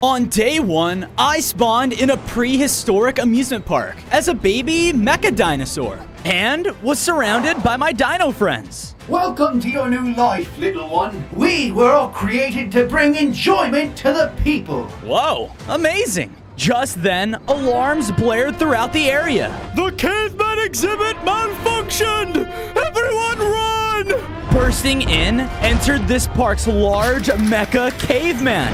On day 1, I spawned in a prehistoric amusement park as a baby mecha dinosaur and was surrounded by my dino friends. Welcome to your new life, little one. We were all created to bring enjoyment to the people. Whoa, amazing. Just then, alarms blared throughout the area. The caveman exhibit malfunctioned! Everyone run! Bursting in, entered this park's large mecha caveman.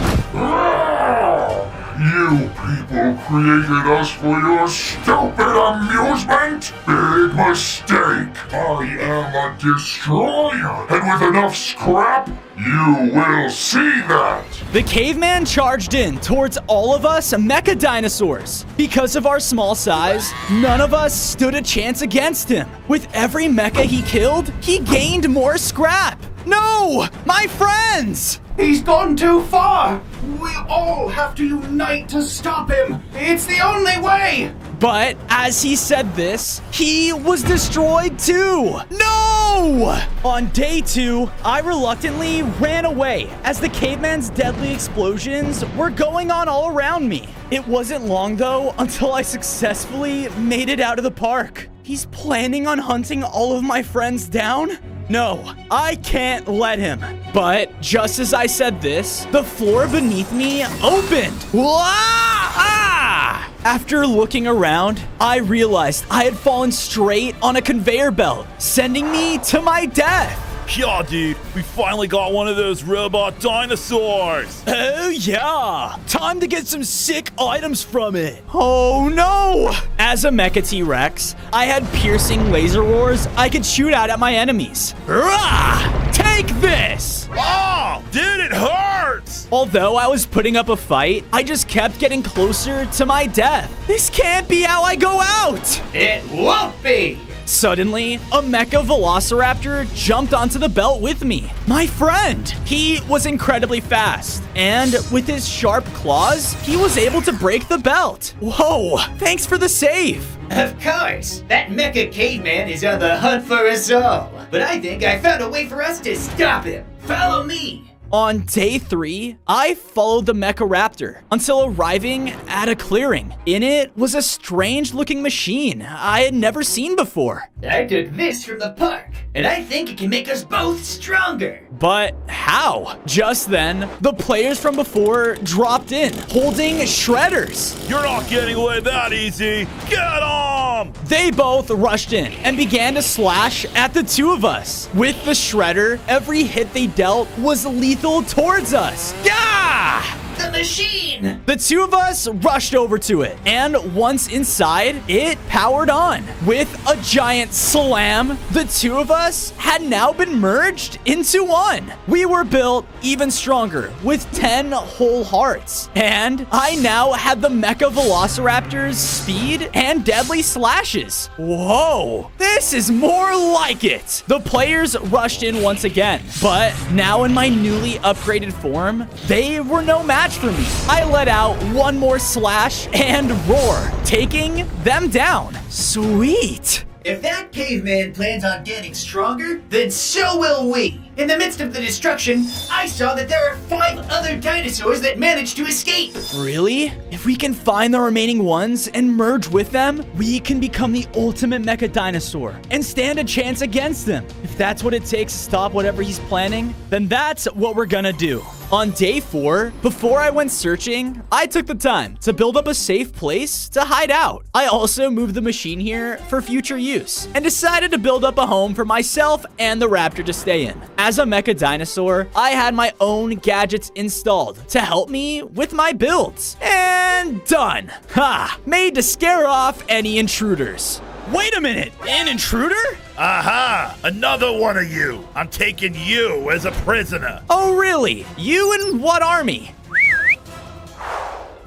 You people created us for your stupid amusement? Big mistake. I am a destroyer, and with enough scrap, you will see that. The caveman charged in towards all of us mecha dinosaurs. Because of our small size, none of us stood a chance against him. With every mecha he killed, he gained more scrap. No! My friends! He's gone too far. We all have to unite to stop him. It's the only way. But as he said this, he was destroyed too. No! On day 2, I reluctantly ran away as the caveman's deadly explosions were going on all around me. It wasn't long though until I successfully made it out of the park. He's planning on hunting all of my friends down? No, I can't let him. But just as I said this, the floor beneath me opened. Ah! After looking around, I realized I had fallen straight on a conveyor belt, sending me to my death. Yeah, dude, we finally got one of those robot dinosaurs. Oh, yeah. Time to get some sick items from it. Oh, no. As a Mecha T-Rex, I had piercing laser roars I could shoot out at my enemies. Rah! Take this. Oh, dude, it hurts. Although I was putting up a fight, I just kept getting closer to my death. This can't be how I go out. It won't be. Suddenly, a mecha velociraptor jumped onto the belt with me. My friend! He was incredibly fast, and with his sharp claws, he was able to break the belt. Whoa, thanks for the save. Of course, that mecha caveman is on the hunt for us all. But I think I found a way for us to stop him. Follow me. On day 3, I followed the Mecha Raptor until arriving at a clearing. In it was a strange-looking machine I had never seen before. I took this from the park, and I think it can make us both stronger. But how? Just then, the players from before dropped in, holding shredders. You're not getting away that easy. Get 'em! They both rushed in and began to slash at the two of us. With the shredder, every hit they dealt was lethal towards us. Gah! The machine! The two of us rushed over to it, and once inside, it powered on. With a giant slam, the two of us had now been merged into one. We were built even stronger, with 10 whole hearts. And I now had the Mecha Velociraptor's speed and deadly slashes. Whoa, this is more like it. The players rushed in once again, but now in my newly upgraded form, they were no match for me. I let out one more slash and roar, taking them down. Sweet. If that caveman plans on getting stronger, then so will we. In the midst of the destruction, I saw that there are 5 other dinosaurs that managed to escape. Really? If we can find the remaining ones and merge with them, we can become the ultimate mecha dinosaur and stand a chance against them. If that's what it takes to stop whatever he's planning, then that's what we're gonna do. On day 4, before I went searching, I took the time to build up a safe place to hide out. I also moved the machine here for future use and decided to build up a home for myself and the raptor to stay in. As a mecha dinosaur, I had my own gadgets installed to help me with my builds. And done. Ha! Made to scare off any intruders. Wait a minute, an intruder? Aha! Another one of you. I'm taking you as a prisoner. Oh, really? You in what army?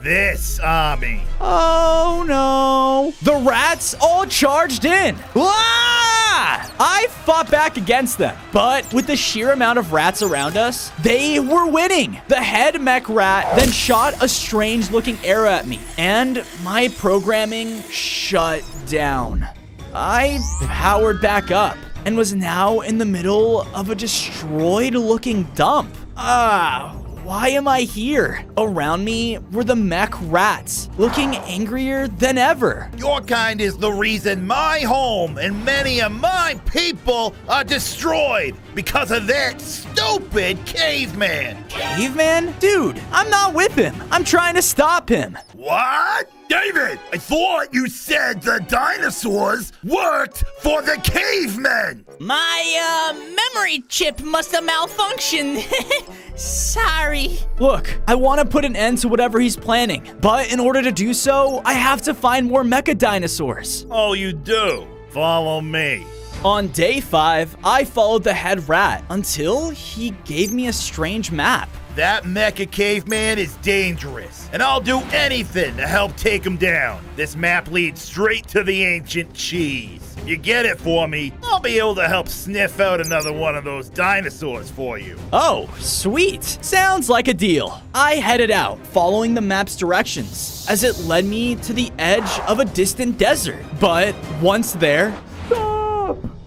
This army. Oh, no. The rats all charged in. Ah! I fought back against them, but with the sheer amount of rats around us, they were winning. The head mech rat then shot a strange-looking arrow at me, and my programming shut down. I powered back up and was now in the middle of a destroyed-looking dump. why am I here? Around me were the mech rats, looking angrier than ever. Your kind is the reason my home and many of my people are destroyed because of that stupid caveman. Caveman? Dude, I'm not with him. I'm trying to stop him. What? David, I thought you said the dinosaurs worked for the cavemen. My, memory chip must have malfunctioned. Sorry. Look, I want to put an end to whatever he's planning, but in order to do so, I have to find more mecha dinosaurs. Oh, you do? Follow me. On day 5, I followed the head rat until he gave me a strange map. That mecha caveman is dangerous, and I'll do anything to help take him down. This map leads straight to the ancient cheese. If you get it for me, I'll be able to help sniff out another one of those dinosaurs for you. Oh, sweet. Sounds like a deal. I headed out, following the map's directions, as it led me to the edge of a distant desert. But once there,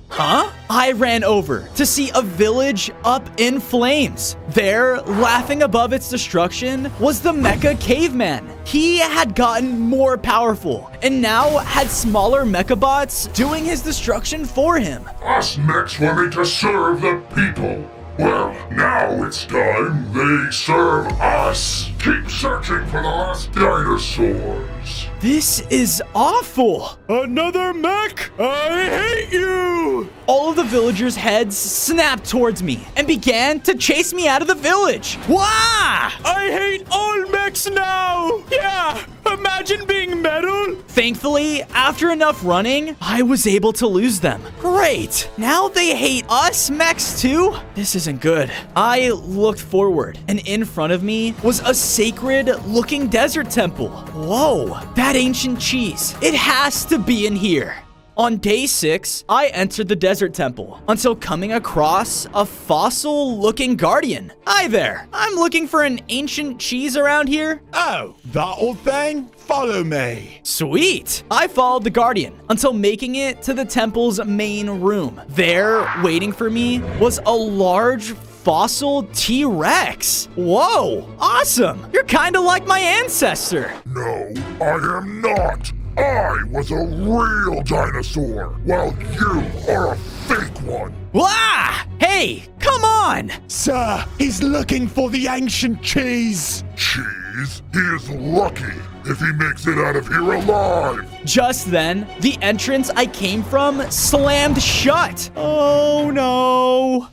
huh? I ran over to see a village up in flames. There, laughing above its destruction, was the Mecha Caveman. He had gotten more powerful and now had smaller mecha bots doing his destruction for him. Us mechs were made to serve the people. Well, now it's time they serve us. Keep searching for the lost dinosaurs. This is awful. Another mech? I hate you. All of the villagers' heads snapped towards me and began to chase me out of the village. Wah! I hate all mechs now. Yeah, imagine being metal. Thankfully, after enough running, I was able to lose them. Great. Now they hate us mechs too? This isn't good. I looked forward, and in front of me was a sacred-looking desert temple. Whoa, that ancient cheese. It has to be in here. On day 6, I entered the desert temple until coming across a fossil-looking guardian. Hi there. I'm looking for an ancient cheese around here. Oh, that old thing? Follow me. Sweet. I followed the guardian until making it to the temple's main room. There, waiting for me, was a large fossil T-Rex. Whoa, awesome. You're kind of like my ancestor. No, I am not. I was a real dinosaur, while you are a fake one. Wah! Hey, come on. Sir, he's looking for the ancient cheese. Cheese? He is lucky if he makes it out of here alive. Just then, the entrance I came from slammed shut. Oh no.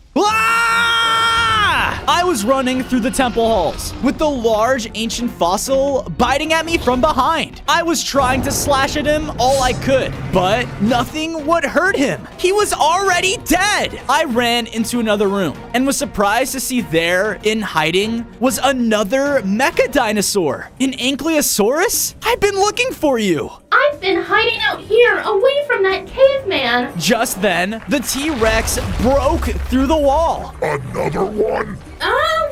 I was running through the temple halls with the large ancient fossil biting at me from behind. I was trying to slash at him all I could, but nothing would hurt him. He was already dead. I ran into another room and was surprised to see there in hiding was another mecha dinosaur, an Ankylosaurus. I've been looking for you. I've been hiding out here, away from that caveman. Just then, the T-Rex broke through the wall. Another one?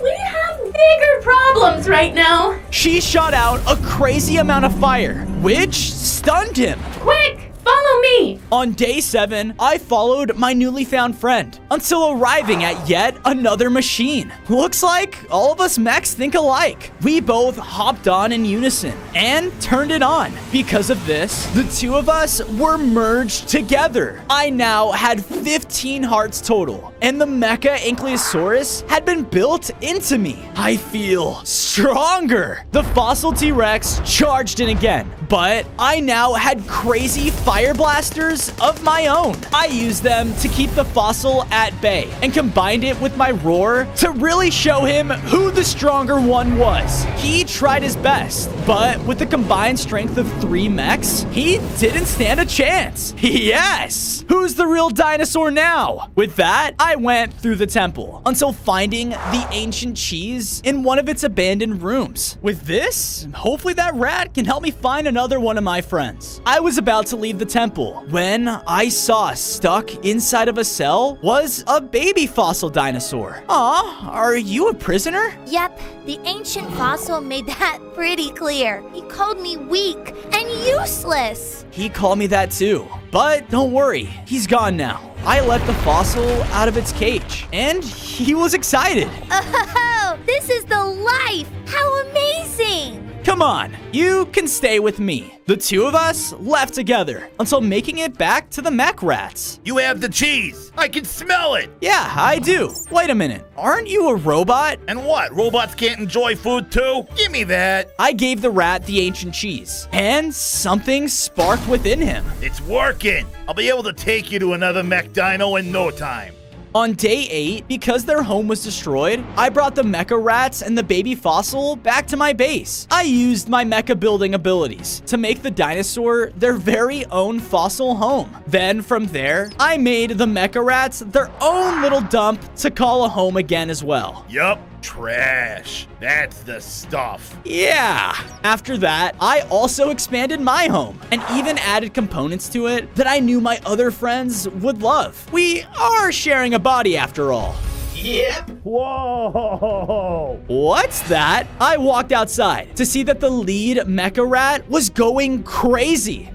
We have bigger problems right now. She shot out a crazy amount of fire, which stunned him. Quick, follow me. On day 7, I followed my newly found friend until arriving at yet another machine. Looks like all of us mechs think alike. We both hopped on in unison and turned it on. Because of this, the two of us were merged together. I now had 15 hearts total, and the Mecha Ankylosaurus had been built into me. I feel stronger. The fossil T-Rex charged in again, but I now had crazy fire blasters of my own. I used them to keep the fossil at bay and combined it with my roar to really show him who the stronger one was. He tried his best, but with the combined strength of 3 mechs, he didn't stand a chance. Yes! Who's the real dinosaur now? With that, I went through the temple until finding the ancient cheese in one of its abandoned rooms. With this, hopefully that rat can help me find another one of my friends. I was about to leave the temple when I saw stuck inside of a cell was a baby fossil dinosaur. Aw, are you a prisoner? Yep, the ancient fossil made that pretty clear. He called me weak and useless. He called me that too. But don't worry, he's gone now. I let the fossil out of its cage, and he was excited. Oh, This is the life! How amazing! Come on, you can stay with me. The two of us left together until making it back to the mech rats. You have the cheese. I can smell it. Yeah, I do. Wait a minute, aren't you a robot? And what? Robots can't enjoy food too? Give me that. I gave the rat the ancient cheese, and something sparked within him. It's working. I'll be able to take you to another mech dino in no time. On day 8, because their home was destroyed, I brought the mecha rats and the baby fossil back to my base. I used my mecha building abilities to make the dinosaur their very own fossil home. Then from there, I made the mecha rats their own little dump to call a home again as well. Yup, trash. That's the stuff. Yeah. After that, I also expanded my home and even added components to it that I knew my other friends would love. We are sharing a body after all. Yep. Whoa. What's that? I walked outside to see that the lead mecha rat was going crazy.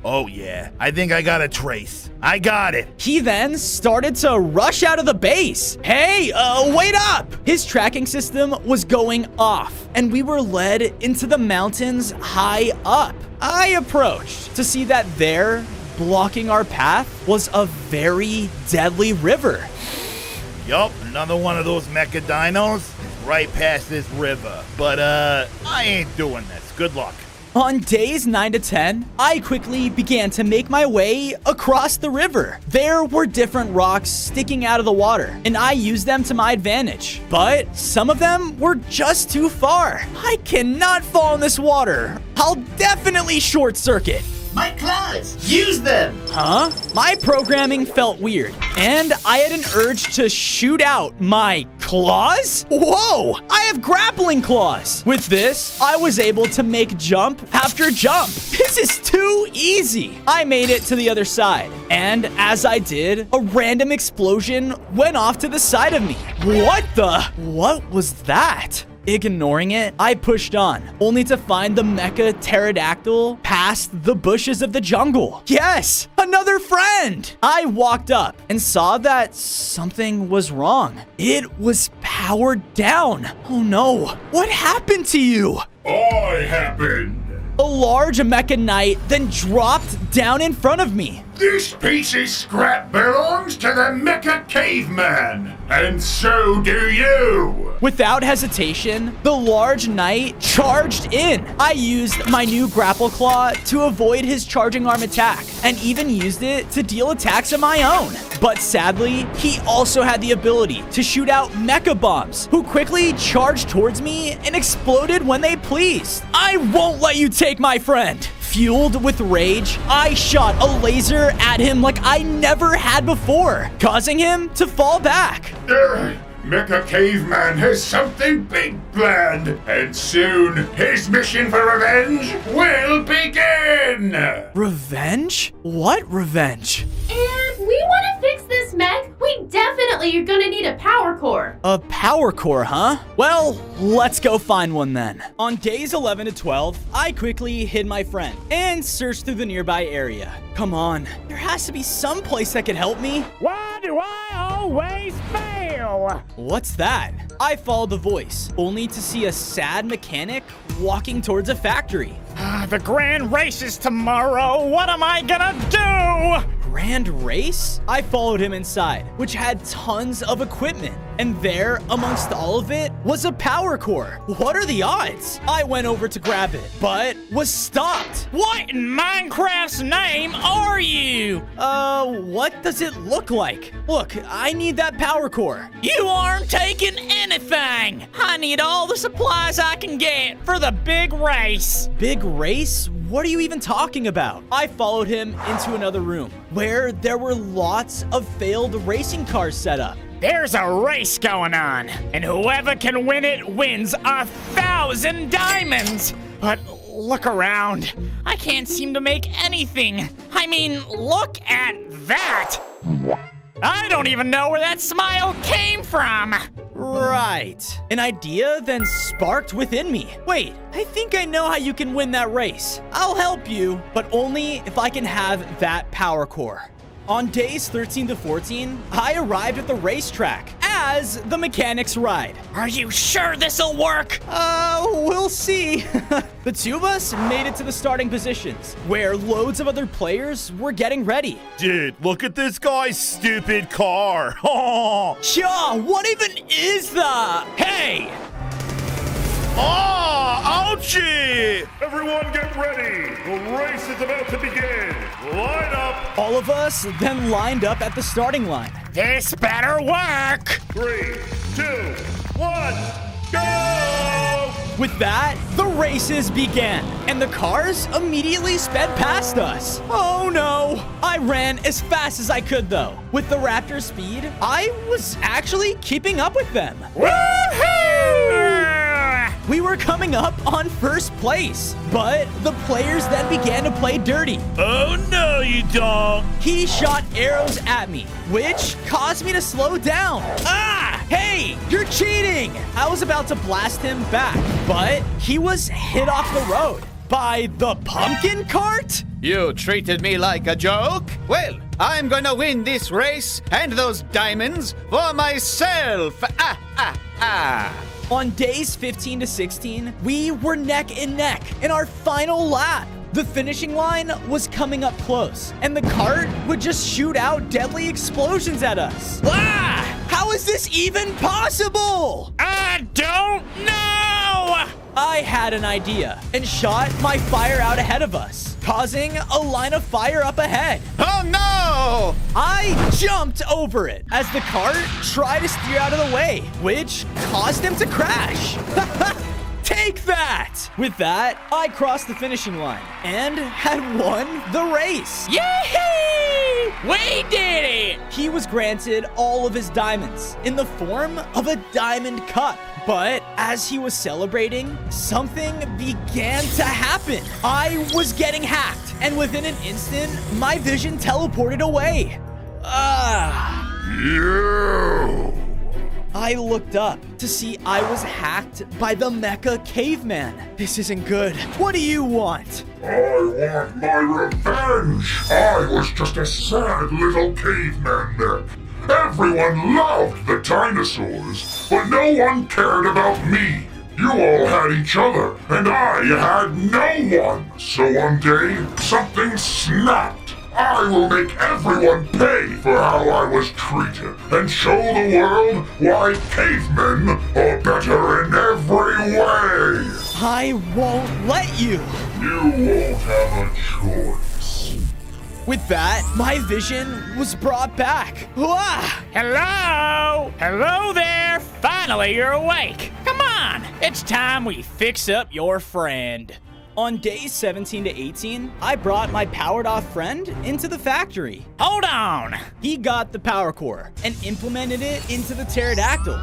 Oh yeah, I think I got a trace. I got it. He then started to rush out of the base. Hey, wait up! His tracking system was going off, and we were led into the mountains high up. I approached to see that there, blocking our path, was a very deadly river. Yup, another one of those mecha dinos is right past this river. But, I ain't doing this. Good luck. On days 9 to 10, I quickly began to make my way across the river. There were different rocks sticking out of the water, and I used them to my advantage. But some of them were just too far. I cannot fall in this water. I'll definitely short circuit. My claws! Use them! Huh? My programming felt weird, and I had an urge to shoot out my claws? Whoa! I have grappling claws! With this, I was able to make jump after jump. This is too easy! I made it to the other side, and as I did, a random explosion went off to the side of me. What was that? Ignoring it, I pushed on, only to find the mecha pterodactyl past the bushes of the jungle. Yes, another friend! I walked up and saw that something was wrong. It was powered down. Oh no, what happened to you? I happened. A large mecha knight then dropped down in front of me. This piece of scrap belongs to the Mecha Caveman, and so do you. Without hesitation, the large knight charged in. I used my new grapple claw to avoid his charging arm attack, and even used it to deal attacks of my own. But sadly, he also had the ability to shoot out mecha bombs, who quickly charged towards me and exploded when they pleased. I won't let you take my friend. Fueled with rage, I shot a laser at him like I never had before, causing him to fall back. Mecha Caveman has something big planned, and soon his mission for revenge will begin! Revenge? What revenge? If we want to fix this mech, we definitely are gonna need a power core. A power core, huh? Well, let's go find one then. On days 11 to 12, I quickly hid my friend and searched through the nearby area. Come on, there has to be some place that could help me. Why do I always fail? What's that? I followed the voice, only to see a sad mechanic walking towards a factory. The grand race is tomorrow. What am I gonna do? Grand race? I followed him inside, which had tons of equipment. And there, amongst all of it, was a power core. What are the odds? I went over to grab it, but was stopped. What in Minecraft's name are you? What does it look like? Look, I need that power core. You aren't taking anything. I need all the supplies I can get for the big race. Big race? What are you even talking about? I followed him into another room where there were lots of failed racing cars set up. There's a race going on, and whoever can win it wins 1,000 diamonds. But look around. I can't seem to make anything. I mean, look at that. I don't even know where that smile came from. Right. An idea then sparked within me. Wait, I think I know how you can win that race. I'll help you, but only if I can have that power core. On days 13 to 14, I arrived at the racetrack. as the mechanics ride. Are you sure this'll work? We'll see. The two of us made it to the starting positions, where loads of other players were getting ready. Dude, look at this guy's stupid car. Oh, What even is that? Hey! ouchie! Everyone get ready. The race is about to begin. Line up. All of us then lined up at the starting line. This better work. 3, 2, 1, go! With that, the races began, and the cars immediately sped past us. Oh no! I ran as fast as I could though. With the Raptor speed, I was actually keeping up with them. Woohoo! We were coming up on first place, but the players then began to play dirty. Oh no, you don't. He shot arrows at me, which caused me to slow down. Ah! Hey, you're cheating! I was about to blast him back, but he was hit off the road by the pumpkin cart? You treated me like a joke? Well, I'm gonna win this race and those diamonds for myself. On days 15 to 16, we were neck and neck in our final lap. The finishing line was coming up close, and the cart would just shoot out deadly explosions at us. Ah! How is this even possible? I don't know! I had an idea and shot my fire out ahead of us, causing a line of fire up ahead. Oh no! I jumped over it as the cart tried to steer out of the way, which caused him to crash. Take that! With that, I crossed the finishing line and had won the race. Yay! We did it! He was granted all of his diamonds in the form of a diamond cup. But as he was celebrating, something began to happen. I was getting hacked, and within an instant, my vision teleported away. You! I looked up to see I was hacked by the Mecha Caveman. This isn't good. What do you want? I want my revenge! I was just a sad little caveman mech. Everyone loved the dinosaurs, but no one cared about me. You all had each other, and I had no one. So one day, something snapped. I will make everyone pay for how I was treated, and show the world why cavemen are better in every way. I won't let you. You won't have a choice. With that, my vision was brought back. Ah! Hello? Hello there. Finally, you're awake. Come on. It's time we fix up your friend. On days 17 to 18, I brought my powered-off friend into the factory. Hold on. He got the power core and implemented it into the pterodactyl.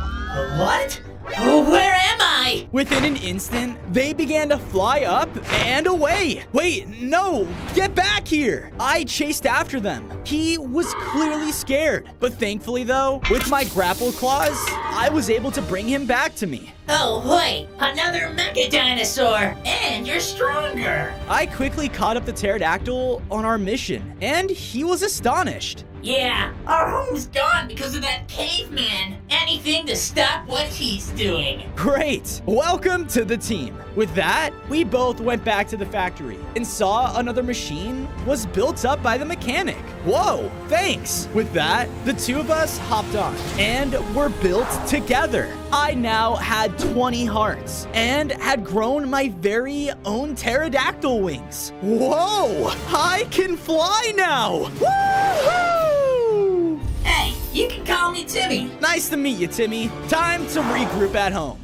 What? Oh, where am I? Within an instant, they began to fly up and away. Wait, no, get back here. I chased after them. He was clearly scared, but thankfully though, with my grapple claws, I was able to bring him back to me. Oh, wait, another Mecha Dinosaur, and you're stronger. I quickly caught up the pterodactyl on our mission, and he was astonished. Yeah, our home's gone because of that caveman. Anything to stop what he's doing. Great! Welcome to the team. With that, we both went back to the factory and saw another machine was built up by the mechanic. Whoa, thanks! With that, the two of us hopped on and were built together. I now had 20 hearts and had grown my very own pterodactyl wings. Whoa! I can fly now! Woohoo! Hey, you can call me Timmy. Nice to meet you, Timmy. Time to regroup at home.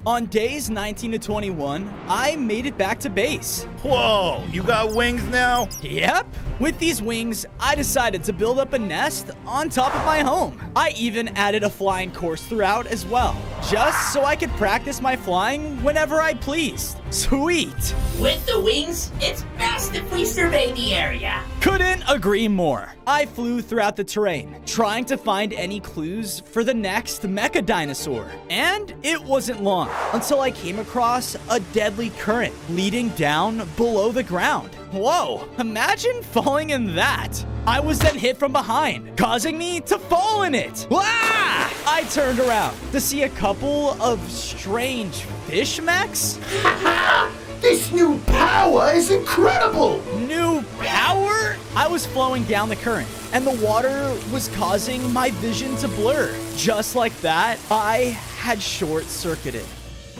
On days 19 to 21, I made it back to base. Whoa, you got wings now? Yep. With these wings, I decided to build up a nest on top of my home. I even added a flying course throughout as well, just so I could practice my flying whenever I pleased. Sweet. With the wings, it's best if we survey the area. Couldn't agree more. I flew throughout the terrain, trying to find any clues for the next mecha dinosaur. And it wasn't long down until I came across a deadly current leading down below the ground. Whoa, imagine falling in that. I was then hit from behind, causing me to fall in it. Ah! I turned around to see a couple of strange fish mechs. This new power is incredible! New power? I was flowing down the current, and the water was causing my vision to blur. Just like that, I had short-circuited.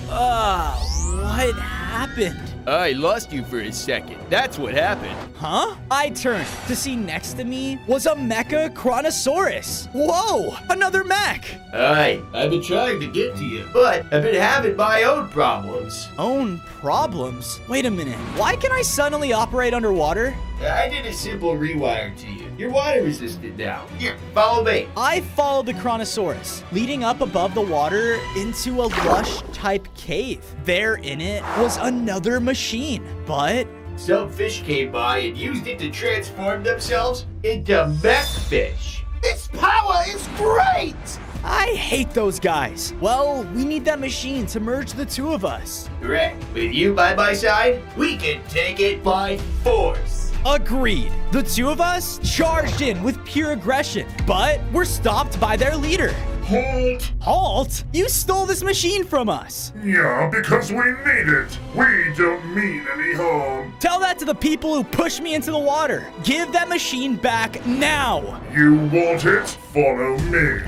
What happened? I lost you for a second. That's what happened. Huh? I turned to see next to me was a mecha Chronosaurus. Whoa, another mech. Hi, I've been trying to get to you, but I've been having my own problems. Own problems? Wait a minute. Why can I suddenly operate underwater? I did a simple rewire to you. You're water resistant now. Here, follow me. I followed the Chronosaurus, leading up above the water into a lush-type cave. There in it was another machine, but Some fish came by and used it to transform themselves into mech fish. Its power is great! I hate those guys. Well, we need that machine to merge the two of us. Correct. With you by my side, we can take it by force. Agreed. The two of us charged in with pure aggression, but were stopped by their leader. Halt! Halt? You stole this machine from us. Yeah, because we need it. We don't mean any harm. Tell that to the people who pushed me into the water. Give that machine back now. You want it? Follow me.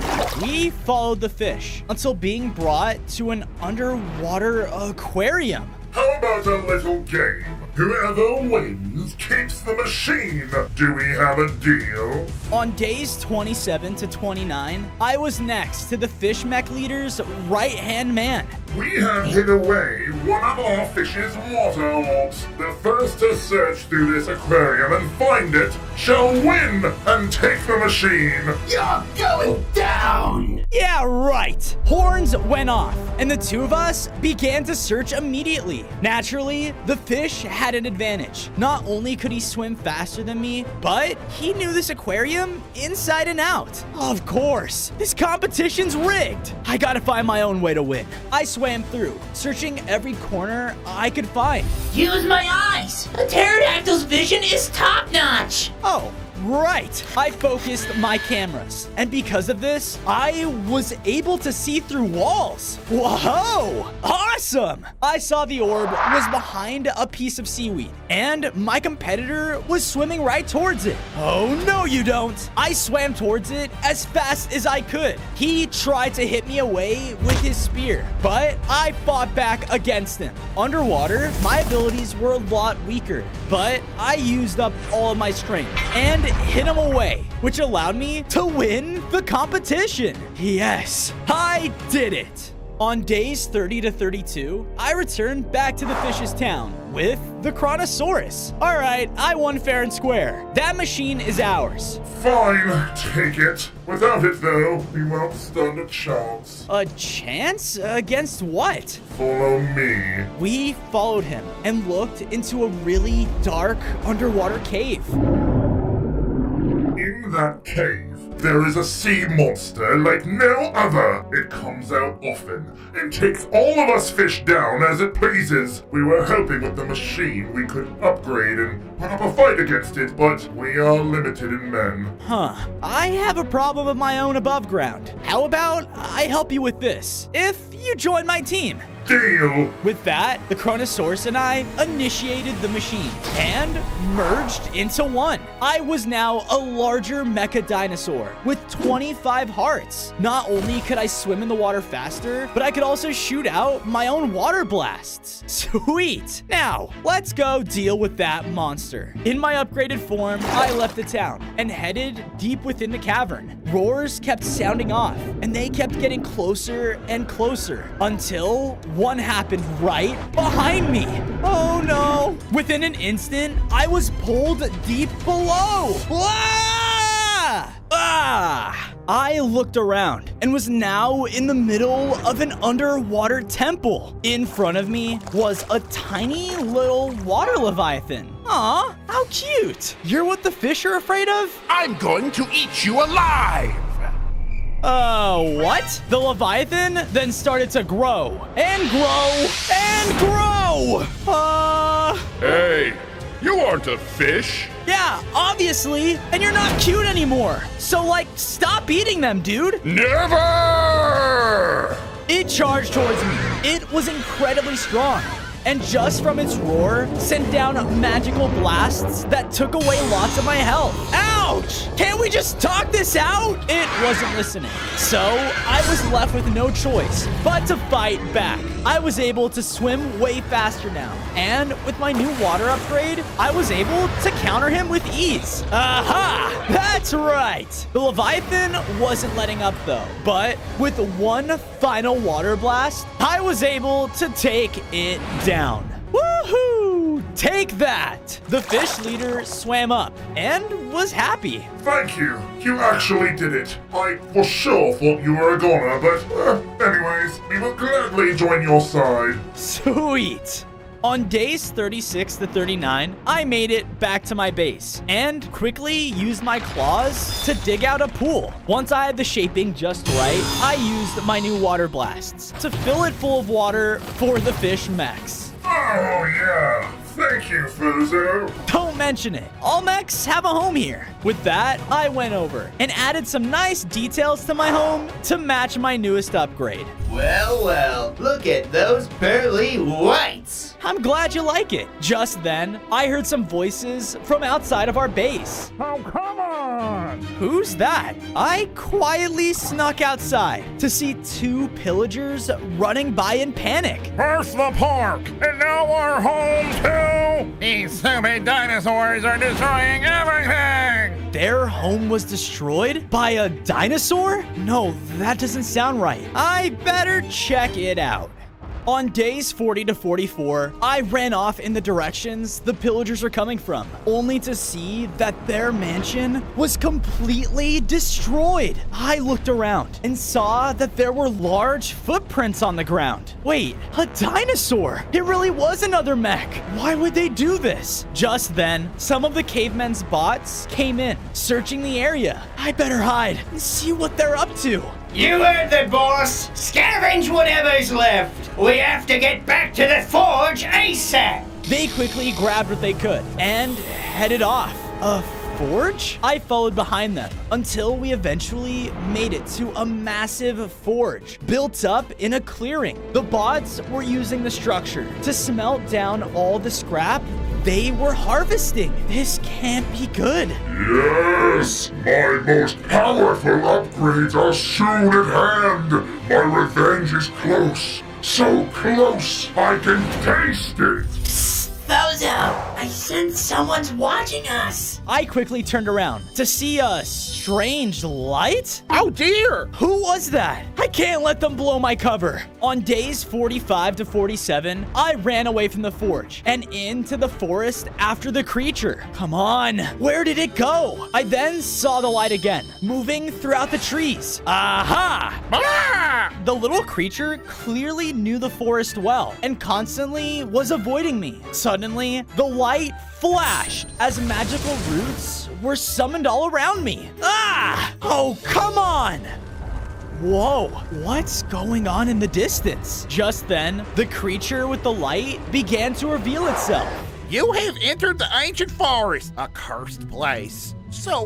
We followed the fish until being brought to an underwater aquarium. How about a little game? Whoever wins keeps the machine. Do we have a deal? On days 27 to 29, I was next to the fish mech leader's right-hand man. We have hid away one of our fish's water orbs. The first to search through this aquarium and find it shall win and take the machine. You're going down! Yeah, right. Horns went off, and the two of us began to search immediately. Naturally, the fish had an advantage. Not only could he swim faster than me, but he knew this aquarium inside and out. Of course, this competition's rigged. I gotta find my own way to win. I swam through, searching every corner I could find. Use my eyes! A pterodactyl's vision is top-notch! Oh, right. I focused my cameras, and because of this, I was able to see through walls. Whoa! Awesome! I saw the orb was behind a piece of seaweed, and my competitor was swimming right towards it. Oh, no you don't! I swam towards it as fast as I could. He tried to hit me away with his spear, but I fought back against him. Underwater, my abilities were a lot weaker, but I used up all of my strength and hit him away, which allowed me to win the competition. Yes, I did it. On days 30 to 32, I returned back to the fish's town with the Chronosaurus. All right, I won fair and square. That machine is ours. Fine, take it. Without it, though, we won't stand a chance. A chance? Against what? Follow me. We followed him and looked into a really dark underwater cave. In that cave, there is a sea monster like no other. It comes out often and takes all of us fish down as it pleases. We were hoping with the machine we could upgrade and put up a fight against it, but we are limited in men. Huh. I have a problem of my own above ground. How about I help you with this, if you join my team? Deal! With that, the Chronosaurus and I initiated the machine and merged into one. I was now a larger mecha dinosaur with 25 hearts. Not only could I swim in the water faster, but I could also shoot out my own water blasts. Sweet! Now, let's go deal with that monster. In my upgraded form, I left the town and headed deep within the cavern. Roars kept sounding off, and they kept getting closer and closer until one happened right behind me. Oh no! Within an instant, I was pulled deep below. Ah! Ah! I looked around and was now in the middle of an underwater temple. In front of me was a tiny little water leviathan. Aw, how cute. You're what the fish are afraid of? I'm going to eat you alive! What? The Leviathan then started to grow and grow and grow. Hey, you aren't a fish. Yeah, obviously. And you're not cute anymore. So, like, stop eating them, dude. Never! It charged towards me. It was incredibly strong. And just from its roar, sent down magical blasts that took away lots of my health. Ouch! Can't we just talk this out? It wasn't listening. So I was left with no choice but to fight back. I was able to swim way faster now. And with my new water upgrade, I was able to counter him with ease. Aha! That's right. The Leviathan wasn't letting up though. But with one final water blast, I was able to take it down. Woohoo! Take that! The fish leader swam up and was happy. Thank you. You actually did it. I for sure thought you were a goner, but anyways, we will gladly join your side. Sweet! On days 36 to 39, I made it back to my base and quickly used my claws to dig out a pool. Once I had the shaping just right, I used my new water blasts to fill it full of water for the fish mechs. Oh yeah. Thank you, Fuzo. Don't mention it. All mechs have a home here. With that, I went over and added some nice details to my home to match my newest upgrade. Well, well, look at those pearly whites. I'm glad you like it. Just then, I heard some voices from outside of our base. Oh, come on! Who's that? I quietly snuck outside to see two pillagers running by in panic. First the park, and now our home too! These stupid dinosaurs are destroying everything! Their home was destroyed by a dinosaur? No, that doesn't sound right. I better check it out. On days 40 to 44, I ran off in the directions the pillagers were coming from, only to see that their mansion was completely destroyed. I looked around and saw that there were large footprints on the ground. Wait, a dinosaur! It really was another mech! Why would they do this? Just then, some of the cavemen's bots came in, searching the area. I better hide and see what they're up to. You heard the boss. Scavenge whatever's left. We have to get back to the forge ASAP. They quickly grabbed what they could and headed off. A forge? I followed behind them until we eventually made it to a massive forge built up in a clearing. The bots were using the structure to smelt down all the scrap they were harvesting. This can't be good. Yes, my most powerful upgrades are soon at hand. My revenge is close. So close, I can taste it. Bozo, I sense someone's watching us. I quickly turned around to see a strange light. Oh dear! Who was that? I can't let them blow my cover. On days 45 to 47, I ran away from the forge and into the forest after the creature. Come on, where did it go? I then saw the light again, moving throughout the trees. Aha! Ah! The little creature clearly knew the forest well and constantly was avoiding me. Suddenly, the light flashed as magical roots were summoned all around me. Ah! Oh, come on! Whoa, what's going on in the distance? Just then, the creature with the light began to reveal itself. You have entered the ancient forest, a cursed place. So,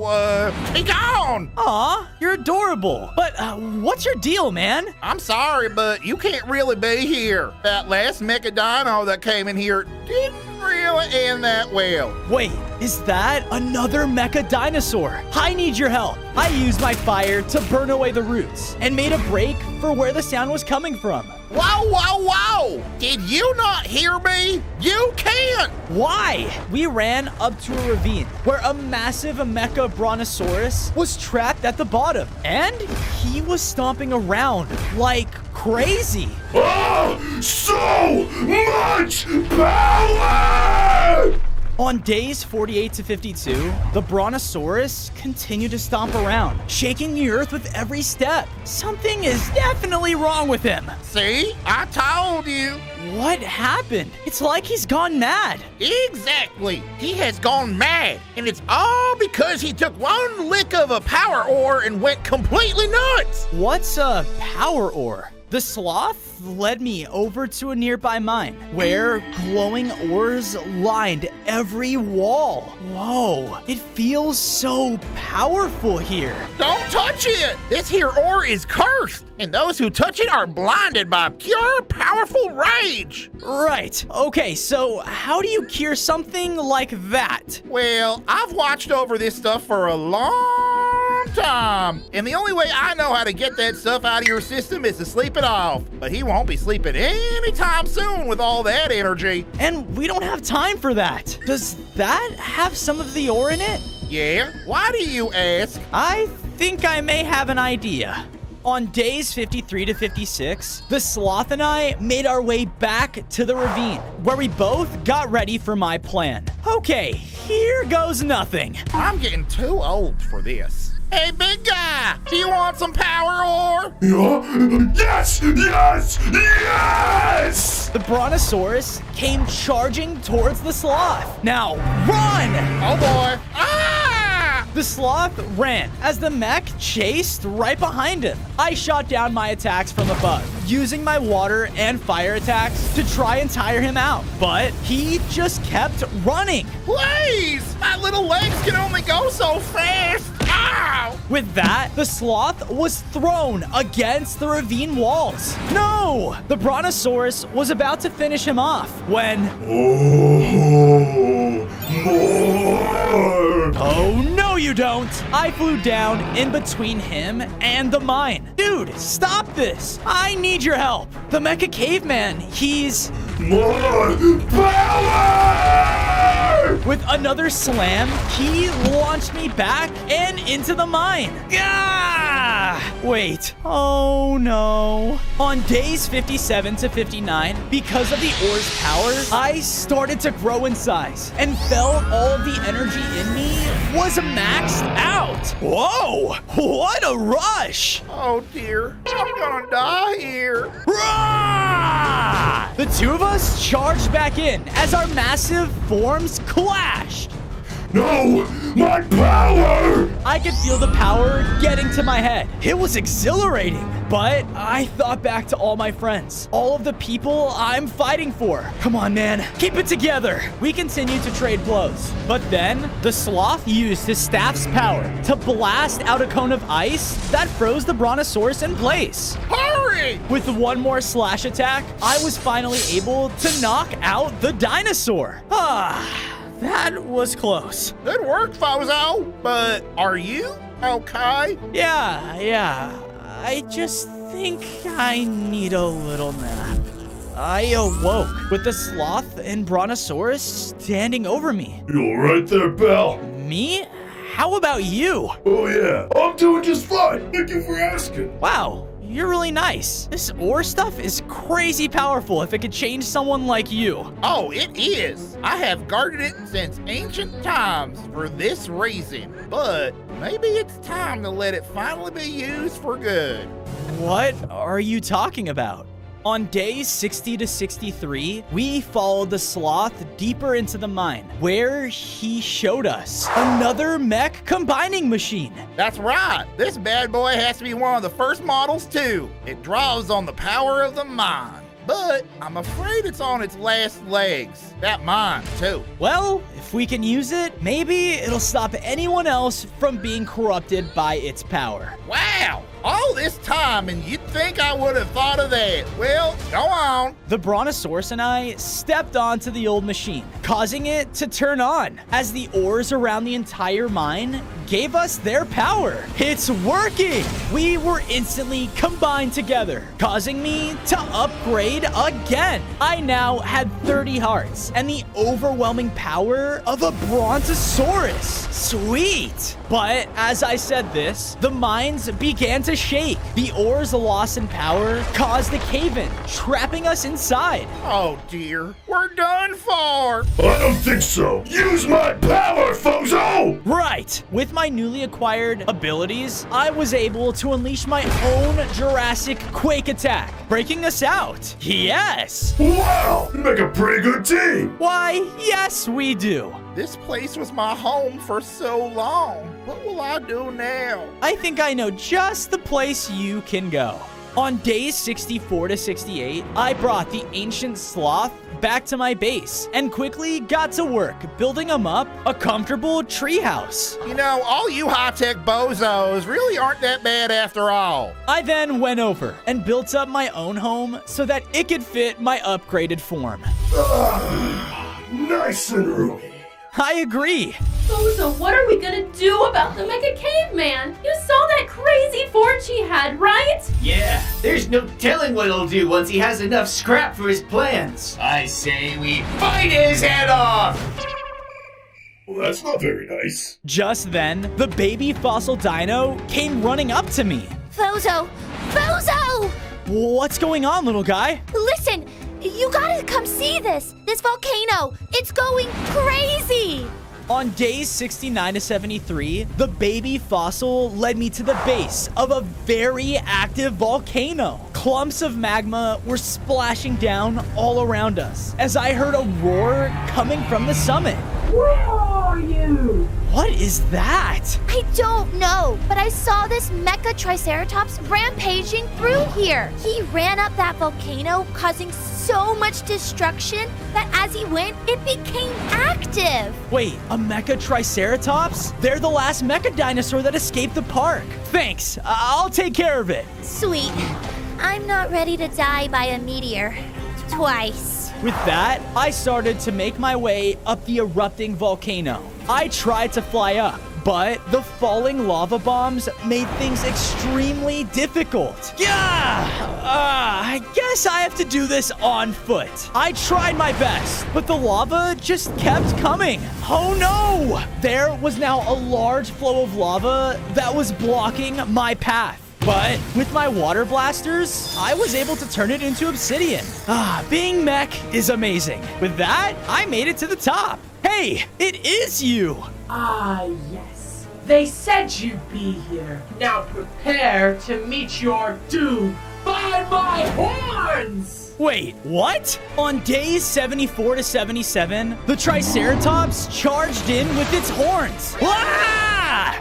be gone! Aw, you're adorable. But what's your deal, man? I'm sorry, but you can't really be here. That last mecha dino that came in here didn't really end that well. Wait, is that another mecha dinosaur? I need your help. I used my fire to burn away the roots and made a break for where the sound was coming from. Whoa, whoa, whoa! Did you not hear me? You can't! Why? We ran up to a ravine where a massive mecha brontosaurus was trapped at the bottom, and he was stomping around like crazy. Oh, so much power! On days 48 to 52, the Brontosaurus continued to stomp around, shaking the earth with every step. Something is definitely wrong with him. See? I told you. What happened? It's like he's gone mad. Exactly. He has gone mad. And it's all because he took one lick of a power ore and went completely nuts. What's a power ore? The sloth led me over to a nearby mine where glowing ores lined every wall. Whoa, it feels so powerful here. Don't touch it. This here ore is cursed, and those who touch it are blinded by pure powerful rage. Right. Okay, so how do you cure something like that? Well, I've watched over this stuff for a long time, and the only way I know how to get that stuff out of your system is to sleep it off. But he won't be sleeping anytime soon with all that energy. And we don't have time for that. Does that have some of the ore in it? Yeah? Why do you ask? I think I may have an idea. On days 53 to 56, the sloth and I made our way back to the ravine, where we both got ready for my plan. Okay, here goes nothing. I'm getting too old for this. Hey, big guy, do you want some power ore? Yes! Yes! Yes! The Brontosaurus came charging towards the sloth. Now, run! Oh boy. Ah! The sloth ran as the mech chased right behind him. I shot down my attacks from above, using my water and fire attacks to try and tire him out. But he just kept running. Please! My little legs can only go so fast. Ow! With that, the sloth was thrown against the ravine walls. No! The Brontosaurus was about to finish him off when... Oh, no you don't! I flew down in between him and the mine. Dude, stop this! I need your help! The Mecha Caveman, he's... More power! With another slam, he launched me back and into the mine. Ah! Wait. Oh no. On days 57 to 59, because of the ore's power, I started to grow in size and felt all the energy in me was maxed out. Whoa! What a rush! Oh dear, I'm gonna die here. Rah! The two of us charged back in as our massive forms clashed. No! My power! I could feel the power getting to my head. It was exhilarating. But I thought back to all my friends, all of the people I'm fighting for. Come on, man. Keep it together. We continued to trade blows. But then the sloth used his staff's power to blast out a cone of ice that froze the Brontosaurus in place. Hurry! With one more slash attack, I was finally able to knock out the dinosaur. That was close. Good work, Fozo. But are you okay? Yeah. I just think I need a little nap. I awoke with the sloth and Brontosaurus standing over me. You all right there, pal? Me? How about you? Oh yeah, I'm doing just fine. Thank you for asking. Wow. You're really nice. This ore stuff is crazy powerful if it could change someone like you. Oh, it is. I have guarded it since ancient times for this reason. But maybe it's time to let it finally be used for good. What are you talking about? On days 60 to 63, we followed the sloth deeper into the mine, where he showed us another mech combining machine. That's right. This bad boy has to be one of the first models, too. It draws on the power of the mine. But I'm afraid it's on its last legs. That mine, too. Well, if we can use it, maybe it'll stop anyone else from being corrupted by its power. Wow! All this time, and you'd think I would have thought of that. Well, go on. The Brontosaurus and I stepped onto the old machine, causing it to turn on, as the ores around the entire mine gave us their power. It's working! We were instantly combined together, causing me to upgrade again. I now had 30 hearts and the overwhelming power of a Brontosaurus. Sweet! But as I said this, the mines began to shake. The ores lost loss in power caused a cave-in, trapping us inside. Oh dear, we're done for. I don't think so. Use my power, Fozo! Right! With my newly acquired abilities, I was able to unleash my own Jurassic Quake attack, breaking us out. Yes! Wow! You make a pretty good team! Why, yes, we do. This place was my home for so long. What will I do now? I think I know just the place you can go. On days 64 to 68, I brought the ancient sloth back to my base and quickly got to work building him up a comfortable treehouse. You know, all you high-tech bozos really aren't that bad after all. I then went over and built up my own home so that it could fit my upgraded form. Nice and roomy. I agree. So what are we gonna do about the Mecha Caveman? You saw that crazy forge he had, right? Yeah, there's no telling what he'll do once he has enough scrap for his plans. I say we bite his head off! Well, that's not very nice. Just then, the baby fossil dino came running up to me. Fozo! Fozo! What's going on, little guy? Listen, you gotta come see this. This volcano, it's going crazy. On days 69 to 73, the baby fossil led me to the base of a very active volcano. Clumps of magma were splashing down all around us as I heard a roar coming from the summit. Where are you? What is that? I don't know, but I saw this Mecha Triceratops rampaging through here. He ran up that volcano, causing so much destruction that as he went, it became active. Wait, a Mecha Triceratops? They're the last Mecha dinosaur that escaped the park. Thanks, I'll take care of it. Sweet. I'm not ready to die by a meteor. Twice. With that, I started to make my way up the erupting volcano. I tried to fly up, but the falling lava bombs made things extremely difficult. I guess I have to do this on foot. I tried my best, but the lava just kept coming. Oh no! There was now a large flow of lava that was blocking my path. But with my water blasters, I was able to turn it into obsidian. Being mech is amazing. With that, I made it to the top. Hey, it is you. Ah, yes. They said you'd be here. Now prepare to meet your doom by my horns! Wait, what? On days 74 to 77, the Triceratops charged in with its horns.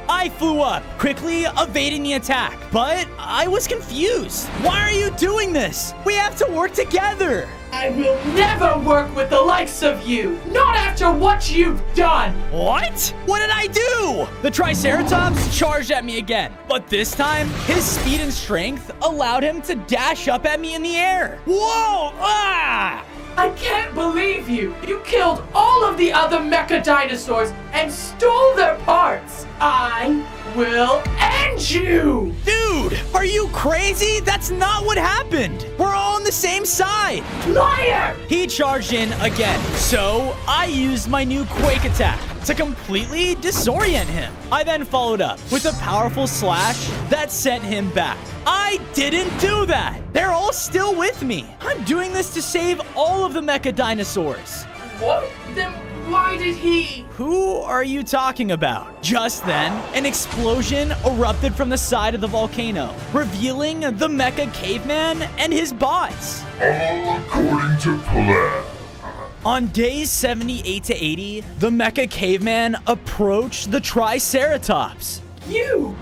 I flew up, quickly evading the attack, but I was confused. Why are you doing this? We have to work together. I will never work with the likes of you, not after what you've done. What? What did I do? The Triceratops charged at me again, but this time, his speed and strength allowed him to dash up at me in the air. Whoa! I can't believe you! You killed all of the other mecha dinosaurs and stole their parts! I will end you! Dude, are you crazy? That's not what happened! We're all on the same side! Liar! He charged in again, so I used my new Quake attack to completely disorient him. I then followed up with a powerful slash that sent him back. I didn't do that! They're all still with me! I'm doing this to save all of the mecha dinosaurs! What? Then why did he? Who are you talking about? Just then, an explosion erupted from the side of the volcano, revealing the Mecha Caveman and his bots. All according to plan. On days 78 to 80, the Mecha Caveman approached the Triceratops. You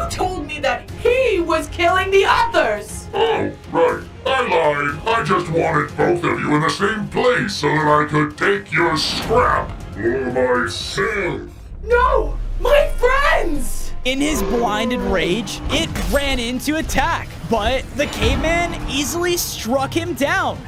told me that he was killing the others! Oh, right. I lied. I just wanted both of you in the same place so that I could take your scrap for myself. No! My friends! In his blinded rage, it ran in to attack, but the caveman easily struck him down.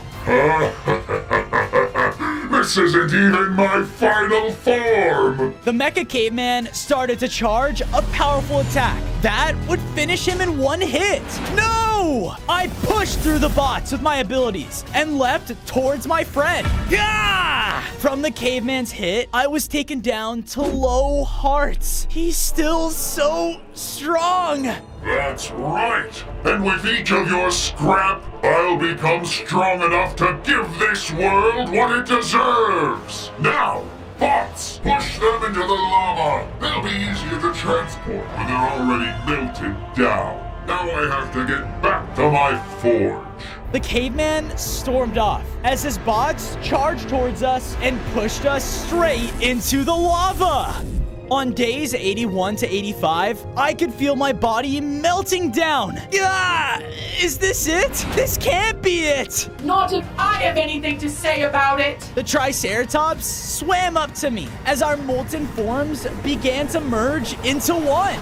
This isn't even my final form! The Mecha Caveman started to charge a powerful attack that would finish him in one hit. No! I pushed through the bots with my abilities and leapt towards my friend. Gah! From the caveman's hit, I was taken down to low hearts. He's still so strong. That's right. And with each of your scrap, I'll become strong enough to give this world what it deserves. Now, bots, push them into the lava. They'll be easier to transport when they're already melted down. Now I have to get back to my forge. The caveman stormed off as his bots charged towards us and pushed us straight into the lava. On days 81 to 85, I could feel my body melting down. Ah, is this it? This can't be it. Not if I have anything to say about it. The Triceratops swam up to me as our molten forms began to merge into one.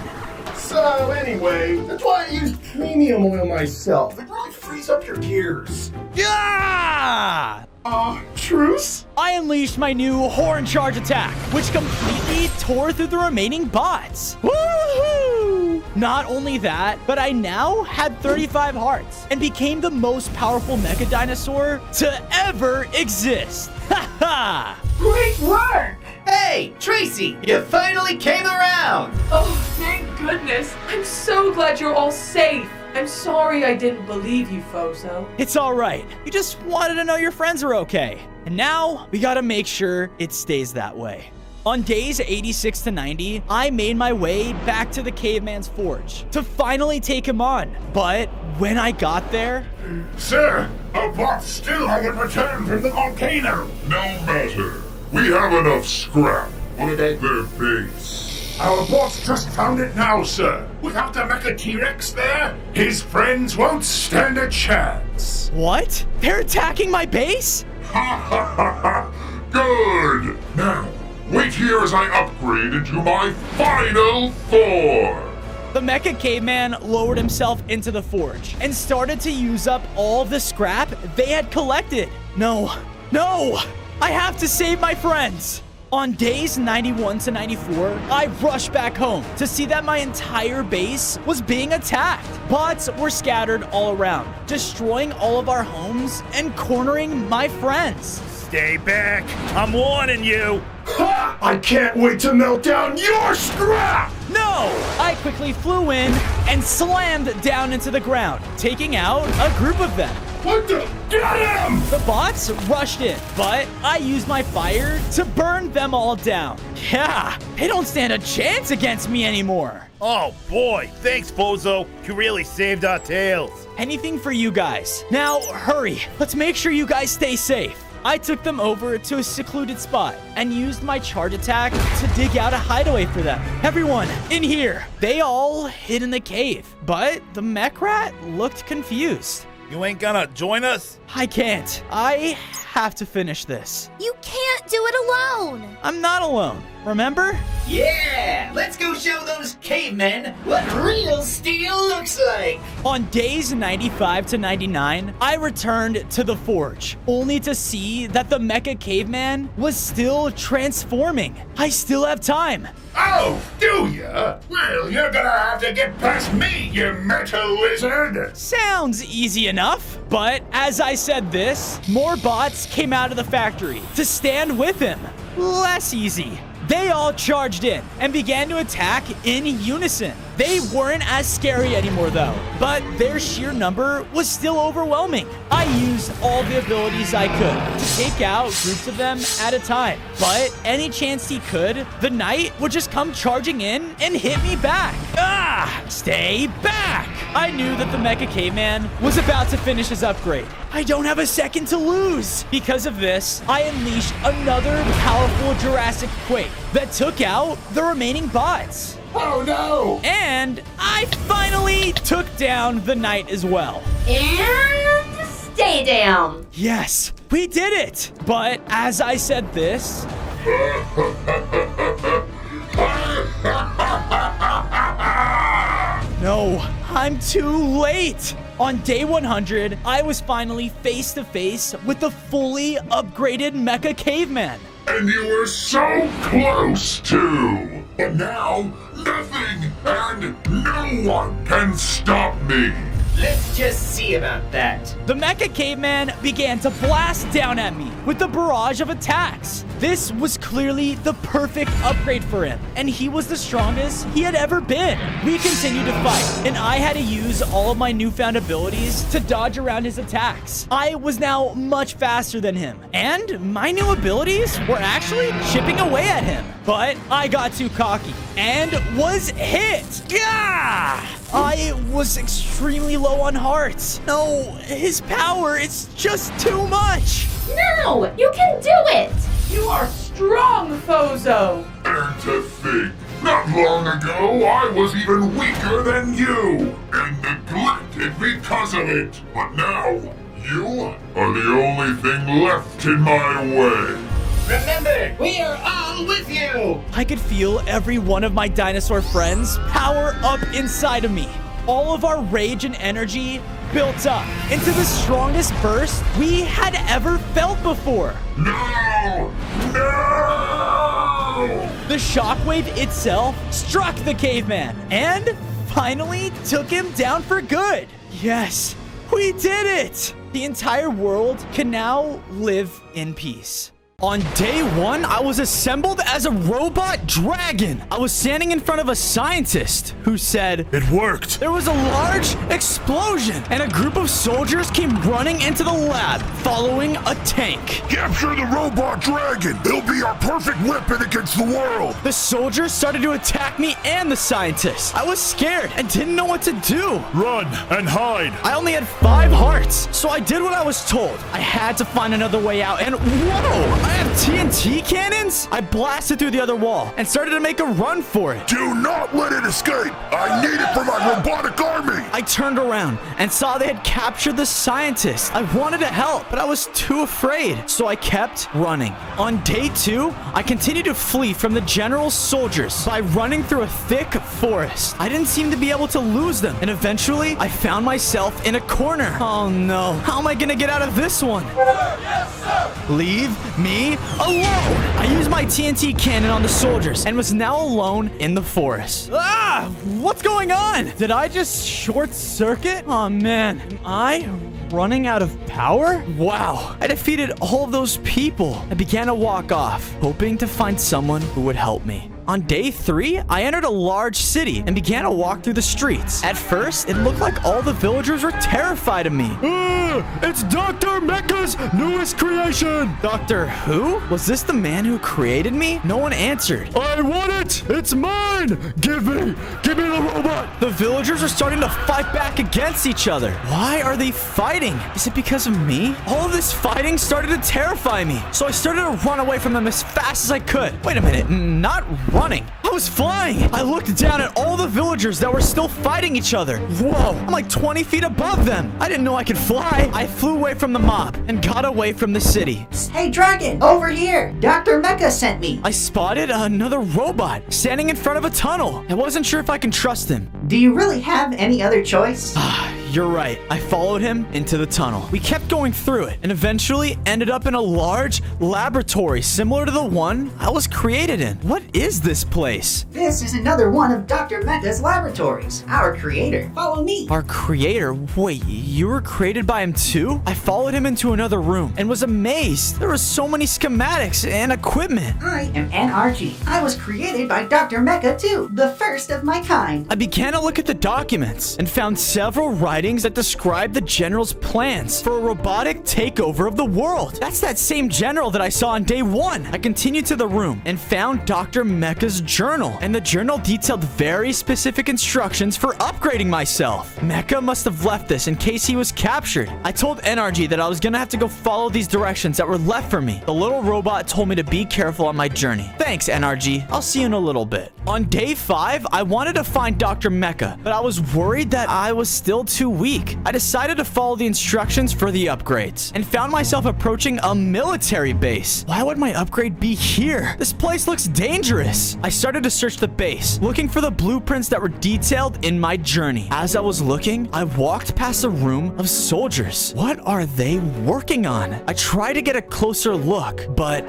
So anyway, that's why I use premium oil myself. It really frees up your gears. Yeah! Truce? I unleashed my new horn charge attack, which completely tore through the remaining bots. Woohoo! Not only that, but I now had 35 hearts and became the most powerful mecha dinosaur to ever exist. Ha ha! Great work! Hey, Tracy, you finally came around! Oh, thank goodness. I'm so glad you're all safe. I'm sorry I didn't believe you, Fozo. It's all right. You just wanted to know your friends are okay. And now we gotta make sure it stays that way. On days 86 to 90, I made my way back to the caveman's forge to finally take him on. But when I got there... Sir, our bots still haven't returned from the volcano. No matter. We have enough scrap. What about their base? Our boss just found it now, sir. Without the Mecha T-Rex there, his friends won't stand a chance. What? They're attacking my base? Ha ha ha ha! Good! Now, wait here as I upgrade into my final form. The Mecha Caveman lowered himself into the forge and started to use up all of the scrap they had collected. No, I have to save my friends. On days 91 to 94, I rushed back home to see that my entire base was being attacked. Bots were scattered all around, destroying all of our homes and cornering my friends. Stay back. I'm warning you. Ha! I can't wait to melt down your scrap! No! I quickly flew in and slammed down into the ground, taking out a group of them. What the? Get him! The bots rushed in, but I used my fire to burn them all down. Yeah, they don't stand a chance against me anymore. Oh boy, thanks, Fozo. You really saved our tails. Anything for you guys. Now, hurry. Let's make sure you guys stay safe. I took them over to a secluded spot and used my charge attack to dig out a hideaway for them. Everyone, in here. They all hid in the cave, but the mech rat looked confused. You ain't gonna join us? I can't. I have to finish this. You can't do it alone. I'm not alone, remember? Yeah! Let's go show those cavemen what real steel looks like! On days 95 to 99, I returned to the forge, only to see that the Mecha Caveman was still transforming. I still have time. Oh, do ya? Well, you're gonna have to get past me, you metal lizard! Sounds easy enough. But as I said this, more bots came out of the factory to stand with him. Less easy. They all charged in and began to attack in unison. They weren't as scary anymore though, but their sheer number was still overwhelming. I used all the abilities I could to take out groups of them at a time, but any chance he could, the knight would just come charging in and hit me back. Ah, stay back! I knew that the Mecha Caveman was about to finish his upgrade. I don't have a second to lose. Because of this, I unleashed another powerful Jurassic Quake that took out the remaining bots. Oh no! And I finally took down the knight as well. And stay down. Yes, we did it! But as I said this... No, I'm too late! On day 100, I was finally face to face with the fully upgraded Mecha Caveman. And you were so close to! But now, nothing and no one can stop me! Let's just see about that. The Mecha Caveman began to blast down at me with a barrage of attacks. This was clearly the perfect upgrade for him, and he was the strongest he had ever been. We continued to fight, and I had to use all of my newfound abilities to dodge around his attacks. I was now much faster than him, and my new abilities were actually chipping away at him. But I got too cocky and was hit. Gah! I was extremely low on hearts. No, his power is just too much. No, you can do it. You are strong, Fozo. And to think, not long ago I was even weaker than you, and neglected because of it. But now, you are the only thing left in my way. Remember, we are all with you! I could feel every one of my dinosaur friends power up inside of me. All of our rage and energy built up into the strongest burst we had ever felt before. No! No! The shockwave itself struck the caveman and finally took him down for good. Yes, we did it! The entire world can now live in peace. On day 1, I was assembled as a robot dragon. I was standing in front of a scientist who said, "It worked." There was a large explosion, and a group of soldiers came running into the lab, following a tank. Capture the robot dragon. It'll be our perfect weapon against the world. The soldiers started to attack me and the scientist. I was scared and didn't know what to do. Run and hide. I only had 5 hearts, so I did what I was told. I had to find another way out, and whoa! I have TNT cannons? I blasted through the other wall and started to make a run for it. Do not let it escape. I need it for my robotic army. I turned around and saw they had captured the scientist. I wanted to help, but I was too afraid, so I kept running. On day 2, I continued to flee from the general's soldiers by running through a thick forest. I didn't seem to be able to lose them, and eventually I found myself in a corner. Oh no, how am I gonna get out of this one? Yes, sir! Leave me alone! I used my TNT cannon on the soldiers and was now alone in the forest. Ah! What's going on? Did I just short circuit? Oh man, am I running out of power? Wow, I defeated all of those people. I began to walk off, hoping to find someone who would help me. On day 3, I entered a large city and began to walk through the streets. At first, it looked like all the villagers were terrified of me. It's Dr. Mecha's newest creation! Doctor who? Was this the man who created me? No one answered. I want it! It's mine! Give me the robot! The villagers are starting to fight back against each other. Why are they fighting? Is it because of me? All of this fighting started to terrify me, so I started to run away from them as fast as I could. Wait a minute, not running. I was flying. I looked down at all the villagers that were still fighting each other. Whoa, I'm like 20 feet above them. I didn't know I could fly. I flew away from the mob and got away from the city. Hey, Dragon, over here. Dr. Mecha sent me. I spotted another robot standing in front of a tunnel. I wasn't sure if I can trust him. Do you really have any other choice? You're right. I followed him into the tunnel. We kept going through it and eventually ended up in a large laboratory similar to the one I was created in. What is this place? This is another one of Dr. Mecha's laboratories. Our creator. Follow me. Our creator? Wait, you were created by him too? I followed him into another room and was amazed. There were so many schematics and equipment. I am NRG. I was created by Dr. Mecha too, the first of my kind. I began to look at the documents and found several writings that describe the general's plans for a robotic takeover of the world. That's that same general that I saw on day 1. I continued to the room and found Dr. Mecha's journal, and the journal detailed very specific instructions for upgrading myself. Mecha must have left this in case he was captured. I told NRG that I was gonna have to go follow these directions that were left for me. The little robot told me to be careful on my journey. Thanks, NRG. I'll see you in a little bit. On day 5, I wanted to find Dr. Mecha, but I was worried that I was still too weak. I decided to follow the instructions for the upgrades and found myself approaching a military base. Why would my upgrade be here? This place looks dangerous. I started to search the base, looking for the blueprints that were detailed in my journey. As I was looking, I walked past a room of soldiers. What are they working on? I tried to get a closer look, but...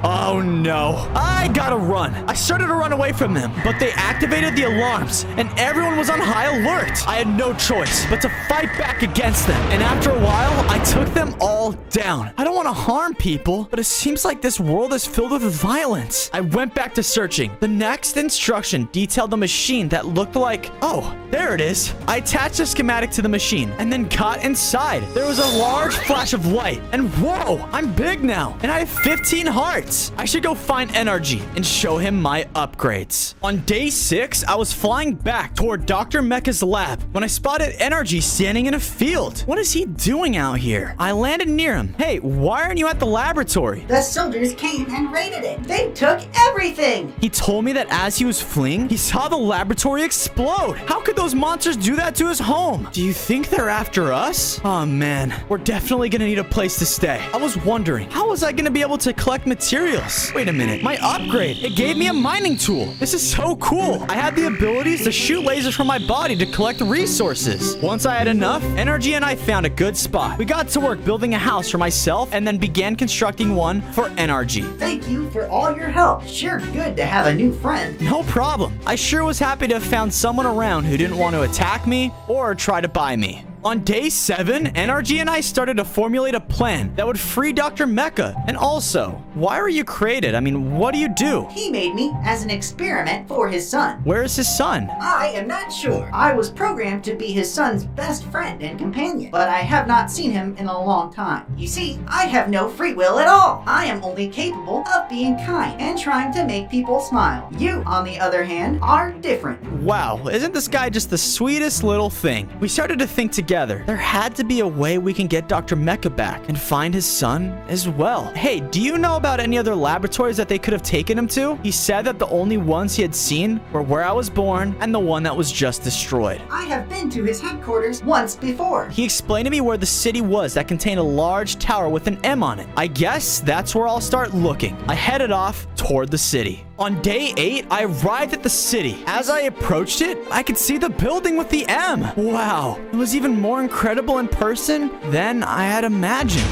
oh no. I gotta run. I started to run away from them, but they activated the alarms and everyone was on high alert. I I had no choice but to fight back against them. And after a while, I took them all down. I don't want to harm people, but it seems like this world is filled with violence. I went back to searching. The next instruction detailed a machine that looked like... Oh, there it is. I attached a schematic to the machine and then got inside. There was a large flash of light. And whoa, I'm big now. And I have 15 hearts. I should go find NRG and show him my upgrades. On day 6, I was flying back toward Dr. Mecha's lab when I spotted NRG standing in a field. What is he doing out here? I landed near him. Hey, why aren't you at the laboratory? The soldiers came and raided it. They took everything. He told me that as he was fleeing, he saw the laboratory explode. How could those monsters do that to his home? Do you think they're after us? Oh man, we're definitely gonna need a place to stay. I was wondering, how was I gonna be able to collect materials? Wait a minute, my upgrade, it gave me a mining tool. This is so cool. I had the abilities to shoot lasers from my body to collect resources. Once I had enough, NRG and I found a good spot. We got to work building a house for myself and then began constructing one for NRG. Thank you for all your help. Sure good to have a new friend. No problem. I sure was happy to have found someone around who didn't want to attack me or try to buy me. On day 7, NRG and I started to formulate a plan that would free Dr. Mecha. And also, why were you created? I mean, what do you do? He made me as an experiment for his son. Where is his son? I am not sure. I was programmed to be his son's best friend and companion, but I have not seen him in a long time. You see, I have no free will at all. I am only capable of being kind and trying to make people smile. You, on the other hand, are different. Wow, isn't this guy just the sweetest little thing? We started to think together. There had to be a way we can get Dr. Mecha back and find his son as well. Hey, do you know about any other laboratories that they could have taken him to? He said that the only ones he had seen were where I was born and the one that was just destroyed. I have been to his headquarters once before. He explained to me where the city was that contained a large tower with an M on it. I guess that's where I'll start looking. I headed off toward the city. On day 8, I arrived at the city. As I approached it, I could see the building with the M. Wow, it was even more incredible in person than I had imagined.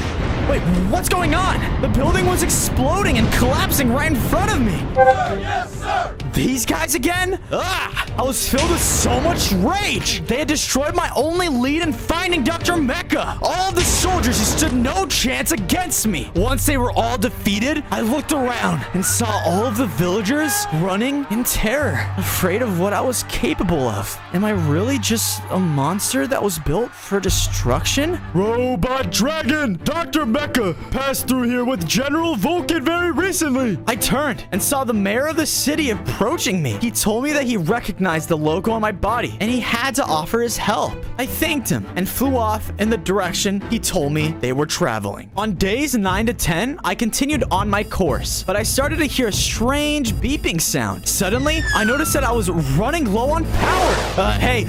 Wait, what's going on? The building was exploding and collapsing right in front of me. Yes, sir! These guys again? Ah! I was filled with so much rage. They had destroyed my only lead in finding Dr. Mecha. All of the soldiers who stood no chance against me. Once they were all defeated, I looked around and saw all of the villagers running in terror, afraid of what I was capable of. Am I really just a monster that was built for destruction? Robot Dragon! Dr. Mecha passed through here with General Vulcan very recently. I turned and saw the mayor of the city approaching me. He told me that he recognized the logo on my body and he had to offer his help. I thanked him and flew off in the direction he told me they were traveling. On days 9 to 10, I continued on my course, but I started to hear a strange beeping sound. Suddenly, I noticed that I was running low on power. Hey,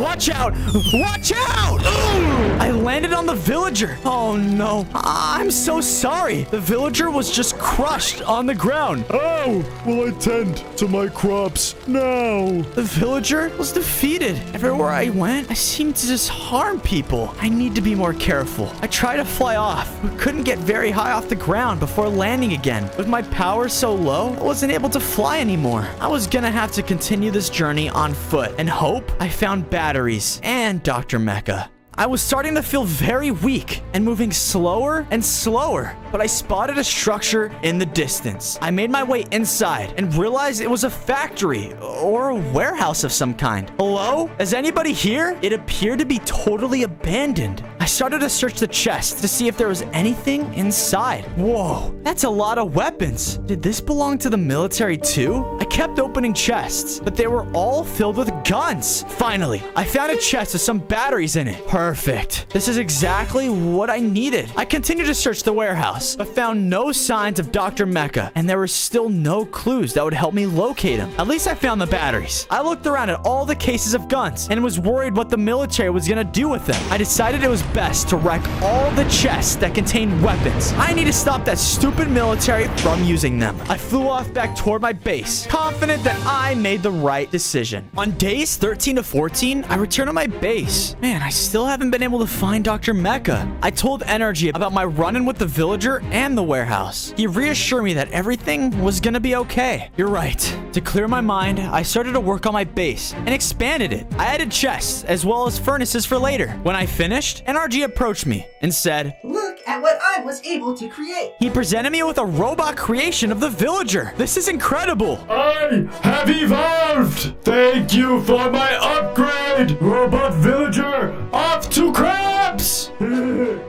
watch out! Watch out! Ooh! I landed on the villager. Oh no, I'm so sorry. The villager was just crushed on the ground. Oh, will I tend to my crops now? The villager was defeated. Everywhere I went, I seemed to just harm people. I need to be more careful. I tried to fly off, but couldn't get very high off the ground before landing again. With my power so low, I wasn't able to fly anymore. I was gonna have to continue this journey on foot and hope I found batteries and Dr. Mecha. I was starting to feel very weak and moving slower and slower, but I spotted a structure in the distance. I made my way inside and realized it was a factory or a warehouse of some kind. Hello? Is anybody here? It appeared to be totally abandoned. I started to search the chest to see if there was anything inside. Whoa, that's a lot of weapons. Did this belong to the military too? I kept opening chests, but they were all filled with guns. Finally, I found a chest with some batteries in it. Perfect. This is exactly what I needed. I continued to search the warehouse, but found no signs of Dr. Mecha, and there were still no clues that would help me locate him. At least I found the batteries. I looked around at all the cases of guns and was worried what the military was gonna do with them. I decided it was best to wreck all the chests that contained weapons. I need to stop that stupid military from using them. I flew off back toward my base, confident that I made the right decision. On day days 13 to 14, I returned to my base. Man, I still haven't been able to find Dr. Mecha. I told Energy about my run-in with the villager and the warehouse. He reassured me that everything was gonna be okay. You're right. To clear my mind, I started to work on my base and expanded it. I added chests as well as furnaces for later. When I finished, NRG approached me and said, "Look at what I was able to create." He presented me with a robot creation of the villager. This is incredible. I have evolved. Thank you for my upgrade, robot villager. Off to crabs.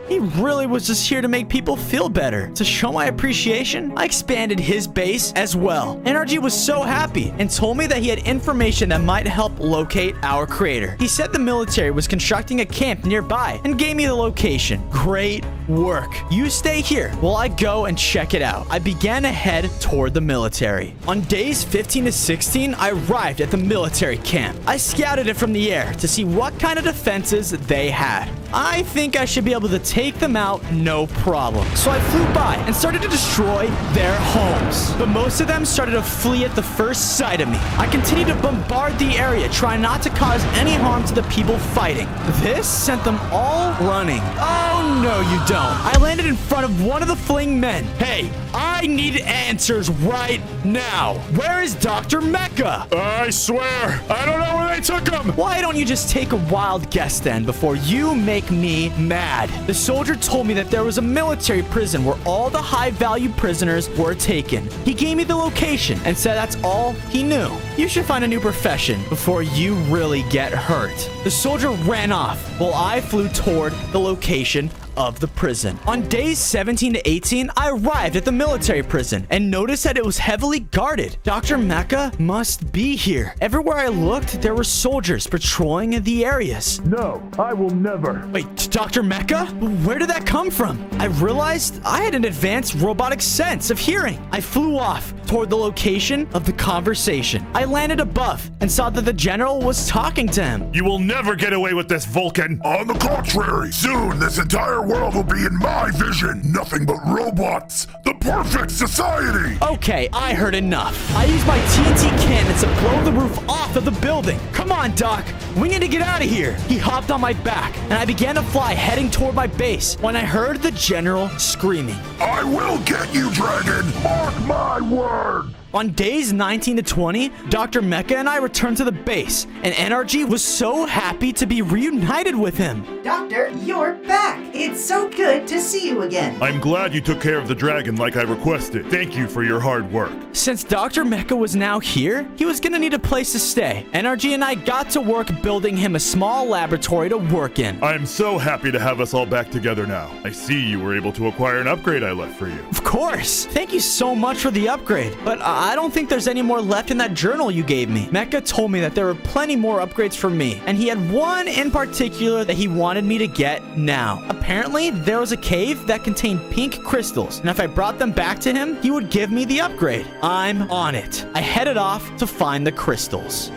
He really was just here to make people feel better. To show my appreciation, I expanded his base as well. NRG was so happy and told me that he had information that might help locate our creator. He said the military was constructing a camp nearby and gave me the location. Great work. You stay here while I go and check it out. I began to head toward the military. On days 15 to 16, I arrived at the military camp. I scouted it from the air to see what kind of defenses they had. I think I should be able to take them out no problem. So I flew by and started to destroy their homes. But most of them started to flee at the first sight of me. I continued to bombard the area, trying not to cause any harm to the people fighting. This sent them all running. Oh, no, you don't. I landed in front of one of the fleeing men. Hey, I need answers right now. Where is Dr. Mecha? I swear, I don't know where they took him. Why don't you just take a wild guess then before you make me mad? The soldier told me that there was a military prison where all the high-value prisoners were taken. He gave me the location and said that's all he knew. You should find a new profession before you really get hurt. The soldier ran off while I flew toward the location of the prison. On days 17 to 18, I arrived at the military prison and noticed that it was heavily guarded. Dr. Mecha must be here. Everywhere I looked, there were soldiers patrolling the areas. No, I will never. Wait, Dr. Mecha? Where did that come from? I realized I had an advanced robotic sense of hearing. I flew off toward the location of the conversation. I landed above and saw that the general was talking to him. You will never get away with this, Vulcan. On the contrary, soon this entire world will be in my vision. Nothing but robots. The perfect society. Okay, I heard enough. I used my TNT cannons to blow the roof off of the building. Come on, Doc. We need to get out of here. He hopped on my back, and I began to fly, heading toward my base, when I heard the general screaming. I will get you, Dragon. Mark my word. On days 19 to 20, Dr. Mecha and I returned to the base, and NRG was so happy to be reunited with him. Doctor, you're back. It's so good to see you again. I'm glad you took care of the dragon like I requested. Thank you for your hard work. Since Dr. Mecha was now here, he was gonna need a place to stay. NRG and I got to work building him a small laboratory to work in. I'm so happy to have us all back together now. I see you were able to acquire an upgrade I left for you. Of course. Thank you so much for the upgrade, but I don't think there's any more left in that journal you gave me. Mecha told me that there were plenty more upgrades for me, and he had one in particular that he wanted me to get now. Apparently, there was a cave that contained pink crystals, and if I brought them back to him, he would give me the upgrade. I'm on it. I headed off to find the crystals.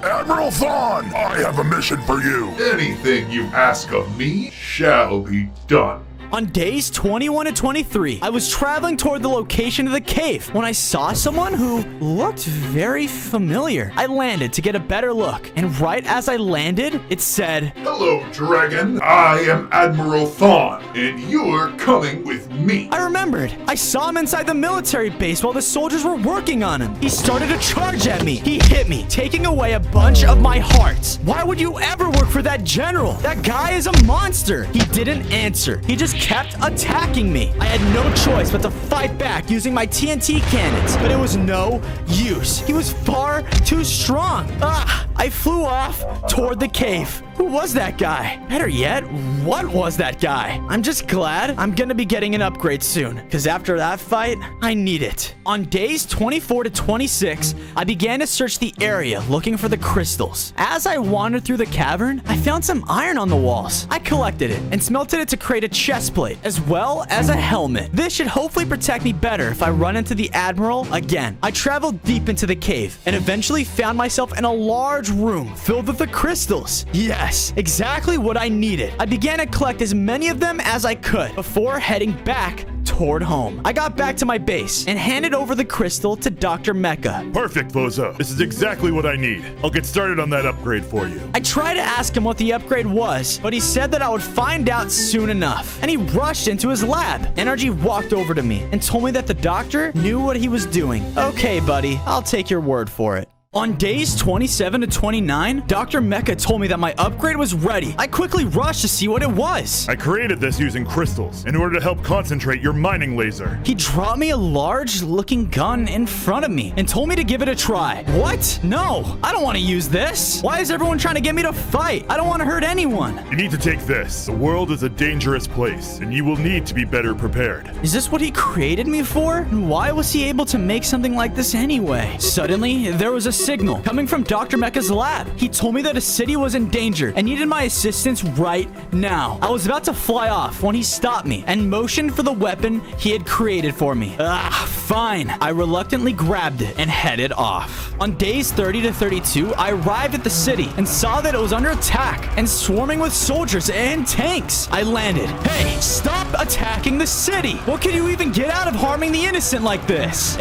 Admiral Thawne, I have a mission for you. Anything you ask of me shall be done. On days 21 to 23, I was traveling toward the location of the cave when I saw someone who looked very familiar. I landed to get a better look, and right as I landed, it said, "Hello, Dragon. I am Admiral Thawne, and you're coming with me." I remembered. I saw him inside the military base while the soldiers were working on him. He started to charge at me. He hit me, taking away a bunch of my hearts. Why would you ever work for that general? That guy is a monster. He didn't answer. He just kept attacking me. I had no choice but to fight back using my TNT cannons, but it was no use. He was far too strong. I flew off toward the cave. Who was that guy? Better yet, what was that guy? I'm just glad I'm gonna be getting an upgrade soon, because after that fight, I need it. On days 24 to 26, I began to search the area looking for the crystals. As I wandered through the cavern, I found some iron on the walls. I collected it and smelted it to create a chest plate, as well as a helmet. This should hopefully protect me better if I run into the Admiral again. I traveled deep into the cave and eventually found myself in a large room filled with the crystals. Yes, exactly what I needed. I began to collect as many of them as I could before heading back toward home. I got back to my base and handed over the crystal to Dr. Mecha. Perfect, Bozo. This is exactly what I need. I'll get started on that upgrade for you. I tried to ask him what the upgrade was, but he said that I would find out soon enough. And he rushed into his lab. Energy walked over to me and told me that the doctor knew what he was doing. Okay, buddy, I'll take your word for it. On days 27 to 29, Dr. Mecha told me that my upgrade was ready. I quickly rushed to see what it was. I created this using crystals in order to help concentrate your mining laser. He dropped me a large-looking gun in front of me and told me to give it a try. What? No, I don't want to use this. Why is everyone trying to get me to fight? I don't want to hurt anyone. You need to take this. The world is a dangerous place, and you will need to be better prepared. Is this what he created me for? And why was he able to make something like this anyway? Suddenly, there was a signal coming from Dr. Mecha's lab. He told me that a city was in danger and needed my assistance right now. I was about to fly off when he stopped me and motioned for the weapon he had created for me. Fine. I reluctantly grabbed it and headed off. On days 30 to 32, I arrived at the city and saw that it was under attack and swarming with soldiers and tanks. I landed. Hey, stop attacking the city. What can you even get out of harming the innocent like this?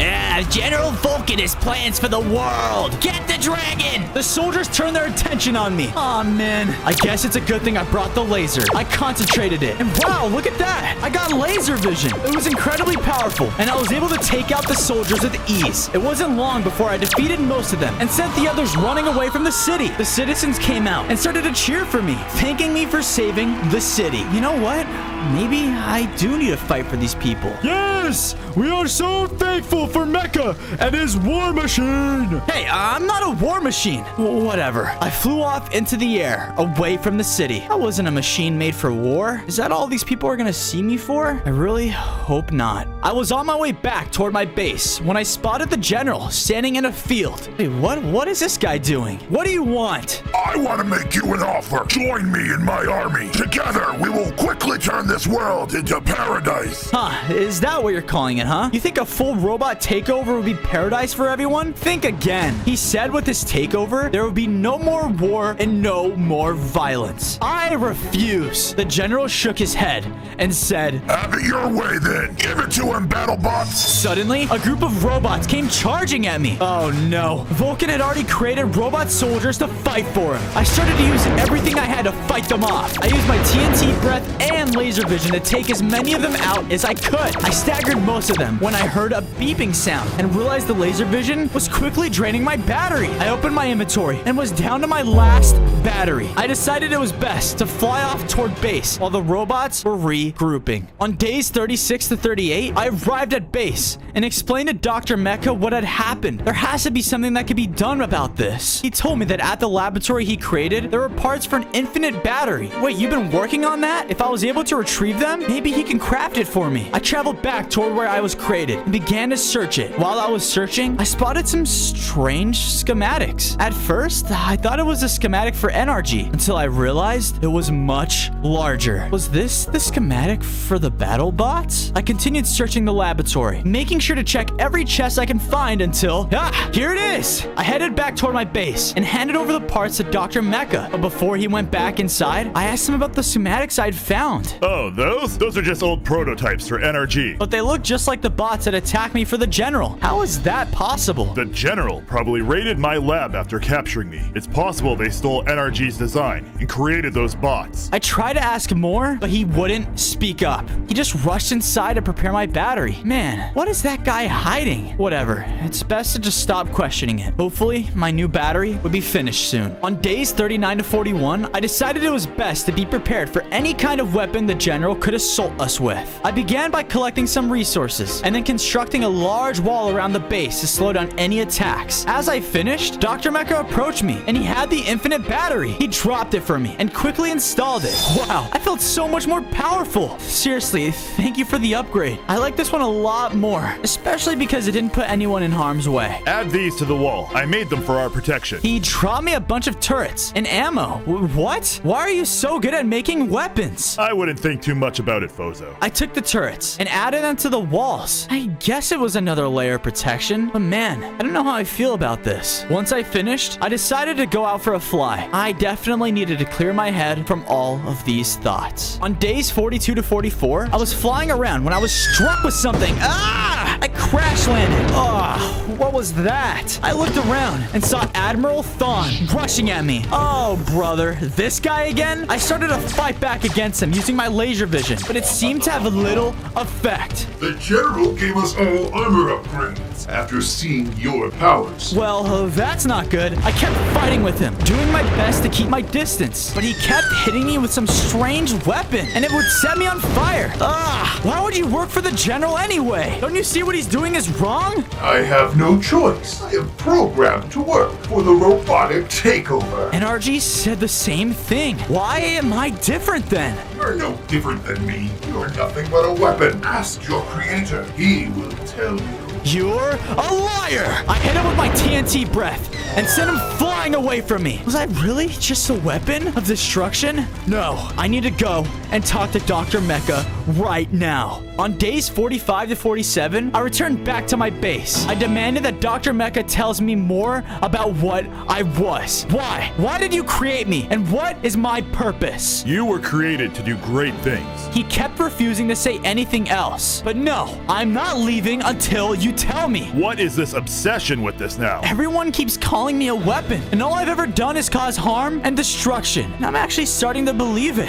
General Vulcan has plans for the world. Get the dragon! The soldiers turned their attention on me. Aw, man. I guess it's a good thing I brought the laser. I concentrated it. And wow, look at that. I got laser vision. It was incredibly powerful, and I was able to take out the soldiers with ease. It wasn't long before I defeated most of them and sent the others running away from the city. The citizens came out and started to cheer for me, thanking me for saving the city. You know what? Maybe I do need to fight for these people. Yes! We are so thankful for Mecha and his war machine! Hey, I'm not a war machine. Whatever. I flew off into the air, away from the city. I wasn't a machine made for war. Is that all these people are gonna see me for? I really hope not. I was on my way back toward my base when I spotted the general standing in a field. Hey, what is this guy doing? What do you want? I want to make you an offer. Join me in my army. Together, we will quickly turn this world into paradise. Huh, is that what you're calling it, huh? You think a full robot takeover would be paradise for everyone? Think again. He said with this takeover, there would be no more war and no more violence. I refuse. The general shook his head and said, Have it your way then. Give it to him, BattleBots. Suddenly, a group of robots came charging at me. Oh no. Vulcan had already created robot soldiers to fight for him. I started to use everything I had to fight them off. I used my TNT breath and laser vision to take as many of them out as I could. I staggered most of them when I heard a beeping sound and realized the laser vision was quickly draining my battery. I opened my inventory and was down to my last battery. I decided it was best to fly off toward base while the robots were regrouping. On days 36 to 38, I arrived at base and explained to Dr. Mecha what had happened. There has to be something that could be done about this. He told me that at the laboratory he created, there were parts for an infinite battery. Wait, you've been working on that? If I was able to retrieve them, maybe he can craft it for me. I traveled back toward where I was created and began to search it. While I was searching, I spotted some strange schematics. At first, I thought it was a schematic for NRG until I realized it was much larger. Was this the schematic for the battle bots? I continued searching the laboratory, making sure to check every chest I can find until, here it is! I headed back toward my base and handed over the parts to Dr. Mecha. But before he went back inside, I asked him about the schematics I'd found. Oh, those? Those are just old prototypes for NRG. But they look just like the bots that attacked me for the general. How is that possible? The general probably raided my lab after capturing me. It's possible they stole NRG's design and created those bots. I tried to ask more, but he wouldn't speak up. He just rushed inside to prepare my battery. Man, what is that guy hiding? Whatever. It's best to just stop questioning it. Hopefully, my new battery would be finished soon. On days 39 to 41, I decided it was best to be prepared for any kind of weapon the general could assault us with. I began by collecting some resources and then constructing a large wall around the base to slow down any attacks. As I finished, Dr. Mecha approached me and he had the infinite battery. He dropped it for me and quickly installed it. Wow, I felt so much more powerful. Seriously, thank you for the upgrade. I like this one a lot more. especially because it didn't put anyone in harm's way. Add these to the wall. I made them for our protection. He dropped me a bunch of turrets and ammo. What? Why are you so good at making weapons? I wouldn't think too much about it, Fozo. I took the turrets and added them to the walls. I guess it was another layer of protection, but man, I don't know how I feel about this. Once I finished, I decided to go out for a fly. I definitely needed to clear my head from all of these thoughts. On days 42 to 44, I was flying around when I was struck with something. Ah! I crash landed. Oh, what was that? I looked around and saw Admiral Thawne rushing at me. Oh, brother, this guy again? I started to fight back against him using my laser vision, but it seemed to have little effect. The General gave us all armor upgrades after seeing your powers. Well, that's not good. I kept fighting with him, doing my best to keep my distance, but he kept hitting me with some strange weapon, and it would set me on fire. Ah, why would you work for the General anyway? Don't you see what he's doing is wrong? I have no choice. I am programmed to work for the robotic takeover. NRG said the same thing. Why am I different then? You're no different than me. You're nothing but a weapon. Ask your creator. He will tell you. You're a liar! I hit him with my TNT breath and sent him flying away from me. Was I really just a weapon of destruction? No, I need to go and talk to Dr. Mecha right now. On days 45 to 47, I returned back to my base. I demanded that Dr. Mecha tells me more about what I was. Why? Why did you create me? And what is my purpose? You were created to do great things. He kept refusing to say anything else. But no, I'm not leaving until you tell me. What is this obsession with this now? Everyone keeps calling me a weapon, and all I've ever done is cause harm and destruction. And I'm actually starting to believe it.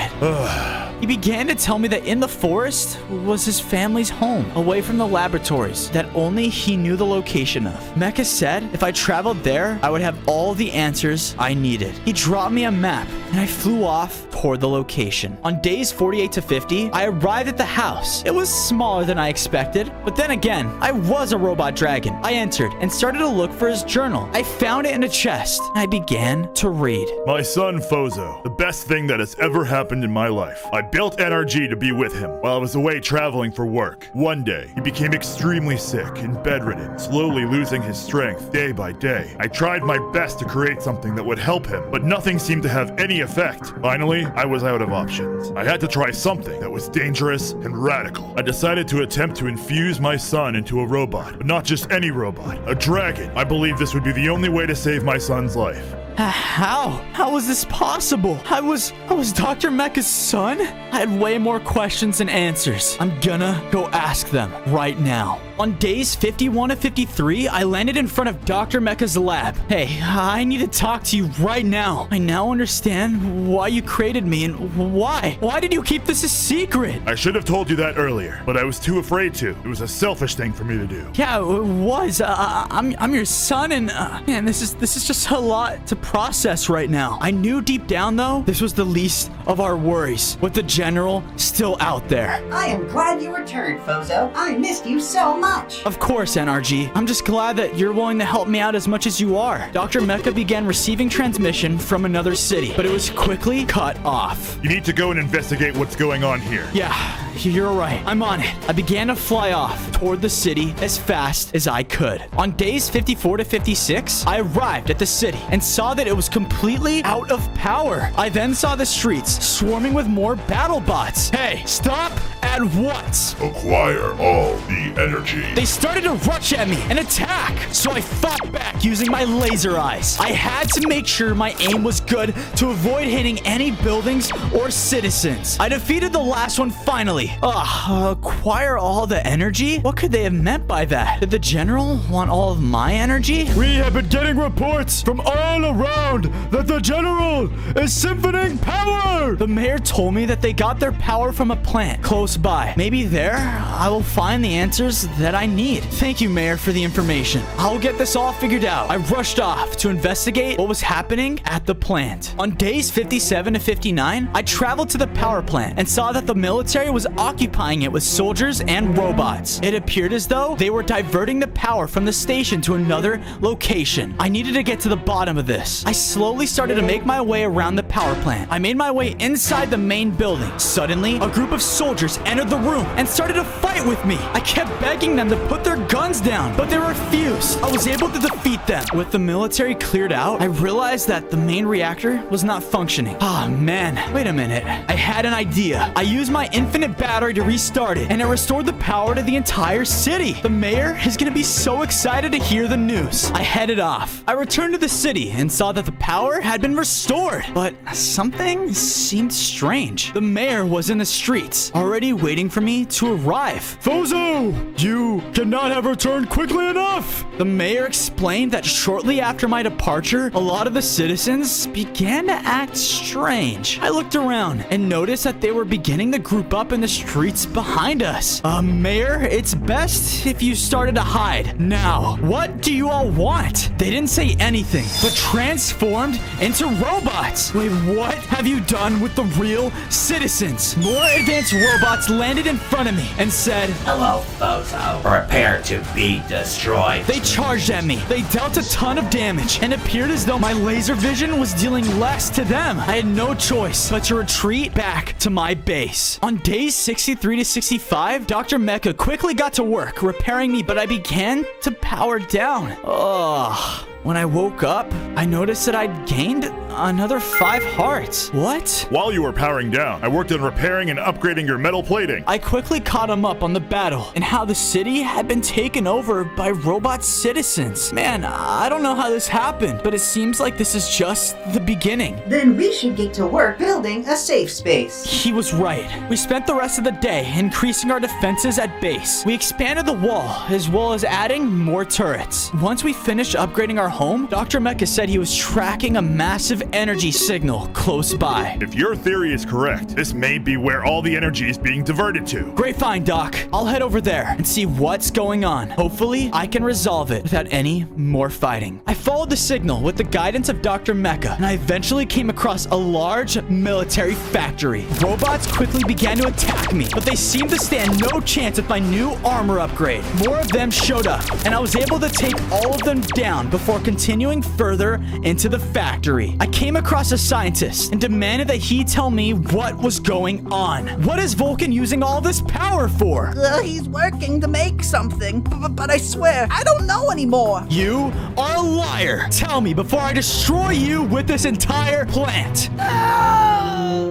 He began to tell me that in the forest was his family's home, away from the laboratories that only he knew the location of. Mecha said if I traveled there, I would have all the answers I needed. He dropped me a map, and I flew off toward the location. On days 48 to 50, I arrived at the house. It was smaller than I expected, but then again, I was a robot dragon. I entered and started to look for his journal. I found it in a chest, and I began to read. My son, Fozo, the best thing that has ever happened in my life. I built NRG to be with him while I was away traveling for work. One day, he became extremely sick and bedridden, slowly losing his strength day by day. I tried my best to create something that would help him, but nothing seemed to have any effect. Finally, I was out of options. I had to try something that was dangerous and radical. I decided to attempt to infuse my son into a robot, but not just any robot, a dragon. I believe this would be the only way to save my son's life. How? How was this possible? I was Dr. Mecha's son? I had way more questions than answers. I'm gonna go ask them right now. On days 51 to 53, I landed in front of Dr. Mecha's lab. Hey, I need to talk to you right now. I now understand why you created me and why. Why did you keep this a secret? I should have told you that earlier, but I was too afraid to. It was a selfish thing for me to do. Yeah, it was. I'm your son, and man, this is just a lot to process right now. I knew deep down, though, this was the least of our worries, with the General still out there. I am glad you returned, Fozo. I missed you so much. Of course, NRG. I'm just glad that you're willing to help me out as much as you are. Dr. Mecha began receiving transmission from another city, but it was quickly cut off. You need to go and investigate what's going on here. Yeah, you're right. I'm on it. I began to fly off toward the city as fast as I could. On days 54 to 56, I arrived at the city and saw that it was completely out of power. I then saw the streets swarming with more battle bots. Hey, stop at once. Acquire all the energy. They started to rush at me and attack, so I fought back using my laser eyes. I had to make sure my aim was good to avoid hitting any buildings or citizens. I defeated the last one finally. Acquire all the energy? What could they have meant by that? Did the General want all of my energy? We have been getting reports from all around that the General is siphoning power! The mayor told me that they got their power from a plant close by. Maybe there, I will find the answers that I need. Thank you, Mayor, for the information. I'll get this all figured out. I rushed off to investigate what was happening at the plant. On days 57 to 59, I traveled to the power plant and saw that the military was occupying it with soldiers and robots. It appeared as though they were diverting the power from the station to another location. I needed to get to the bottom of this. I slowly started to make my way around the power power plant. I made my way inside the main building. Suddenly, a group of soldiers entered the room and started to fight with me. I kept begging them to put their guns down, but they refused. I was able to defeat them. With the military cleared out, I realized that the main reactor was not functioning. Ah, man. Wait a minute. I had an idea. I used my infinite battery to restart it, and it restored the power to the entire city. The mayor is gonna be so excited to hear the news. I headed off. I returned to the city and saw that the power had been restored, but something seemed strange. The mayor was in the streets, already waiting for me to arrive. Fozo, you cannot have returned quickly enough. The mayor explained that shortly after my departure, a lot of the citizens began to act strange. I looked around and noticed that they were beginning to group up in the streets behind us. Mayor, it's best if you started to hide. Now, what do you all want? They didn't say anything, but transformed into robots. Wait, what have you done with the real citizens? More advanced robots landed in front of me and said, "Hello, Fozo. Prepare to be destroyed." They charged at me. They dealt a ton of damage and appeared as though my laser vision was dealing less to them. I had no choice but to retreat back to my base. On days 63 to 65, Dr. Mecha quickly got to work repairing me, but I began to power down. Ugh. When I woke up, I noticed that I'd gained another 5 hearts. What? While you were powering down, I worked on repairing and upgrading your metal plating. I quickly caught him up on the battle and how the city had been taken over by robot citizens. Man, I don't know how this happened, but it seems like this is just the beginning. Then we should get to work building a safe space. He was right. We spent the rest of the day increasing our defenses at base. We expanded the wall as well as adding more turrets. Once we finished upgrading our home, Dr. Mecha said he was tracking a massive energy signal close by. If your theory is correct, this may be where all the energy is being diverted to. Great find, Doc. I'll head over there and see what's going on. Hopefully, I can resolve it without any more fighting. I followed the signal with the guidance of Dr. Mecha, and I eventually came across a large military factory. Robots quickly began to attack me, but they seemed to stand no chance with my new armor upgrade. More of them showed up, and I was able to take all of them down before continuing further into the factory. I came across a scientist and demanded that he tell me what was going on. What is Vulcan using all this power for? He's working to make something, but I swear, I don't know anymore. You are a liar. Tell me before I destroy you with this entire plant.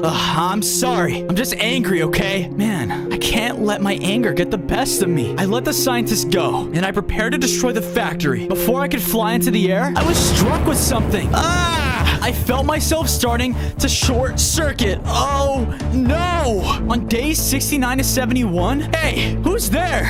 I'm sorry. I'm just angry, okay? Man, I can't let my anger get the best of me. I let the scientist go, and I prepared to destroy the factory. Before I could fly into the air, I was struck with something. I felt myself starting to short circuit. Oh, no. On days 69 to 71, hey, who's there?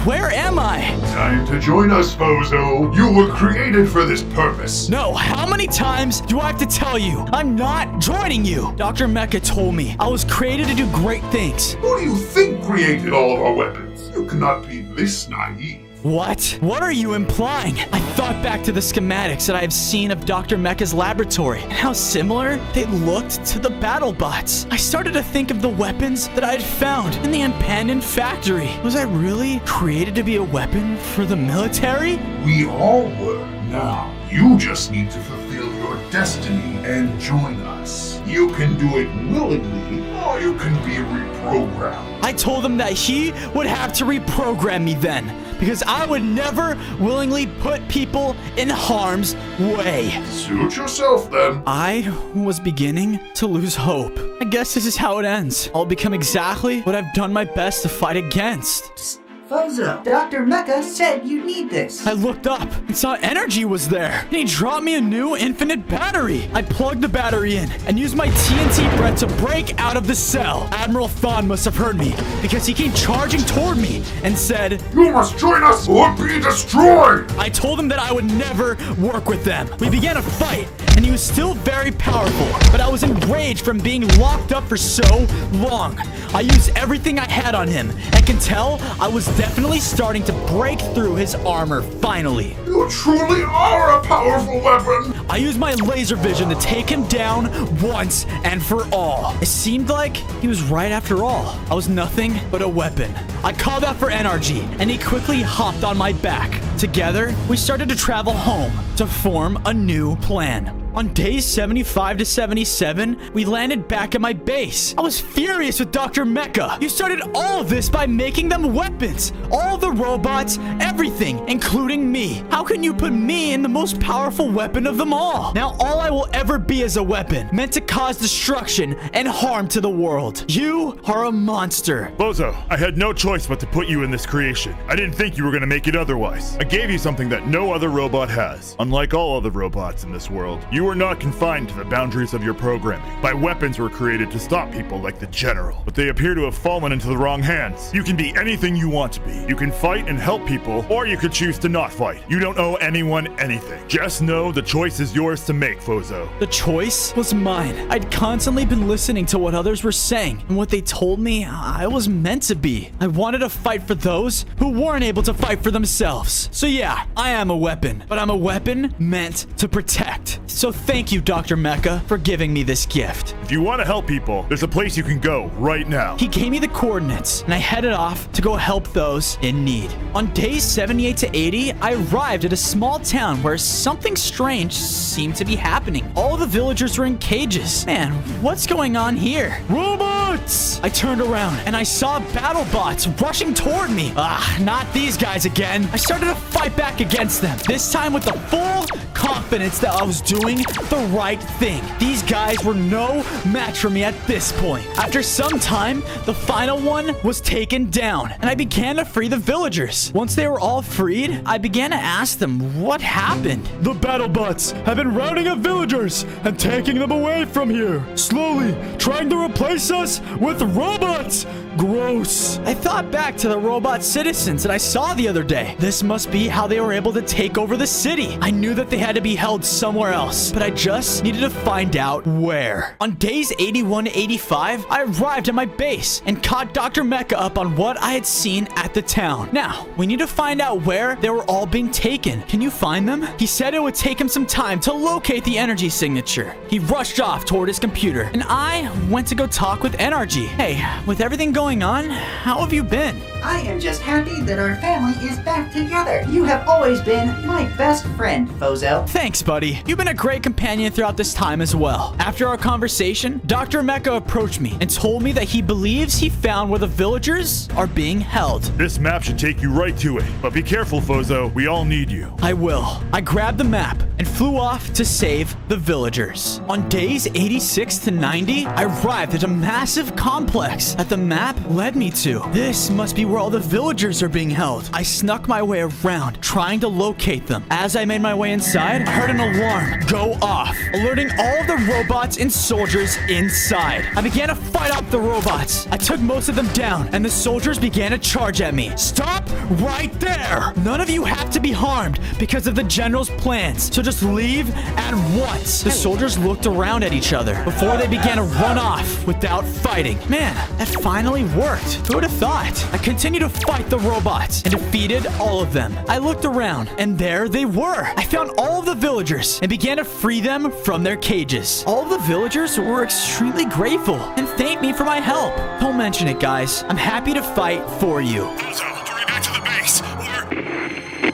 Where am I? Time to join us, Fozo. You were created for this purpose. No, how many times do I have to tell you? I'm not joining you. Dr. Mecha told me I was created to do great things. Who do you think created all of our weapons? You cannot be this naive. What? What are you implying? I thought back to the schematics that I have seen of Dr. Mecha's laboratory and how similar they looked to the battle bots. I started to think of the weapons that I had found in the abandoned factory. Was I really created to be a weapon for the military? We all were. Now, you just need to fulfill your destiny and join us. You can do it willingly, or you can be reprogrammed. I told him that he would have to reprogram me then, because I would never willingly put people in harm's way. Suit yourself then. I was beginning to lose hope. I guess this is how it ends. I'll become exactly what I've done my best to fight against. Fozo, Dr. Mecha said you need this. I looked up and saw energy was there, and he dropped me a new infinite battery. I plugged the battery in and used my TNT breath to break out of the cell. Admiral Thawne must have heard me because he came charging toward me and said, "You must join us or be destroyed!" I told him that I would never work with them. We began a fight, and he was still very powerful, but I was enraged from being locked up for so long. I used everything I had on him, and can tell I was definitely starting to break through his armor finally. You truly are a powerful weapon! I used my laser vision to take him down once and for all. It seemed like he was right after all. I was nothing but a weapon. I called out for NRG, and he quickly hopped on my back. Together, we started to travel home to form a new plan. On days 75 to 77, we landed back at my base. I was furious with Dr. Mecha. You started all of this by making them weapons. All the robots, everything, including me. How can you put me in the most powerful weapon of them all? Now all I will ever be is a weapon, meant to cause destruction and harm to the world. You are a monster. Bozo, I had no choice but to put you in this creation. I didn't think you were gonna make it otherwise. I gave you something that no other robot has. Unlike all other robots in this world, you are not confined to the boundaries of your programming. My weapons were created to stop people like the General, but they appear to have fallen into the wrong hands. You can be anything you want to be. You can fight and help people, or you could choose to not fight. You don't owe anyone anything. Just know the choice is yours to make, Fozo. The choice was mine. I'd constantly been listening to what others were saying, and what they told me I was meant to be. I wanted to fight for those who weren't able to fight for themselves. So yeah, I am a weapon, but I'm a weapon meant to protect. So thank you, Dr. Mecha, for giving me this gift. If you want to help people, there's a place you can go right now. He gave me the coordinates, and I headed off to go help those in need. On days 78 to 80, I arrived at a small town where something strange seemed to be happening. All the villagers were in cages. Man, what's going on here? Robots! I turned around, and I saw battle bots rushing toward me. Not these guys again. I started to fight back against them, this time with the full confidence that I was doing the right thing. These guys were no match for me at this point. After some time, the final one was taken down, and I began to free the villagers. Once they were all freed, I began to ask them what happened. The battle bots have been rounding up villagers and taking them away from here, slowly trying to replace us with robots. Gross. I thought back to the robot citizens that I saw the other day. This must be how they were able to take over the city. I knew that they had to be held somewhere else, but I just needed to find out where. On days 81 to 85, I arrived at my base and caught Dr. Mecha up on what I had seen at the town. Now, we need to find out where they were all being taken. Can you find them? He said it would take him some time to locate the energy signature. He rushed off toward his computer, and I went to go talk with NRG. Hey, with everything going on, how have you been? I am just happy that our family is back together. You have always been my best friend, Fozo. Thanks, buddy. You've been a great companion throughout this time as well. After our conversation, Dr. Mecha approached me and told me that he believes he found where the villagers are being held. This map should take you right to it, but be careful, Fozo. We all need you. I will. I grabbed the map and flew off to save the villagers. On days 86 to 90, I arrived at a massive complex that the map led me to. This must be where all the villagers are being held. I snuck my way around, trying to locate them. As I made my way inside, I heard an alarm go off, alerting all the robots and soldiers inside. I began to fight off the robots. I took most of them down, and the soldiers began to charge at me. Stop right there! None of you have to be harmed because of the General's plans, so just leave at once. The soldiers looked around at each other before they began to run off without fighting. Man, that finally worked. Who would have thought? I continued to fight the robots and defeated all of them. I looked around, and there they were. I found all of the villagers and began to free them from their cages. All of the villagers were extremely grateful and thanked me for my help. Don't mention it, guys. I'm happy to fight for you. Hurry back to the base.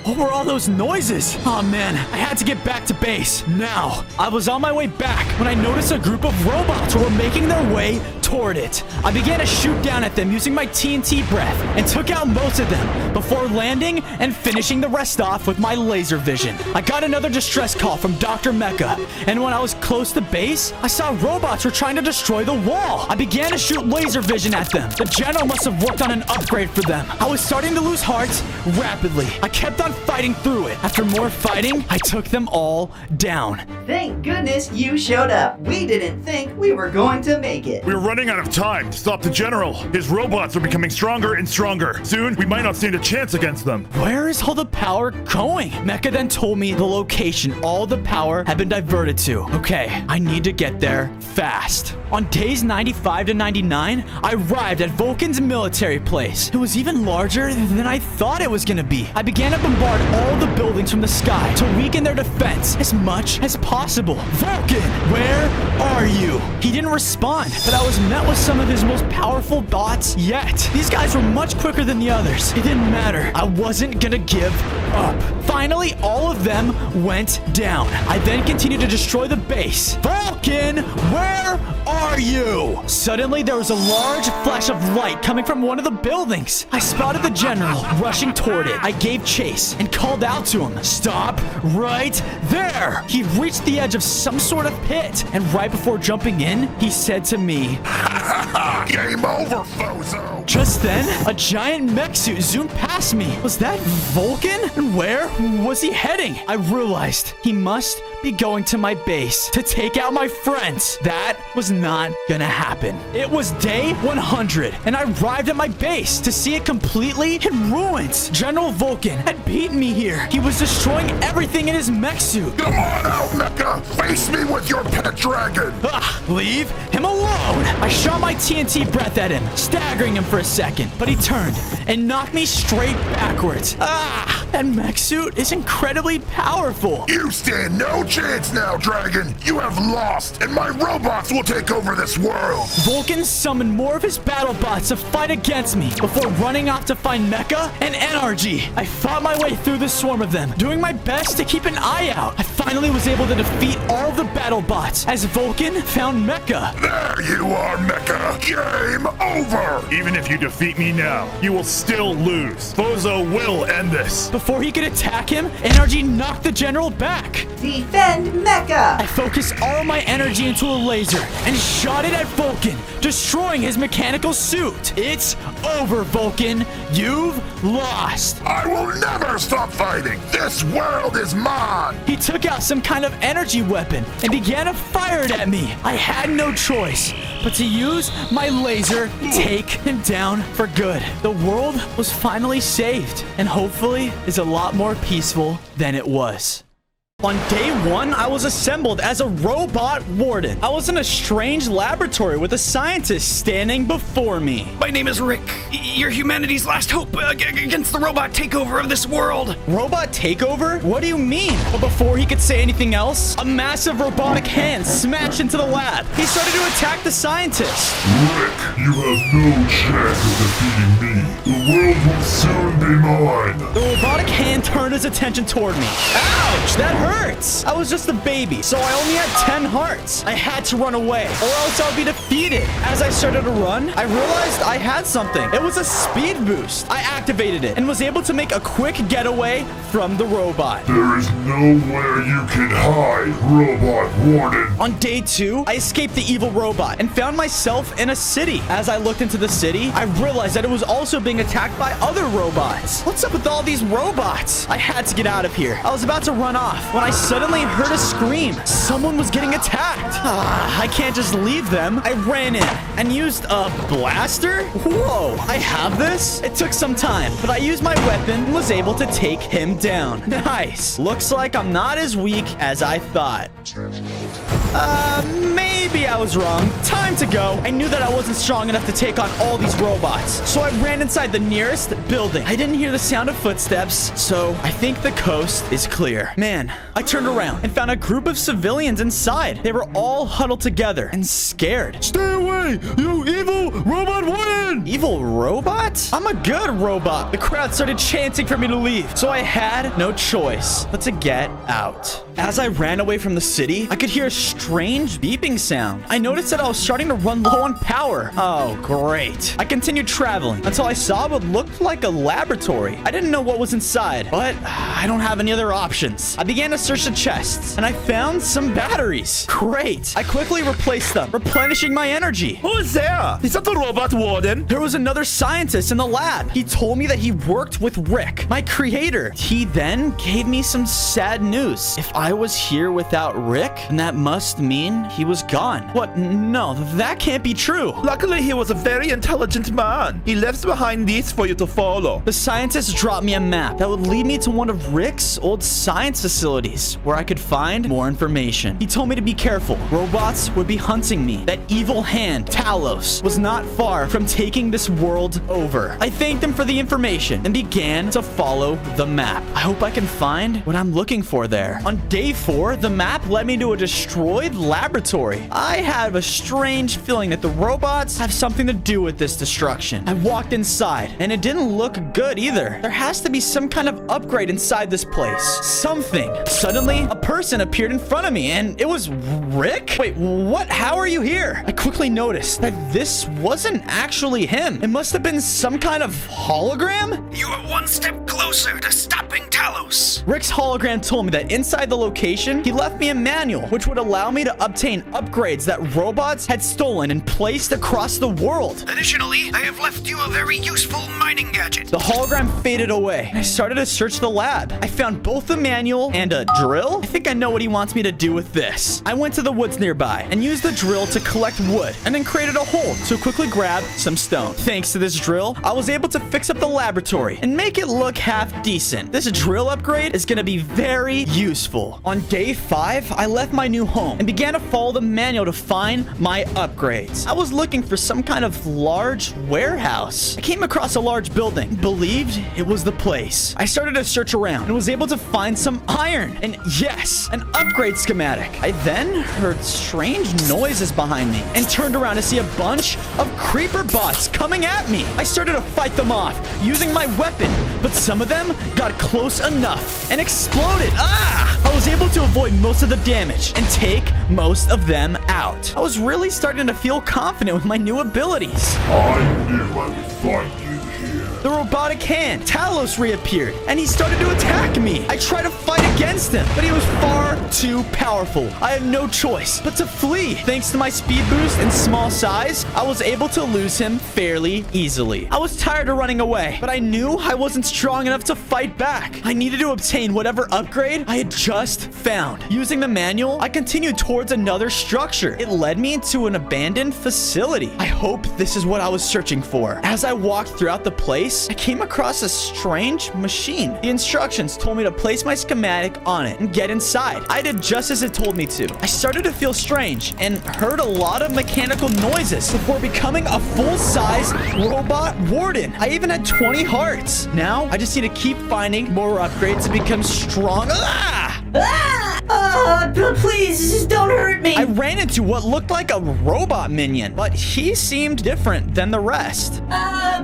What were all those noises? Oh man, I had to get back to base. Now, I was on my way back when I noticed a group of robots who were making their way toward it. I began to shoot down at them using my TNT breath and took out most of them before landing and finishing the rest off with my laser vision. I got another distress call from Dr. Mecha, and when I was close to base, I saw robots were trying to destroy the wall. I began to shoot laser vision at them. The General must have worked on an upgrade for them. I was starting to lose hearts rapidly. I kept on fighting through it. After more fighting, I took them all down. Thank goodness you showed up. We didn't think we were going to make it. We're running out of time to stop the General. His robots are becoming stronger and stronger. Soon, we might not stand a chance against them. Where is all the power going? Mecha then told me the location all the power had been diverted to. Okay, I need to get there fast. On days 95 to 99, I arrived at Vulcan's military place. It was even larger than I thought it was gonna be. I began to bombard all the buildings from the sky to weaken their defense as much as possible. Vulcan, where are you? He didn't respond, but I was met with some of his most powerful bots yet. These guys were much quicker than the others. It didn't matter. I wasn't gonna give up. Finally, finally, all of them went down. I then continued to destroy the base. Vulcan, where are you? Suddenly, there was a large flash of light coming from one of the buildings. I spotted the general rushing toward it. I gave chase and called out to him. Stop right there. He reached the edge of some sort of pit, and right before jumping in, he said to me, Game over, Fozo! Just then, a giant mech suit zoomed past me. Was that Vulcan? And where was he heading? I realized he must be going to my base to take out my friends. That was not gonna happen. It was day 100, and I arrived at my base to see it completely in ruins. General Vulcan had beaten me here. He was destroying everything in his mech suit. Come on out, Mecha! Face me with your pet dragon! Leave him alone! I shot my TNT breath at him, staggering him for a second, but he turned and knocked me straight backwards. That mech suit is incredibly powerful. You stand no chance now, Dragon! You have lost, and my robots will take over this world! Vulcan summoned more of his battle bots to fight against me before running off to find Mecha and NRG. I fought my way through the swarm of them, doing my best to keep an eye out. I finally was able to defeat all of the battle bots as Vulcan found Mecha. There you are, Mecha! Game over! Even if you defeat me now, you will still lose. Fozo will end this. Before he could attack him, NRG knocked the general back. Defend Mecha! I focused all my energy into a laser and shot it at Vulcan, destroying his mechanical suit. It's over, Vulcan. You've lost. I will never stop fighting. This world is mine. He took out some kind of energy weapon and began to fire it at me. I had no choice but to use my laser to take him down for good. The world was finally saved and hopefully is a lot more peaceful than it was. On day 1, I was assembled as a robot warden. I was in a strange laboratory with a scientist standing before me. My name is Rick. You're humanity's last hope against the robot takeover of this world. Robot takeover? What do you mean? But before he could say anything else, a massive robotic hand smashed into the lab. He started to attack the scientist. Rick, you have no chance of defeating me. The world will soon be mine. The robotic hand turned his attention toward me. Ouch! That hurts! I was just a baby, so I only had 10 hearts. I had to run away, or else I would be defeated. As I started to run, I realized I had something. It was a speed boost. I activated it and was able to make a quick getaway from the robot. There is nowhere you can hide, Robot Warden. On day 2, I escaped the evil robot and found myself in a city. As I looked into the city, I realized that it was also being attacked by other robots. What's up with all these robots? I had to get out of here. I was about to run off when I suddenly heard a scream. Someone was getting attacked. I can't just leave them. I ran in and used a blaster? Whoa, I have this? It took some time, but I used my weapon and was able to take him down. Nice. Looks like I'm not as weak as I thought. Maybe I was wrong. Time to go. I knew that I wasn't strong enough to take on all these robots, so I ran inside the nearest building. I didn't hear the sound of footsteps, so I think the coast is clear. Man, I turned around and found a group of civilians inside. They were all huddled together and scared. Stay away, you evil robot warden! Evil robot? I'm a good robot. The crowd started chanting for me to leave, so I had no choice but to get out. As I ran away from the city, I could hear a strange beeping sound. I noticed that I was starting to run low on power. Oh, great. I continued traveling until I saw what looked like a laboratory. I didn't know what was inside, but I don't have any other options. I began to search the chests, and I found some batteries. Great. I quickly replaced them, replenishing my energy. Who is there? Is that the robot warden? There was another scientist in the lab. He told me that he worked with Rick, my creator. He then gave me some sad news. If I was here without Rick, then that must mean he was gone. What? No, that can't be true. Luckily, he was a very intelligent man. He left behind these for you to follow. The scientist dropped me a map that would lead me to one of Rick's old science facilities where I could find more information. He told me to be careful. Robots would be hunting me. That evil hand, Talos, was not far from taking this world over. I thanked him for the information and began to follow the map. I hope I can find what I'm looking for there. On day day 4, the map led me to a destroyed laboratory. I have a strange feeling that the robots have something to do with this destruction. I walked inside, and it didn't look good either. There has to be some kind of upgrade inside this place. Something. Suddenly, a person appeared in front of me, and it was Rick? Wait, what? How are you here? I quickly noticed that this wasn't actually him. It must have been some kind of hologram? You are one step closer to stopping Talos. Rick's hologram told me that inside the location, he left me a manual, which would allow me to obtain upgrades that robots had stolen and placed across the world. Additionally, I have left you a very useful mining gadget. The hologram faded away. I started to search the lab. I found both the manual and a drill. I think I know what he wants me to do with this. I went to the woods nearby and used the drill to collect wood and then created a hole to quickly grab some stone. Thanks to this drill, I was able to fix up the laboratory and make it look half decent. This drill upgrade is going to be very useful. On day 5, I left my new home and began to follow the manual to find my upgrades. I was looking for some kind of large warehouse. I came across a large building, believed it was the place. I started to search around and was able to find some iron and yes, an upgrade schematic. I then heard strange noises behind me and turned around to see a bunch of creeper bots coming at me. I started to fight them off using my weapon, but some of them got close enough and exploded. I was able to avoid most of the damage and take most of them out. I was really starting to feel confident with my new abilities. I knew I would find you here. The robotic hand, Talos, reappeared, and he started to attack me. I tried to fight against him, but he was far too powerful. I had no choice but to flee. Thanks to my speed boost and small size, I was able to lose him fairly easily. I was tired of running away, but I knew I wasn't strong enough to fight back. I needed to obtain whatever upgrade I had just found. Using the manual, I continued towards another structure. It led me to an abandoned facility. I hope this is what I was searching for. As I walked throughout the place, I came across a strange machine. The instructions told me to place my schematic on it and get inside. I did just as it told me to. I started to feel strange and heard a lot of mechanical noises before becoming a full-size robot warden. I even had 20 hearts. Now, I just need to keep finding more upgrades to become strong. Please, just don't hurt me. I ran into what looked like a robot minion, but he seemed different than the rest.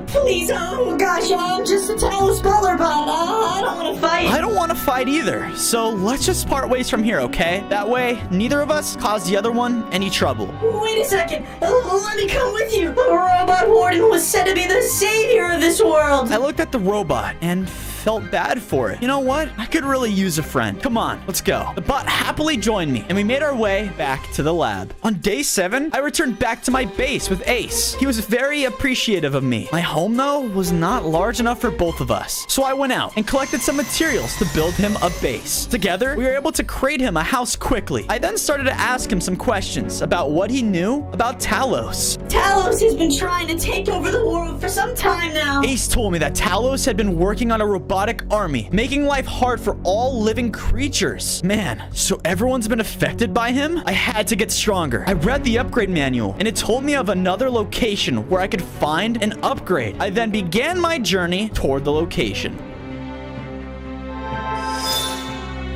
Please, oh gosh, I'm just a Talos baller bot. I don't want to fight. I don't want to fight either, so let's just part ways from here, okay? That way, neither of us cause the other one any trouble. Wait a second. Let me come with you. The robot warden was said to be the savior of this world. I looked at the robot and felt bad for it. You know what? I could really use a friend. Come on, let's go. The bot happily joined me, and we made our way back to the lab. On day 7, I returned back to my base with Ace. He was very appreciative of me. My home, though, was not large enough for both of us. So I went out and collected some materials to build him a base. Together, we were able to create him a house quickly. I then started to ask him some questions about what he knew about Talos. Talos has been trying to take over the world for some time now. Ace told me that Talos had been working on a robotic army, making life hard for all living creatures. Man, so everyone's been affected by him? I had to get stronger. I read the upgrade manual, and it told me of another location where I could find an upgrade. I then began my journey toward the location.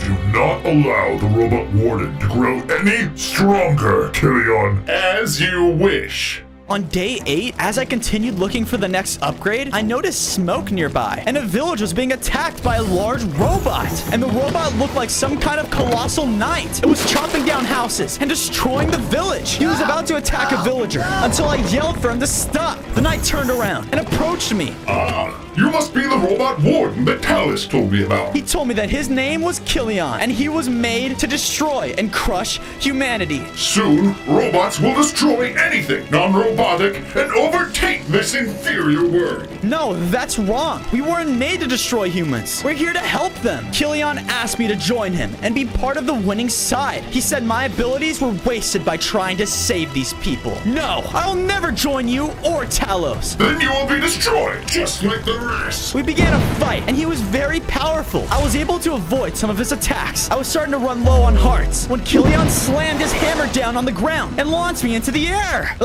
Do not allow the robot warden to grow any stronger, Killian, as you wish. On day 8, as I continued looking for the next upgrade, I noticed smoke nearby, and a village was being attacked by a large robot. And the robot looked like some kind of colossal knight. It was chopping down houses and destroying the village. He was about to attack a villager until I yelled for him to stop. The knight turned around and approached me. You must be the robot warden that Talos told me about. He told me that his name was Killian, and he was made to destroy and crush humanity. Soon, robots will destroy anything non-robotic and overtake this inferior world. No, that's wrong. We weren't made to destroy humans. We're here to help them. Killian asked me to join him and be part of the winning side. He said my abilities were wasted by trying to save these people. No, I'll never join you or Talos. Then you will be destroyed, just like the rest. We began a fight, and he was very powerful. I was able to avoid some of his attacks. I was starting to run low on hearts when Killian slammed his hammer down on the ground and launched me into the air.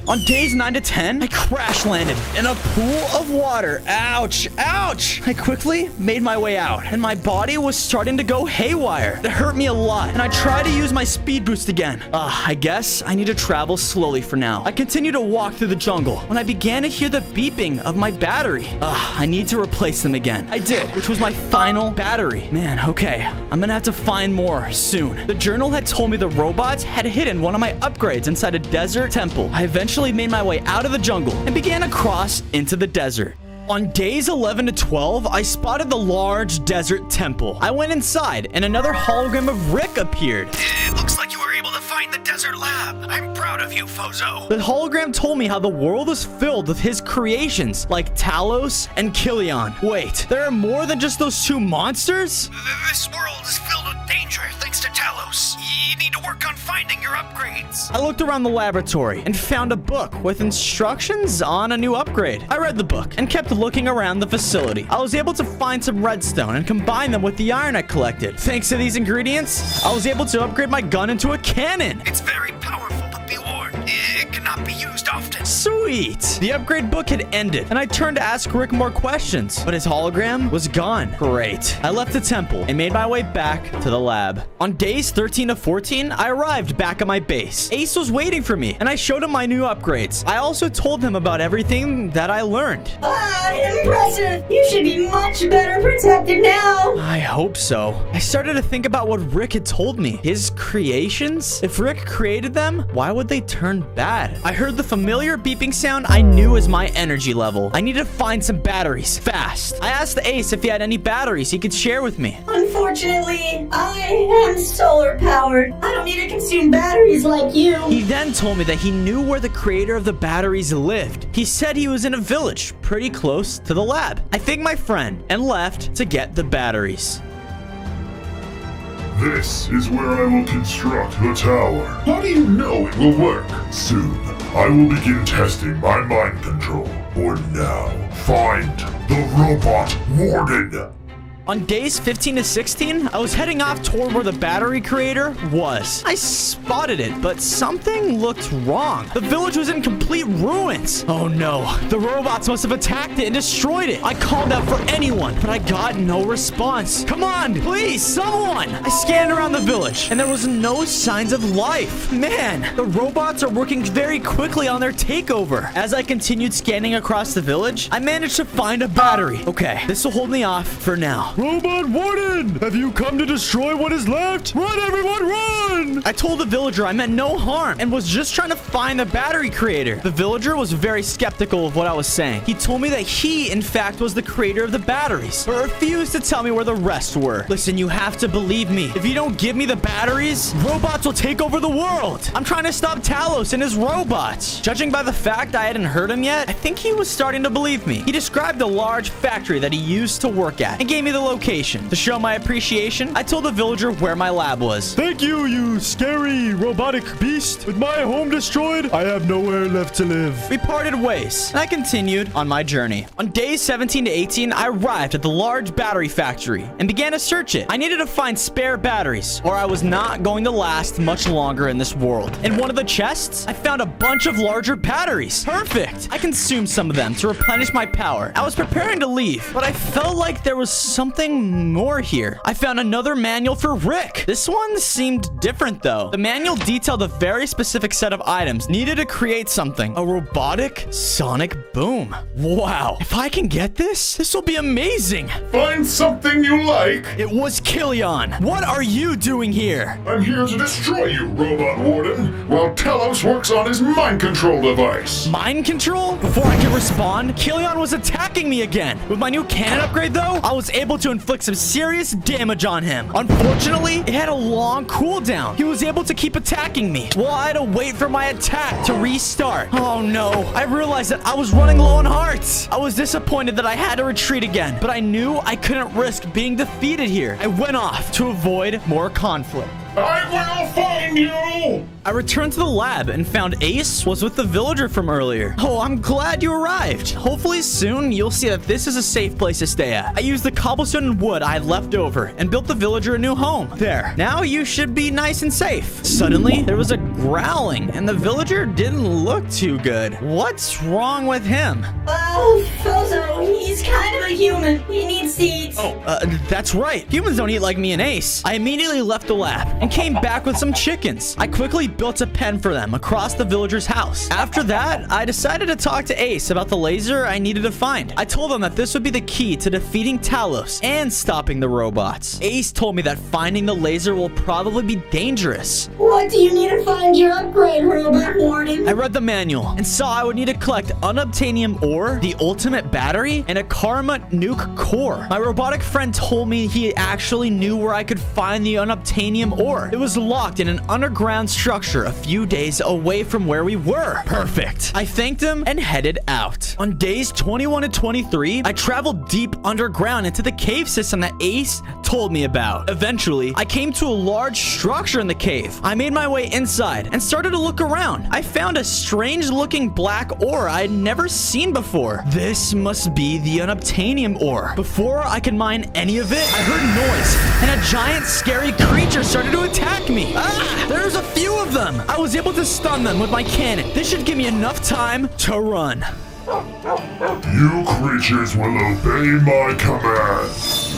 On days 9 to 10, I crash landed in a pool of water. Ouch, ouch. I quickly made my way out, and my body was starting to go haywire. It hurt me a lot, and I tried to use my speed boost again. I guess I need to travel slowly for now. I continued to walk through the jungle when I began to hear the beeping of my battery. I need to replace them again. I did, which was my final battery. Man, okay, I'm gonna have to find more soon. The journal had told me the robots had hidden one of my upgrades inside a desert temple. I eventually made my way out of the jungle and began to cross into the desert. On days 11 to 12, I spotted the large desert temple. I went inside, and another hologram of Rick appeared. It looks like you were able to find the desert lab. I'm proud of you, Fozo. The hologram told me how the world was filled with his creations, like Talos and Killian. Wait, there are more than just those two monsters? This world is filled with danger thanks to Talos. You need to work on finding your upgrades. I looked around the laboratory and found a book with instructions on a new upgrade. I read the book and kept looking around the facility. I was able to find some redstone and combine them with the iron I collected. Thanks to these ingredients, I was able to upgrade my gun into a cannon. It's very powerful, but be warned, it cannot be used often. Sweet! The upgrade book had ended, and I turned to ask Rick more questions, but his hologram was gone. Great. I left the temple and made my way back to the lab. On days 13 to 14, I arrived back at my base. Ace was waiting for me, and I showed him my new upgrades. I also told him about everything that I learned. Impressive! You should be much better protected now! I hope so. I started to think about what Rick had told me. His creations? If Rick created them, why would they turn bad? I heard the familiar beeping sound I knew as my energy level. I needed to find some batteries, fast. I asked Ace if he had any batteries he could share with me. Unfortunately, I am solar powered. I don't need to consume batteries like you. He then told me that he knew where the creator of the batteries lived. He said he was in a village pretty close to the lab. I thanked my friend and left to get the batteries. This is where I will construct the tower. How do you know it will work? Soon, I will begin testing my mind control. For now, find the robot warden. On days 15 to 16, I was heading off toward where the battery creator was. I spotted it, but something looked wrong. The village was in complete ruins. Oh no, the robots must have attacked it and destroyed it. I called out for anyone, but I got no response. Come on, please, someone. I scanned around the village, and there was no signs of life. Man, the robots are working very quickly on their takeover. As I continued scanning across the village, I managed to find a battery. Okay, this will hold me off for now. Robot Warden! Have you come to destroy what is left? Run, everyone, run! I told the villager I meant no harm and was just trying to find the battery creator. The villager was very skeptical of what I was saying. He told me that he, in fact, was the creator of the batteries, but refused to tell me where the rest were. Listen, you have to believe me. If you don't give me the batteries, robots will take over the world. I'm trying to stop Talos and his robots. Judging by the fact I hadn't heard him yet, I think he was starting to believe me. He described a large factory that he used to work at and gave me the location. To show my appreciation, I told the villager where my lab was. Thank you, you scary robotic beast. With my home destroyed, I have nowhere left to live. We parted ways, and I continued on my journey. On days 17 to 18, I arrived at the large battery factory and began to search it. I needed to find spare batteries, or I was not going to last much longer in this world. In one of the chests, I found a bunch of larger batteries. Perfect! I consumed some of them to replenish my power. I was preparing to leave, but I felt like there was something more here. I found another manual for Rick. This one seemed different though. The manual detailed a very specific set of items needed to create something. A robotic sonic boom. Wow. If I can get this, this will be amazing. Find something you like. It was Killian. What are you doing here? I'm here to destroy you, Robot Warden, while Talos works on his mind control device. Mind control? Before I could respond, Killian was attacking me again. With my new cannon upgrade though, I was able to inflict some serious damage on him. Unfortunately, it had a long cooldown. He was able to keep attacking me while I had to wait for my attack to restart. Oh no, I realized that I was running low on hearts. I was disappointed that I had to retreat again, but I knew I couldn't risk being defeated here. I went off to avoid more conflict. I will find you! I returned to the lab and found Ace was with the villager from earlier. Oh, I'm glad you arrived. Hopefully soon you'll see that this is a safe place to stay at. I used the cobblestone and wood I had left over and built the villager a new home. There. Now you should be nice and safe. Suddenly, there was a growling, and the villager didn't look too good. What's wrong with him? Oh, Fozo, he's kind of a human. He needs to eat. That's right. Humans don't eat like me and Ace. I immediately left the lab and came back with some chickens. I quickly built a pen for them across the villager's house. After that, I decided to talk to Ace about the laser I needed to find. I told him that this would be the key to defeating Talos and stopping the robots. Ace told me that finding the laser will probably be dangerous. What do you need to find your upgrade, Robot Warden? I read the manual and saw I would need to collect unobtainium ore, the ultimate battery, and a Karma nuke core. My robotic friend told me he actually knew where I could find the unobtainium ore. It was locked in an underground structure a few days away from where we were. Perfect. I thanked him and headed out. On days 21 and 23, I traveled deep underground into the cave system that Ace told me about. Eventually, I came to a large structure in the cave. I made my way inside and started to look around. I found a strange looking black ore I had never seen before. This must be the unobtainium ore. Before I could mine any of it, I heard noise and a giant scary creature started to attack me. There's a few of them. I was able to stun them with my cannon. This should give me enough time to run. You creatures will obey my commands.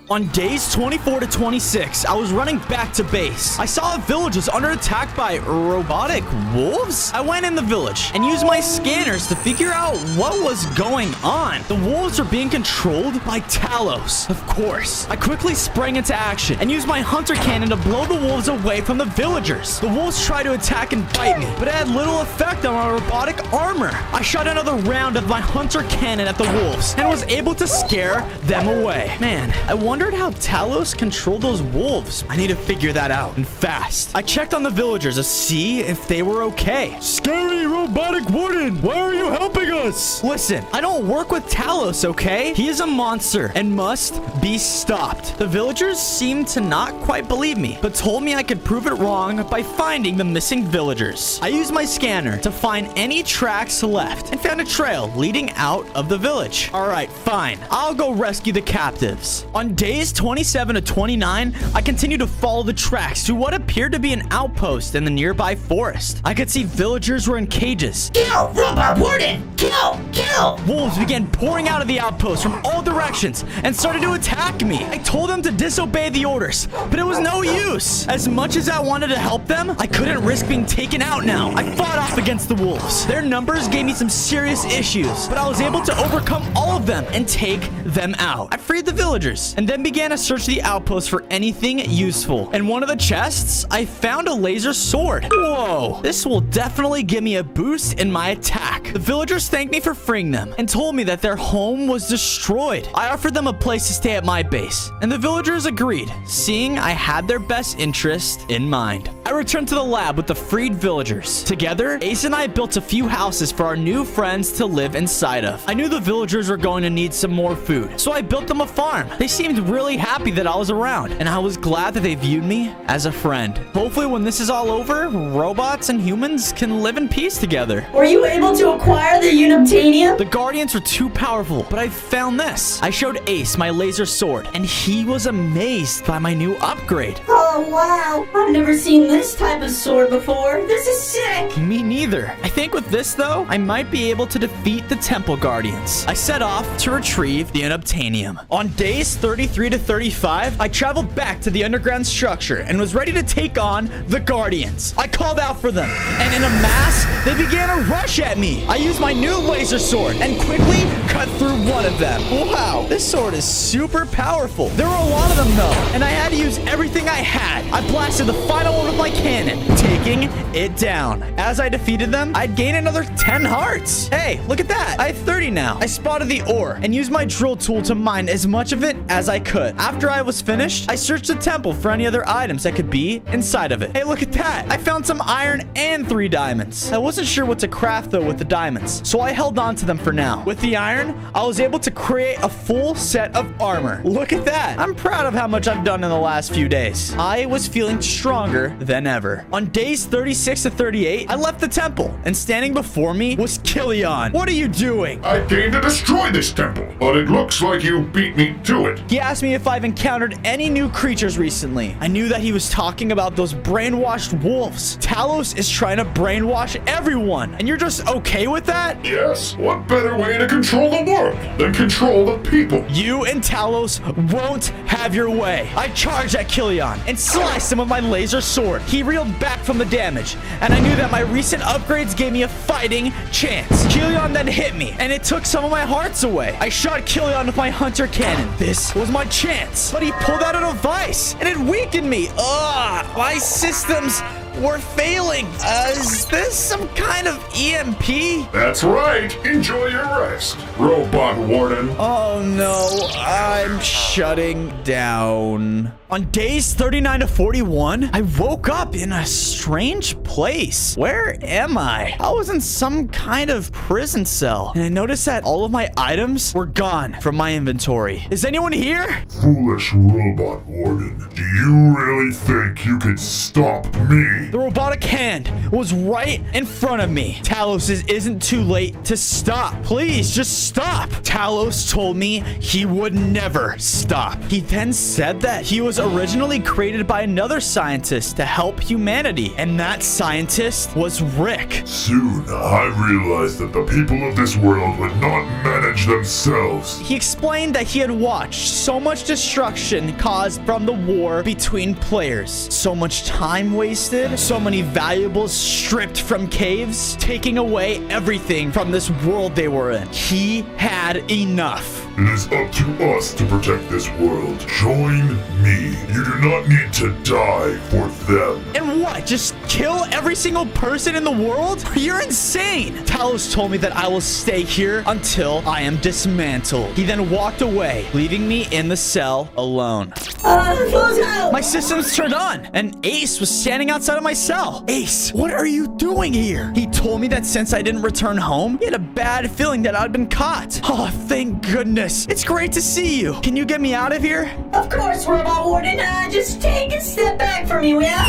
On days 24 to 26, I was running back to base. I saw a village was under attack by robotic wolves. I went in the village and used my scanners to figure out what was going on. The wolves were being controlled by Talos, of course. I quickly sprang into action and used my hunter cannon to blow the wolves away from the villagers. The wolves tried to attack and bite me, but it had little effect on my robotic armor. I shot another round of my hunter cannon at the wolves and was able to scare them away. Man, I wondered how Talos controlled those wolves. I need to figure that out, and fast. I checked on the villagers to see if they were okay. Scary robotic warden, why are you helping us? Listen, I don't work with Talos, okay? He is a monster and must be stopped. The villagers seemed to not quite believe me, but told me I could prove it wrong by finding the missing villagers. I used my scanner to find any tracks left and found a trail leading out of the village. All right, fine. I'll go rescue the captives. On days 27 to 29, I continued to follow the tracks to what appeared to be an outpost in the nearby forest. I could see villagers were in cages. Kill! Robot Warden! Kill! Kill! Wolves began pouring out of the outpost from all directions and started to attack me. I told them to disobey the orders, but it was no use. As much as I wanted to help them, I couldn't risk being taken out now. I fought off against the wolves. Their numbers gave me some serious issues, but I was able to overcome all of them and take them out. I freed the villagers and then began to search the outpost for anything useful. In one of the chests, I found a laser sword. Whoa, this will definitely give me a boost in my attack. The villagers thanked me for freeing them and told me that their home was destroyed. I offered them a place to stay at my base, and the villagers agreed, seeing I had their best interest in mind. I returned to the lab with the freed villagers. Together, Ace and I built a few houses for our new friends to live inside of. I knew the villagers were going to need some more food, so I built them a farm. They seemed really happy that I was around, and I was glad that they viewed me as a friend. Hopefully, when this is all over, robots and humans can live in peace together. Were you able to acquire the unobtainium? The Guardians were too powerful, but I found this. I showed Ace my laser sword, and he was amazed by my new upgrade. Oh, wow. I've never seen this type of sword before. This is sick. Me neither. I think with this, though, I might be able to defeat the Temple Guardians. I set off to retrieve the unobtainium. On days 33 to 35, I traveled back to the underground structure and was ready to take on the Guardians. I called out for them, and in a mass, they began to rush at me. I used my new laser sword and quickly cut through one of them. Wow, this sword is super powerful. There were a lot of them, though, and I had to use everything I had. I blasted the final one with my cannon, taking it down. As I defeated them, I'd gain another 10 hearts. Hey, look at that. I have 30 now. I spotted the ore and used my drill tool to mine as much of it as I could. After I was finished, I searched the temple for any other items that could be inside of it. Hey, look at that. I found some iron and 3 diamonds. I wasn't sure what to craft, though, with the diamonds, so I held on to them for now. With the iron, I was able to create a full set of armor. Look at that. I'm proud of how much I've done in the last few days. I was feeling stronger than ever. On days 36 to 38, I left the temple, and standing before me was Killian. What are you doing? I came to destroy this temple, but it looks like you beat me to it. He asked me if I've encountered any new creatures recently. I knew that he was talking about those brainwashed wolves. Talos is trying to brainwash everyone, and you're just okay with that? Yes, what better way to control the world than control the people? You and Talos won't have your way. I charged at Killian and sliced him with my laser sword. He reeled back from the damage, and I knew that my recent upgrades gave me a fighting chance. Killian then hit me, and it took some of my hearts away. I shot Killian with my hunter cannon. This was my chance, but he pulled out a device, and it weakened me. Ugh, my systems were failing. Is this some kind of EMP? That's right. Enjoy your rest, Robot Warden. Oh no, I'm shutting down. On days 39 to 41, I woke up in a strange place. Where am I? I was in some kind of prison cell, and I noticed that all of my items were gone from my inventory. Is anyone here? Foolish Robot Warden. Do you really think you could stop me? The robotic hand was right in front of me. Talos isn't too late to stop. Please, just stop. Talos told me he would never stop. He then said that he was originally created by another scientist to help humanity, and that scientist was Rick. Soon, I realized that the people of this world would not manage themselves. He explained that he had watched so much destruction caused from the war between players. So much time wasted, so many valuables stripped from caves, taking away everything from this world they were in. He had enough. It is up to us to protect this world. Join me. You do not need to die for them. And what? Just kill every single person in the world? You're insane. Talos told me that I will stay here until I am dismantled. He then walked away, leaving me in the cell alone. My systems turned on, and Ace was standing outside of my cell. Ace, what are you doing here? He told me that since I didn't return home, he had a bad feeling that I'd been caught. Oh, thank goodness. It's great to see you. Can you get me out of here? Of course, Robot Warden. Just take a step back from me, will ya?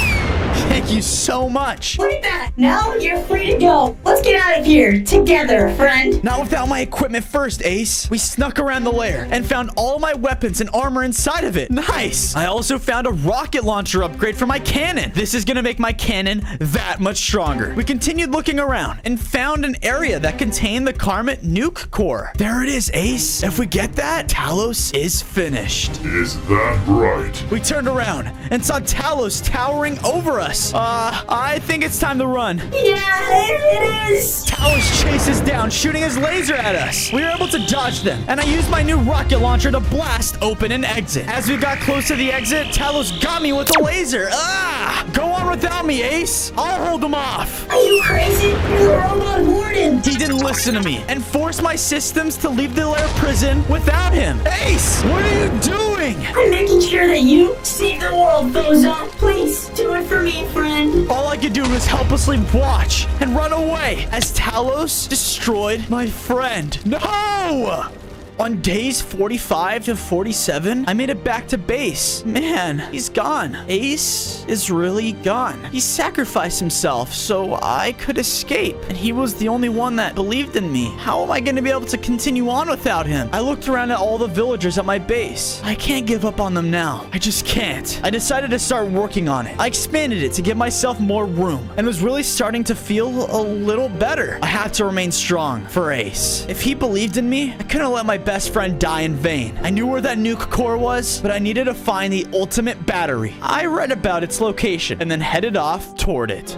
Thank you so much. Look at that. Now you're free to go. Let's get out of here together, friend. Not without my equipment first, Ace. We snuck around the lair and found all my weapons and armor inside of it. Nice. I also found a rocket launcher upgrade for my cannon. This is gonna make my cannon that much stronger. We continued looking around and found an area that contained the Karmat nuke core. There it is, Ace. If we get that, Talos is finished. Is that right? We turned around and saw Talos towering over us. I think it's time to run. Yeah, it is. Talos chases down, shooting his laser at us. We were able to dodge them, and I used my new rocket launcher to blast open an exit. As we got close to the exit, Talos got me with a laser. Go on without me, Ace. I'll hold them off. Are you crazy? You're the Robot Warden. He didn't listen to me and forced my systems to leave the lair prison without him. Ace, what are you doing? I'm making sure that you save the world, Bozo. Please, do it for me, friend. All I could do was helplessly watch and run away as Talos destroyed my friend. No! On days 45 to 47, I made it back to base. Man, he's gone. Ace is really gone. He sacrificed himself so I could escape, and he was the only one that believed in me. How am I going to be able to continue on without him? I looked around at all the villagers at my base. I can't give up on them now. I just can't. I decided to start working on it. I expanded it to give myself more room and was really starting to feel a little better. I had to remain strong for Ace. If he believed in me, I couldn't let my best friend die in vain. I knew where that nuke core was, but I needed to find the ultimate battery. I read about its location and then headed off toward it.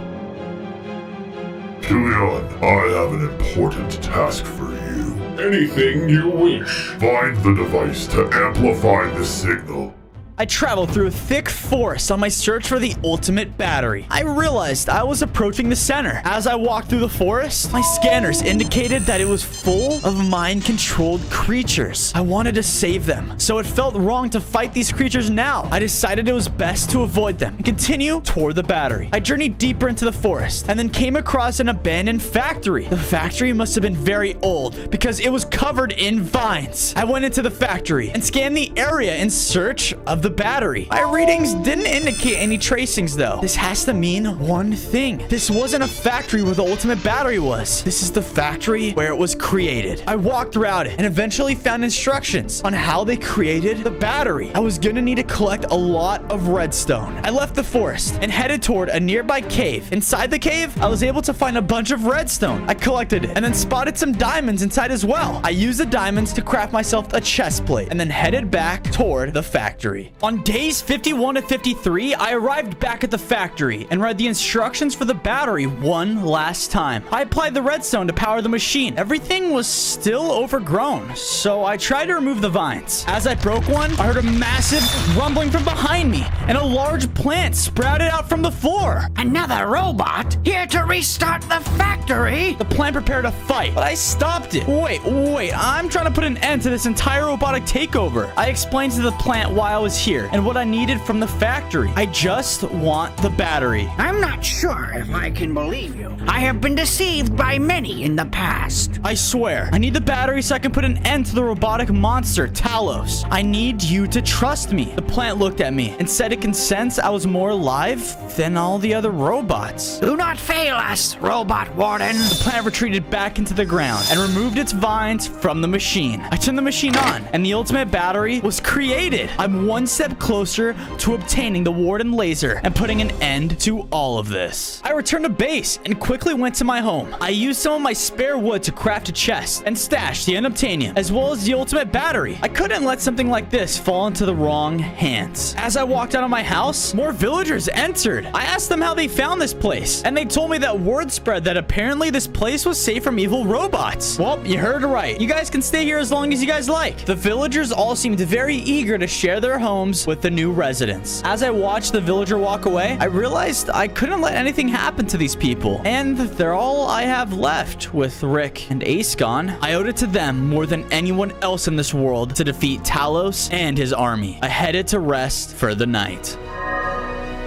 Killian, I have an important task for you. Anything you wish. Find the device to amplify the signal. I traveled through a thick forest on my search for the ultimate battery. I realized I was approaching the center. As I walked through the forest, my scanners indicated that it was full of mind-controlled creatures. I wanted to save them, so it felt wrong to fight these creatures now. I decided it was best to avoid them and continue toward the battery. I journeyed deeper into the forest and then came across an abandoned factory. The factory must have been very old because it was covered in vines. I went into the factory and scanned the area in search of the battery. My readings didn't indicate any tracings though. This has to mean one thing. This wasn't a factory where the ultimate battery was. This is the factory where it was created. I walked around it and eventually found instructions on how they created the battery. I was gonna need to collect a lot of redstone. I left the forest and headed toward a nearby cave. Inside the cave, I was able to find a bunch of redstone. I collected it and then spotted some diamonds inside as well. I used the diamonds to craft myself a chest plate and then headed back toward the factory. On days 51 to 53, I arrived back at the factory and read the instructions for the battery one last time. I applied the redstone to power the machine. Everything was still overgrown, so I tried to remove the vines. As I broke one, I heard a massive rumbling from behind me, and a large plant sprouted out from the floor. Another robot here to restart the factory. The plant prepared to fight, but I stopped it. Wait, I'm trying to put an end to this entire robotic takeover. I explained to the plant why I was here and what I needed from the factory. I just want the battery. I'm not sure if I can believe you. I have been deceived by many in the past. I swear, I need the battery so I can put an end to the robotic monster, Talos. I need you to trust me. The plant looked at me and said it can sense I was more alive than all the other robots. Do not fail us, Robot Warden. The plant retreated back into the ground and removed its vines from the machine. I turned the machine on and the ultimate battery was created. I'm one step closer to obtaining the Warden laser and putting an end to all of this. I returned to base and quickly went to my home. I used some of my spare wood to craft a chest and stash the unobtainium as well as the ultimate battery. I couldn't let something like this fall into the wrong hands. As I walked out of my house, more villagers entered. I asked them how they found this place, and they told me that word spread that apparently this place was safe from evil robots. Well, you heard right. You guys can stay here as long as you guys like. The villagers all seemed very eager to share their homes with the new residents. As I watched the villager walk away, I realized I couldn't let anything happen to these people, and they're all I have left with Rick and Ace gone. I owed it to them more than anyone else in this world to defeat Talos and his army. I headed to rest for the night.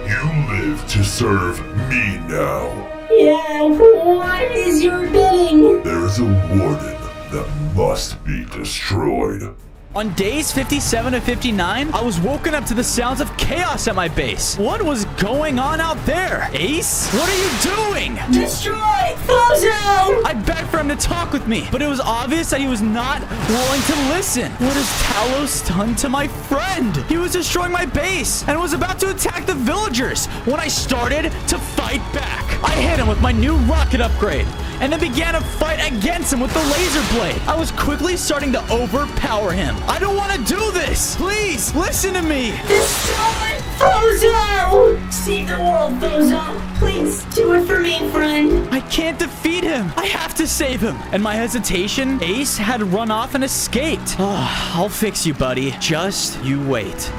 You live to serve me now. Yeah, what is your bidding? There's a warden that must be destroyed. On days 57 to 59, I was woken up to the sounds of chaos at my base. What was going on out there? Ace? What are you doing? Destroy Bozo! I begged for him to talk with me, but it was obvious that he was not willing to listen. What has Talos done to my friend? He was destroying my base and was about to attack the villagers when I started to fight back. I hit him with my new rocket upgrade and then began a fight against him with the laser blade. I was quickly starting to overpower him. I don't want to do this. Please, listen to me. Destroy Bozo! Save the world, Bozo. Please, do it for me, friend. I can't defeat him. I have to save him. And my hesitation, Ace had run off and escaped. I'll fix you, buddy. Just you wait.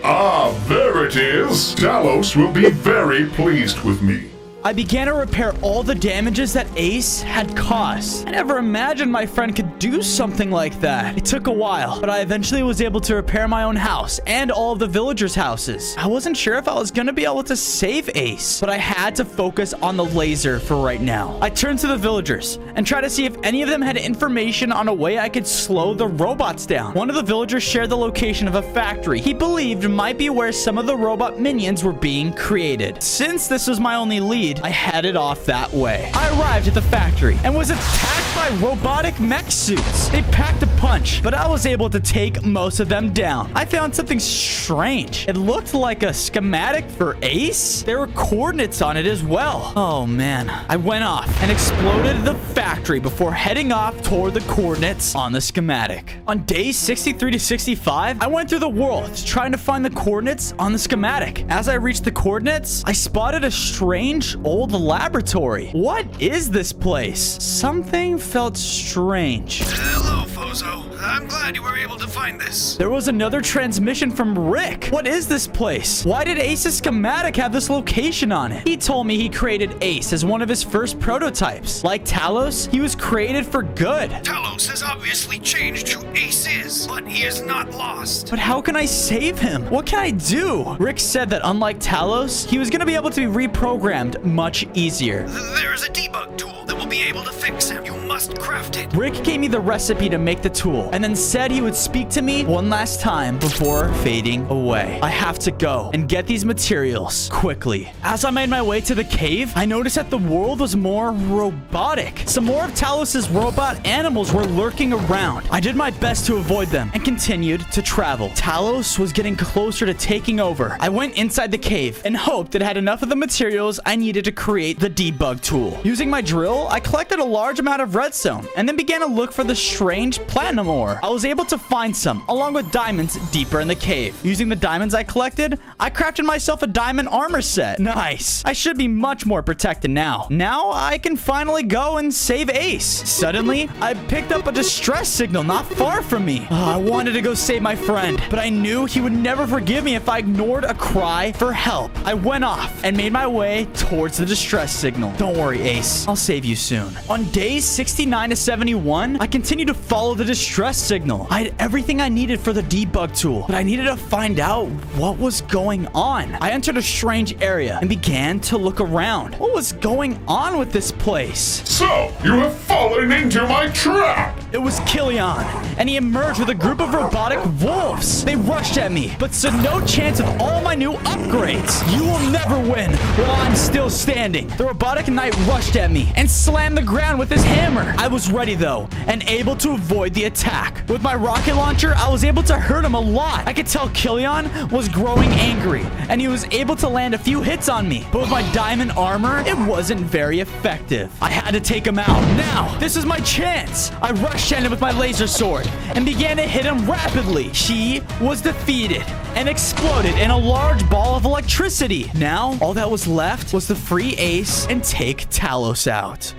Ah, there it is. Talos will be very pleased with me. I began to repair all the damages that Ace had caused. I never imagined my friend could do something like that. It took a while, but I eventually was able to repair my own house and all of the villagers' houses. I wasn't sure if I was going to be able to save Ace, but I had to focus on the laser for right now. I turned to the villagers and tried to see if any of them had information on a way I could slow the robots down. One of the villagers shared the location of a factory he believed might be where some of the robot minions were being created. Since this was my only lead, I headed off that way. I arrived at the factory and was attacked by robotic mech suits. They packed a punch, but I was able to take most of them down. I found something strange. It looked like a schematic for Ace. There were coordinates on it as well. Oh man. I went off and exploded the factory before heading off toward the coordinates on the schematic. On days 63 to 65, I went through the world trying to find the coordinates on the schematic. As I reached the coordinates, I spotted a strange old laboratory. What is this place? Something felt strange. Hello, Bozo. I'm glad you were able to find this. There was another transmission from Rick. What is this place? Why did Ace's schematic have this location on it? He told me he created Ace as one of his first prototypes. Like Talos, he was created for good. Talos has obviously changed who Ace is, but he is not lost. But how can I save him? What can I do? Rick said that unlike Talos, he was going to be able to be reprogrammed much easier. There is a debug tool that will be able to fix him. You must must craft it. Rick gave me the recipe to make the tool and then said he would speak to me one last time before fading away. I have to go and get these materials quickly. As I made my way to the cave, I noticed that the world was more robotic. Some more of Talos's robot animals were lurking around. I did my best to avoid them and continued to travel. Talos was getting closer to taking over. I went inside the cave and hoped it had enough of the materials I needed to create the debug tool. Using my drill, I collected a large amount of redstone and then began to look for the strange platinum ore. I was able to find some, along with diamonds deeper in the cave. Using the diamonds I collected, I crafted myself a diamond armor set. Nice. I should be much more protected now. Now I can finally go and save Ace. Suddenly, I picked up a distress signal not far from me. I wanted to go save my friend, but I knew he would never forgive me if I ignored a cry for help. I went off and made my way towards the distress signal. Don't worry, Ace. I'll save you soon. On days 69 to 71, I continued to follow the distress signal. I had everything I needed for the debug tool, but I needed to find out what was going on. I entered a strange area and began to look around. What was going on with this place? So, you have fallen into my trap! It was Killian, and he emerged with a group of robotic wolves. They rushed at me, but stood no chance of all my new upgrades. You will never win while I'm still standing. The robotic knight rushed at me and slammed the ground with his hammer. I was ready though, and able to avoid the attack. With my rocket launcher, I was able to hurt him a lot. I could tell Killian was growing angry, and he was able to land a few hits on me. But with my diamond armor, it wasn't very effective. I had to take him out. Now, this is my chance. I rushed at him with my laser sword and began to hit him rapidly. She was defeated and exploded in a large ball of electricity. Now, all that was left was to free Ace and take Talos out.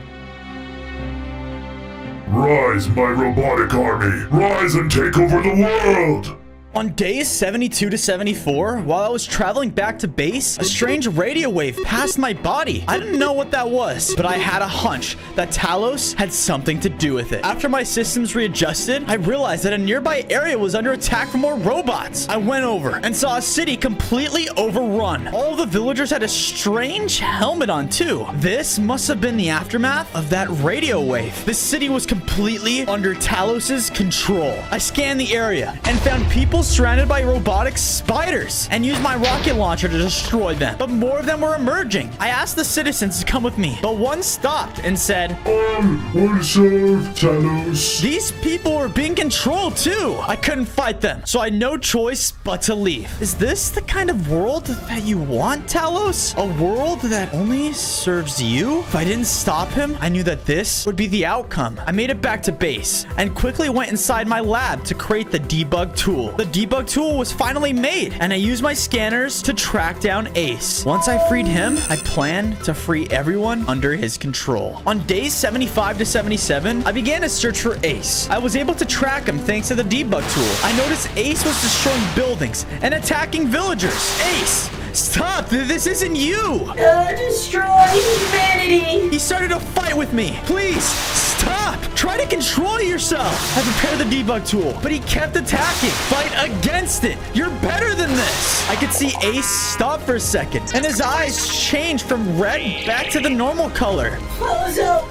Rise, my robotic army! Rise and take over the world! On days 72 to 74, while I was traveling back to base, a strange radio wave passed my body. I didn't know what that was, but I had a hunch that Talos had something to do with it. After my systems readjusted, I realized that a nearby area was under attack from more robots. I went over and saw a city completely overrun. All the villagers had a strange helmet on too. This must have been the aftermath of that radio wave. The city was completely under Talos's control. I scanned the area and found people surrounded by robotic spiders and used my rocket launcher to destroy them, but more of them were emerging. I asked the citizens to come with me, but one stopped and said, We'll serve Talos. These people were being controlled too. I couldn't fight them, so I had no choice but to leave. Is this the kind of world that you want, Talos? A world that only serves you? If I didn't stop him, I knew that this would be the outcome. I made it back to base and quickly went inside my lab to create the debug tool. The debug tool was finally made, and I used my scanners to track down Ace. Once I freed him, I planned to free everyone under his control. On days 75 to 77, I began to search for Ace. I was able to track him thanks to the debug tool. I noticed Ace was destroying buildings and attacking villagers. Ace! Stop! This isn't you! Destroy humanity! He started a fight with me. Please, stop! Try to control yourself. I prepared the debug tool, but he kept attacking. Fight against it. You're better than this. I could see Ace stop for a second, and his eyes changed from red back to the normal color. Bozo,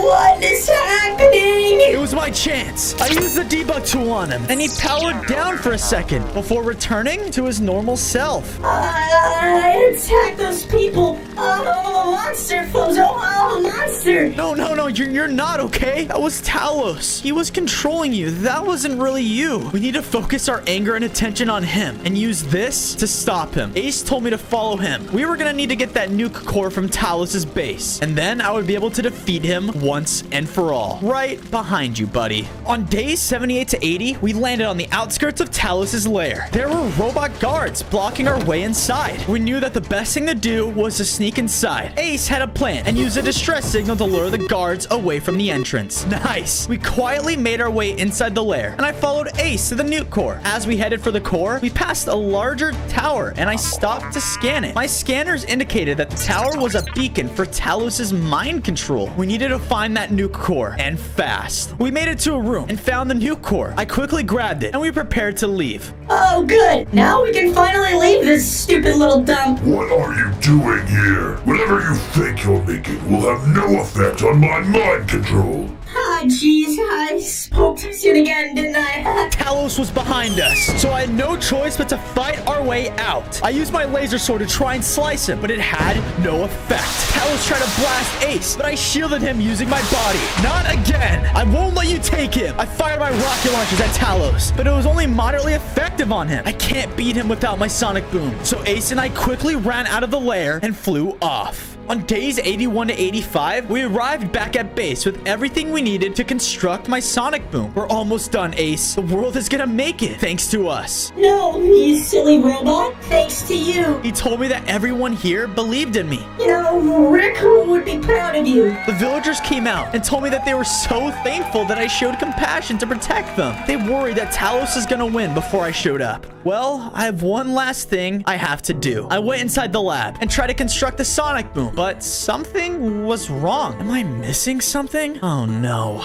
what is happening? It was my chance. I used the debug tool on him, and he powered down for a second before returning to his normal self. I attacked those people. I'm a monster, Bozo. I'm a monster. No, you're not okay. That was Talos. He was controlling you. That wasn't really you. We need to focus our anger and attention on him and use this to stop him. Ace told me to follow him. We were gonna need to get that nuke core from Talos's base, and then I would be able to defeat him once and for all. Right behind you, buddy. On days 78 to 80, we landed on the outskirts of Talos's lair. There were robot guards blocking our way inside. We knew that the best thing to do was to sneak inside. Ace had a plan and used a distress signal to lure the guards away from the entrance. Nice. We quietly made our way inside the lair, and I followed Ace to the nuke core. As we headed for the core, we passed a larger tower, and I stopped to scan it. My scanners indicated that the tower was a beacon for Talos's mind control. We needed to find that nuke core, and fast. We made it to a room and found the nuke core. I quickly grabbed it, and we prepared to leave. Oh, good. Now we can finally leave this stupid little dump. What are you doing here? Whatever you think you're making will have no effect on my mind control. I jeez, I spoke too soon again, didn't I? Talos was behind us, so I had no choice but to fight our way out. I used my laser sword to try and slice him, but it had no effect. Talos tried to blast Ace, but I shielded him using my body. Not again! I won't let you take him! I fired my rocket launchers at Talos, but it was only moderately effective on him. I can't beat him without my sonic boom, so Ace and I quickly ran out of the lair and flew off. On days 81 to 85, we arrived back at base with everything we needed to construct my sonic boom. We're almost done, Ace. The world is gonna make it, thanks to us. No, you silly robot. Thanks to you. He told me that everyone here believed in me. You know, Rick would be proud of you. The villagers came out and told me that they were so thankful that I showed compassion to protect them. They worried that Talos is gonna win before I showed up. Well, I have one last thing I have to do. I went inside the lab and tried to construct the sonic boom, but something was wrong. Am I missing something? Oh no.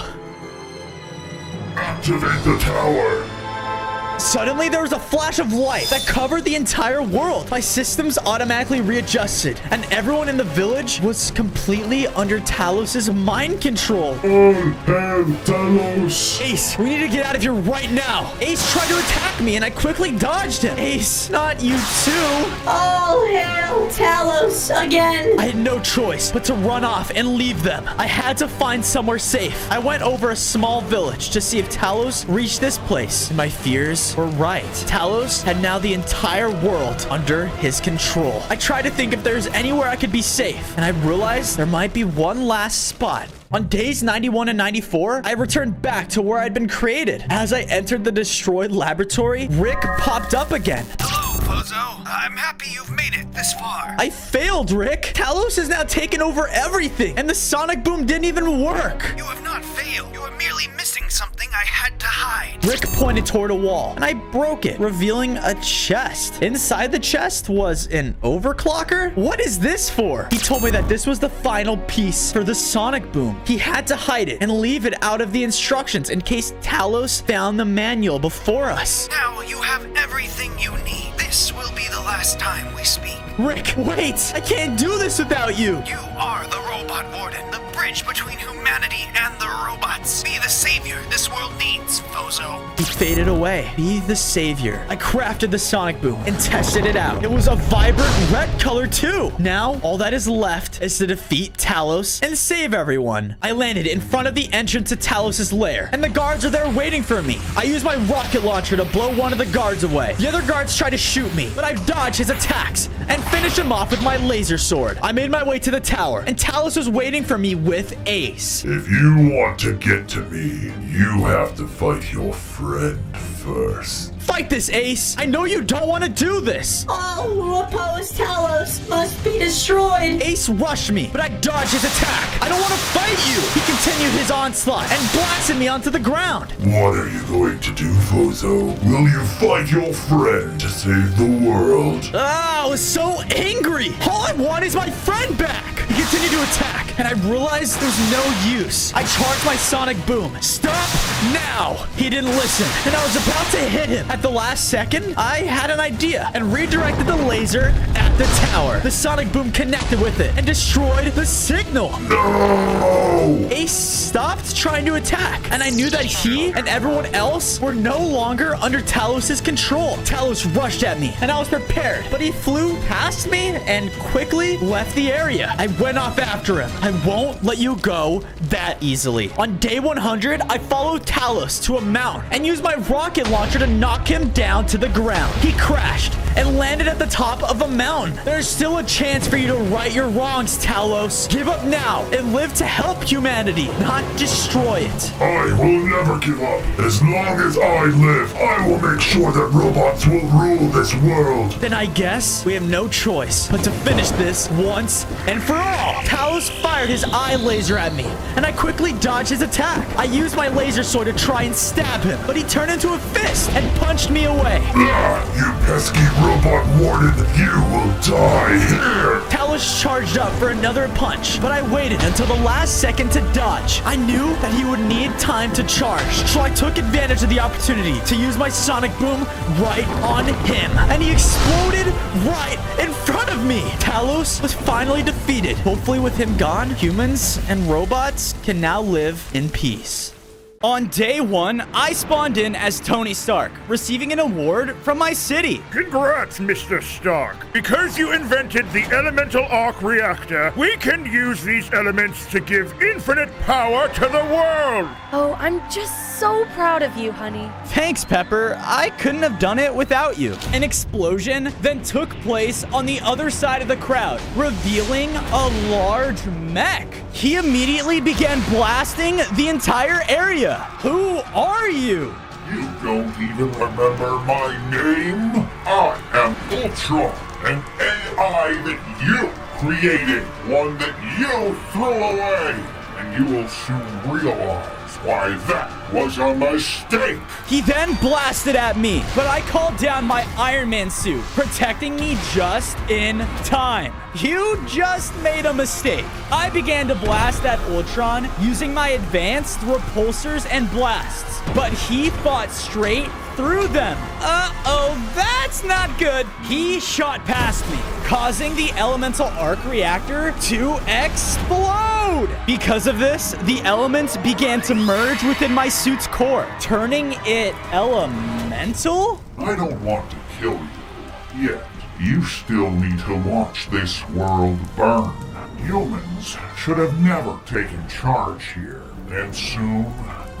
Activate the tower. Suddenly, there was a flash of light that covered the entire world. My systems automatically readjusted, and everyone in the village was completely under Talos' mind control. I am Talos. Ace, we need to get out of here right now. Ace tried to attack me, and I quickly dodged him. Ace, not you too. All hail Talos again. I had no choice but to run off and leave them. I had to find somewhere safe. I went over a small village to see if Talos reached this place, and my fears were right. Talos had now the entire world under his control. I tried to think if there's anywhere I could be safe, and I realized there might be one last spot. On days 91 and 94, I returned back to where I'd been created. As I entered the destroyed laboratory, Rick popped up again. Hello, Bozo. I'm happy you've made it this far. I failed, Rick. Talos has now taken over everything, and the sonic boom didn't even work. You have not failed. You are merely missing something I had to hide. Rick pointed toward a wall, and I broke it, revealing a chest. Inside the chest was an overclocker? What is this for? He told me that this was the final piece for the sonic boom. He had to hide it and leave it out of the instructions in case Talos found the manual before us. Now you have everything you need. This will be the last time we speak. Rick, wait! I can't do this without you! You are the Robot Warden, the bridge between humanity and the robots. Be the savior this world needs, Bozo. He faded away. Be the savior. I crafted the sonic boom and tested it out. It was a vibrant red color too. Now, all that is left is to defeat Talos and save everyone. I landed in front of the entrance to Talos' lair, and the guards are there waiting for me. I used my rocket launcher to blow one of the guards away. The other guards tried to shoot me, but I dodged his attacks and finished him off with my laser sword. I made my way to the tower, and Talos was waiting for me with Ace. If you want to get to me, you have to fight your friend first. Fight this, Ace! I know you don't want to do this! All who oppose Talos must be destroyed! Ace rushed me, but I dodged his attack. I don't want to fight you! He continued his onslaught and blasted me onto the ground. What are you going to do, Bozo? Will you fight your friend to save the world? Ah, I was so angry! All I want is my friend back! He continued to attack, and I realized there's no use. I charged my sonic boom. Stop now! He didn't listen, and I was about to hit him. At the last second, I had an idea and redirected the laser at the tower. The sonic boom connected with it and destroyed the signal. No! Ace stopped trying to attack, and I knew that he and everyone else were no longer under Talos' control. Talos rushed at me, and I was prepared, but he flew past me and quickly left the area. I went off after him. I won't let you go that easily. On day 100, I followed Talos to a mountain and used my rocket launcher to knock him down to the ground. He crashed and landed at the top of a mountain. There's still a chance for you to right your wrongs, Talos. Give up now and live to help humanity, not destroy it. I will never give up. As long as I live, I will make sure that robots will rule this world. Then I guess we have no choice but to finish this once and for all. Talos fired his eye laser at me, and I quickly dodged his attack. I used my laser sword dinosaur to try and stab him, but he turned into a fist and punched me away. You pesky robot warden, you will die here! Talos charged up for another punch, but I waited until the last second to dodge. I knew that he would need time to charge, so I took advantage of the opportunity to use my sonic boom right on him, and he exploded right in front of me. Talos was finally defeated. Hopefully with him gone, humans and robots can now live in peace. On day 1, I spawned in as Tony Stark, receiving an award from my city. Congrats, Mr. Stark. Because you invented the elemental arc reactor, we can use these elements to give infinite power to the world. Oh, I'm just so proud of you, honey. Thanks, Pepper. I couldn't have done it without you. An explosion then took place on the other side of the crowd, revealing a large mech. He immediately began blasting the entire area. Who are you? You don't even remember my name? I am Ultron, an AI that you created, one that you threw away, and you will soon realize why that was a mistake. He then blasted at me, but I called down my Iron Man suit, protecting me just in time. You just made a mistake. I began to blast at Ultron using my advanced repulsors and blasts, but he fought straight through them. Uh-oh, that's not good. He shot past me, causing the elemental arc reactor to explode. Because of this, the elements began to merge within my suit's core, turning it elemental? I don't want to kill you yet. You still need to watch this world burn. Humans should have never taken charge here, and soon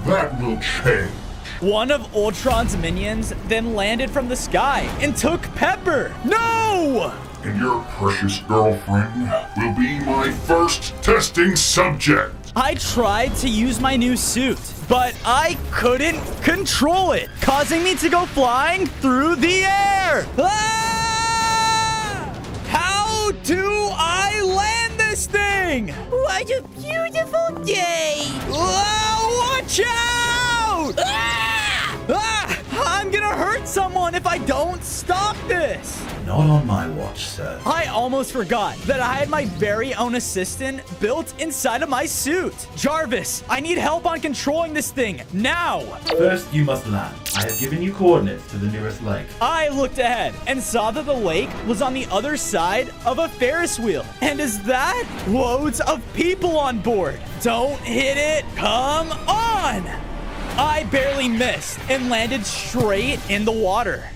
that will change. One of Ultron's minions then landed from the sky and took Pepper. No! And your precious girlfriend will be my first testing subject. I tried to use my new suit, but I couldn't control it, causing me to go flying through the air. Ah! How do I land this thing? What a beautiful day! Whoa, watch out! Ah! I'm gonna hurt someone if I don't stop this. Not on my watch, sir. I almost forgot that I had my very own assistant built inside of my suit. Jarvis, I need help on controlling this thing now. First, you must land. I have given you coordinates to the nearest lake. I looked ahead and saw that the lake was on the other side of a Ferris wheel. And is that loads of people on board? Don't hit it. Come on. I barely missed and landed straight in the water.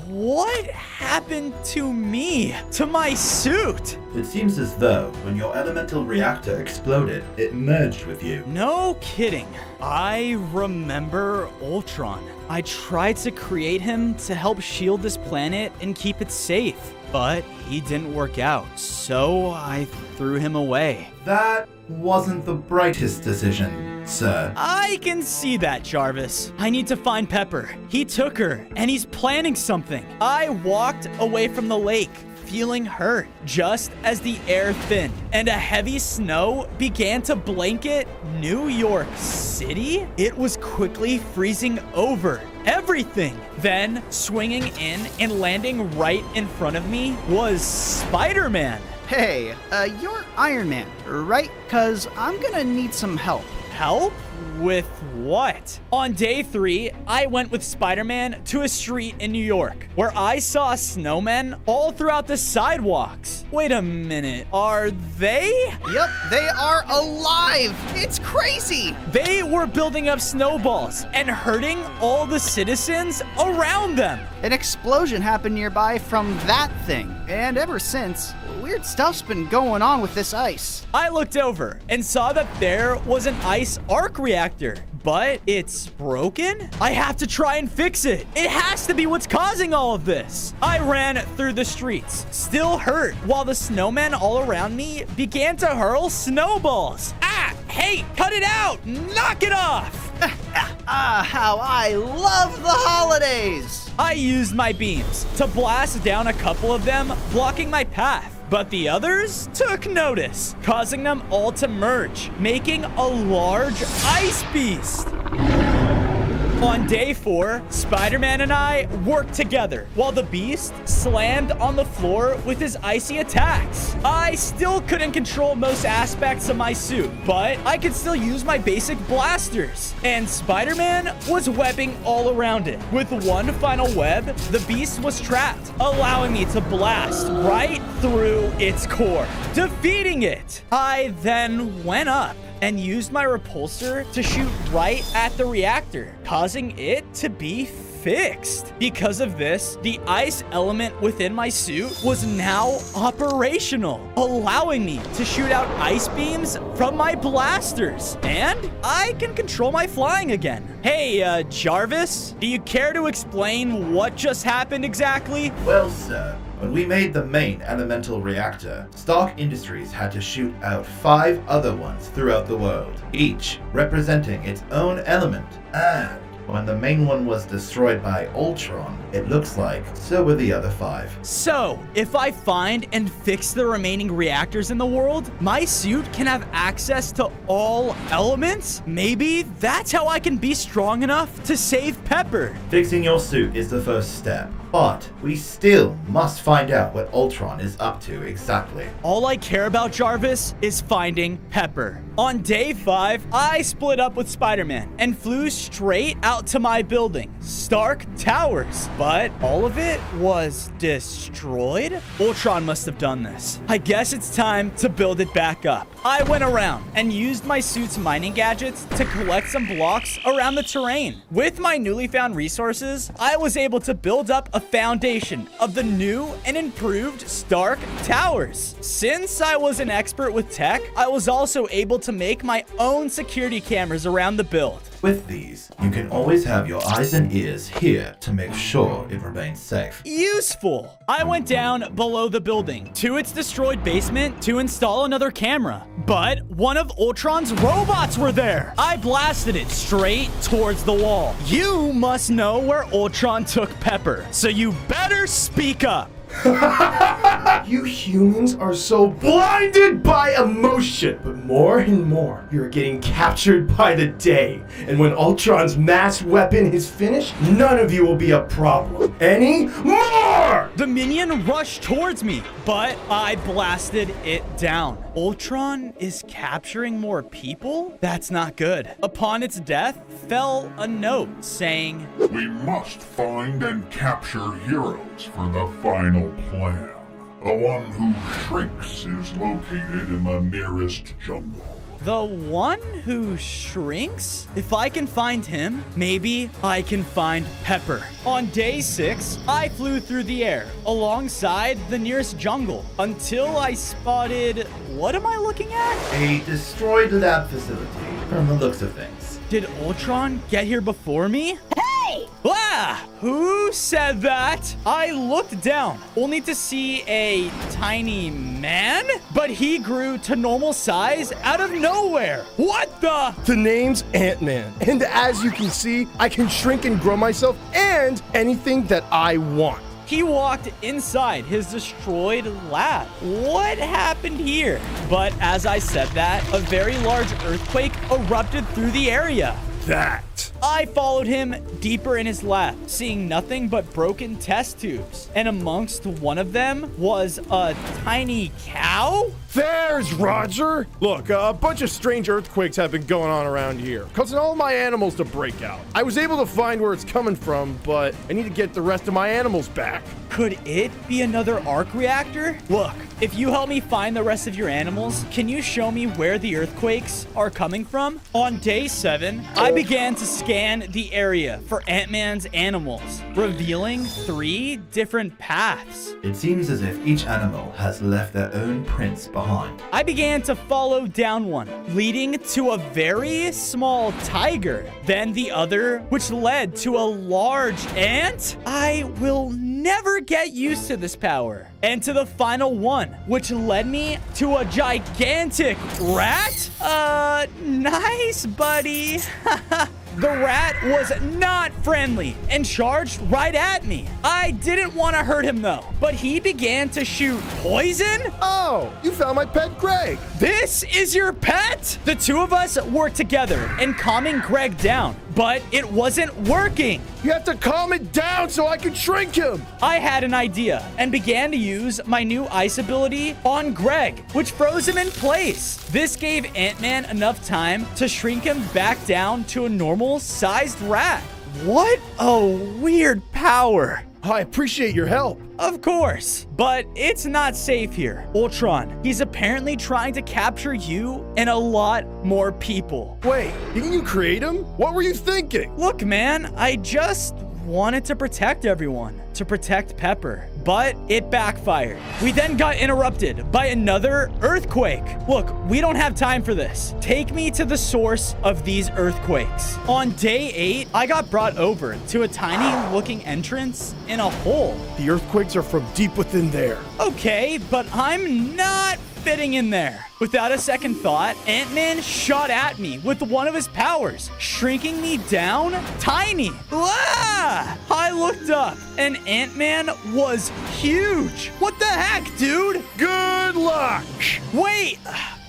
What happened to me? To my suit? It seems as though when your elemental reactor exploded, it merged with you. No kidding. I remember Ultron. I tried to create him to help shield this planet and keep it safe, but he didn't work out, so I threw him away. That wasn't the brightest decision, sir. I can see that, Jarvis. I need to find Pepper. He took her, and he's planning something. I walked away from the lake, feeling hurt, just as the air thinned and a heavy snow began to blanket New York City. It was quickly freezing over everything. Then, swinging in and landing right in front of me was Spider-Man. Hey, you're Iron Man, right? 'Cause I'm gonna need some help. Help? With what? On day 3, I went with Spider-Man to a street in New York where I saw snowmen all throughout the sidewalks. Wait a minute, are they? Yep, they are alive! It's crazy! They were building up snowballs and hurting all the citizens around them. An explosion happened nearby from that thing, and ever since, weird stuff's been going on with this ice. I looked over and saw that there was an ice arc reactor, but it's broken? I have to try and fix it. It has to be what's causing all of this. I ran through the streets, still hurt, while the snowmen all around me began to hurl snowballs. Hey, cut it out! Knock it off! How I love the holidays! I used my beams to blast down a couple of them, blocking my path. But the others took notice, causing them all to merge, making a large ice beast. On day 4, Spider-Man and I worked together while the beast slammed on the floor with his icy attacks. I still couldn't control most aspects of my suit, but I could still use my basic blasters. And Spider-Man was webbing all around it. With one final web, the beast was trapped, allowing me to blast right through its core, defeating it. I then went up and used my repulsor to shoot right at the reactor, causing it to be fixed. Because of this, the ice element within my suit was now operational, allowing me to shoot out ice beams from my blasters. And I can control my flying again. Hey, Jarvis, do you care to explain what just happened exactly? Well, sir, when we made the main elemental reactor, Stark Industries had to shoot out 5 other ones throughout the world, each representing its own element. And when the main one was destroyed by Ultron, it looks like so were the other 5. So, if I find and fix the remaining reactors in the world, my suit can have access to all elements? Maybe that's how I can be strong enough to save Pepper. Fixing your suit is the first step, but we still must find out what Ultron is up to exactly. All I care about, Jarvis, is finding Pepper. On day 5, I split up with Spider-Man and flew straight out to my building, Stark Towers. But all of it was destroyed? Ultron must have done this. I guess it's time to build it back up. I went around and used my suit's mining gadgets to collect some blocks around the terrain. With my newly found resources, I was able to build up a foundation of the new and improved Stark Towers. Since I was an expert with tech, I was also able to make my own security cameras around the build. With these, you can always have your eyes and ears here to make sure it remains safe. Useful! I went down below the building to its destroyed basement to install another camera. But one of Ultron's robots were there. I blasted it straight towards the wall. You must know where Ultron took Pepper, so you better speak up. You humans are so blinded by emotion, but more and more, you're getting captured by the day. And when Ultron's mass weapon is finished, none of you will be a problem anymore! The minion rushed towards me, but I blasted it down. Ultron is capturing more people? That's not good. Upon its death, fell a note saying, "We must find and capture heroes for the final plan. The one who shrinks is located in the nearest jungle." The one who shrinks? If I can find him, maybe I can find Pepper. On day 6, I flew through the air alongside the nearest jungle until I spotted... What am I looking at? A destroyed lab facility, from the looks of things. Did Ultron get here before me? Hey! Ah! Who said that? I looked down, only to see a tiny man, but he grew to normal size out of nowhere. What the? The name's Ant-Man, and as you can see, I can shrink and grow myself and anything that I want. He walked inside his destroyed lab. What happened here? But as I said that, a very large earthquake erupted through the area. That. I followed him deeper in his lab, seeing nothing but broken test tubes. And amongst one of them was a tiny cow? There's Roger! Look, a bunch of strange earthquakes have been going on around here, causing all my animals to break out. I was able to find where it's coming from, but I need to get the rest of my animals back. Could it be another arc reactor? Look, if you help me find the rest of your animals, can you show me where the earthquakes are coming from? On day 7, I began to scan the area for Ant-Man's animals, revealing 3 different paths. It seems as if each animal has left their own prints behind. I began to follow down one, leading to a very small tiger, then the other, which led to a large ant. I will never get used to this power. And to the final one, which led me to a gigantic rat? Nice, buddy. The rat was not friendly and charged right at me. I didn't want to hurt him though, but he began to shoot poison. Oh, you found my pet Greg. This is your pet? The two of us worked together in calming Greg down, but it wasn't working. You have to calm it down so I can shrink him. I had an idea and began to use my new ice ability on Greg, which froze him in place. This gave Ant-Man enough time to shrink him back down to a normal-sized rat. What a weird power. I appreciate your help. Of course, but it's not safe here. Ultron, he's apparently trying to capture you and a lot more people. Wait, didn't you create him? What were you thinking? Look, man, I just wanted to protect everyone, to protect Pepper, but it backfired. We then got interrupted by another earthquake. Look, we don't have time for this. Take me to the source of these earthquakes. On day 8, I got brought over to a tiny looking entrance in a hole. The earthquakes are from deep within there. Okay, but I'm not fitting in there. Without a second thought, Ant-Man shot at me with one of his powers, shrinking me down tiny. Ah! I looked up, and Ant-Man was huge. What the heck, dude? Good luck. Wait.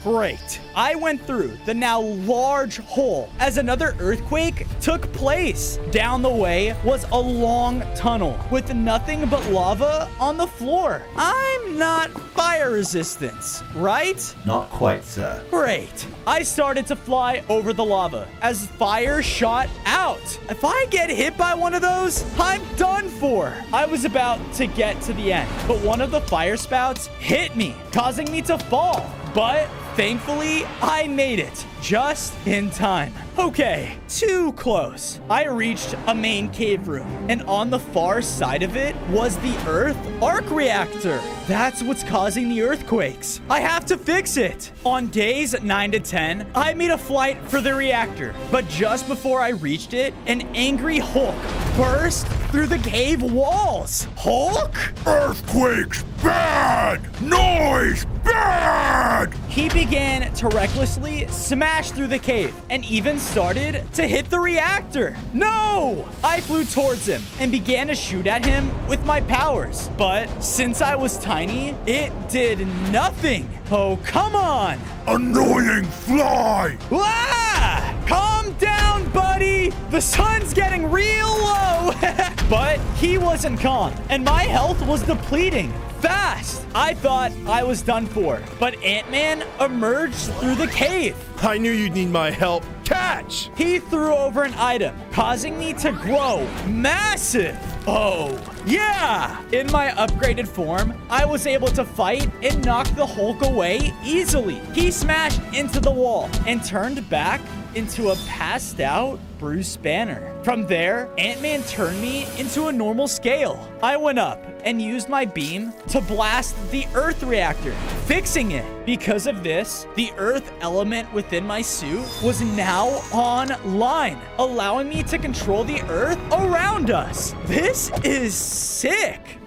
Great. I went through the now large hole as another earthquake took place. Down the way was a long tunnel with nothing but lava on the floor. I'm not fire resistant, right? Not quite, sir. Great. I started to fly over the lava as fire shot out. If I get hit by one of those, I'm done for. I was about to get to the end, but one of the fire spouts hit me, causing me to fall. But thankfully, I made it just in time. Okay, too close. I reached a main cave room, and on the far side of it was the Earth arc reactor. That's what's causing the earthquakes. I have to fix it. On days 9 to 10, I made a flight for the reactor, but just before I reached it, an angry Hulk burst through the cave walls. Hulk? Earthquakes bad! Noise bad! He began to recklessly smash through the cave and even started to hit the reactor. No! I flew towards him and began to shoot at him with my powers. But since I was tiny, it did nothing. Oh, come on! Annoying fly! Ah! Calm down, buddy! The sun's getting real low! But he wasn't calm, and my health was depleting fast. I thought I was done for, but Ant-Man emerged through the cave. I knew you'd need my help. Catch! He threw over an item, causing me to grow massive. Oh, yeah! In my upgraded form, I was able to fight and knock the Hulk away easily. He smashed into the wall and turned back into a passed out Bruce Banner. From there, Ant-Man turned me into a normal scale. I went up and used my beam to blast the Earth reactor, fixing it. Because of this, the Earth element within my suit was now online, allowing me to control the Earth around us. This is sick.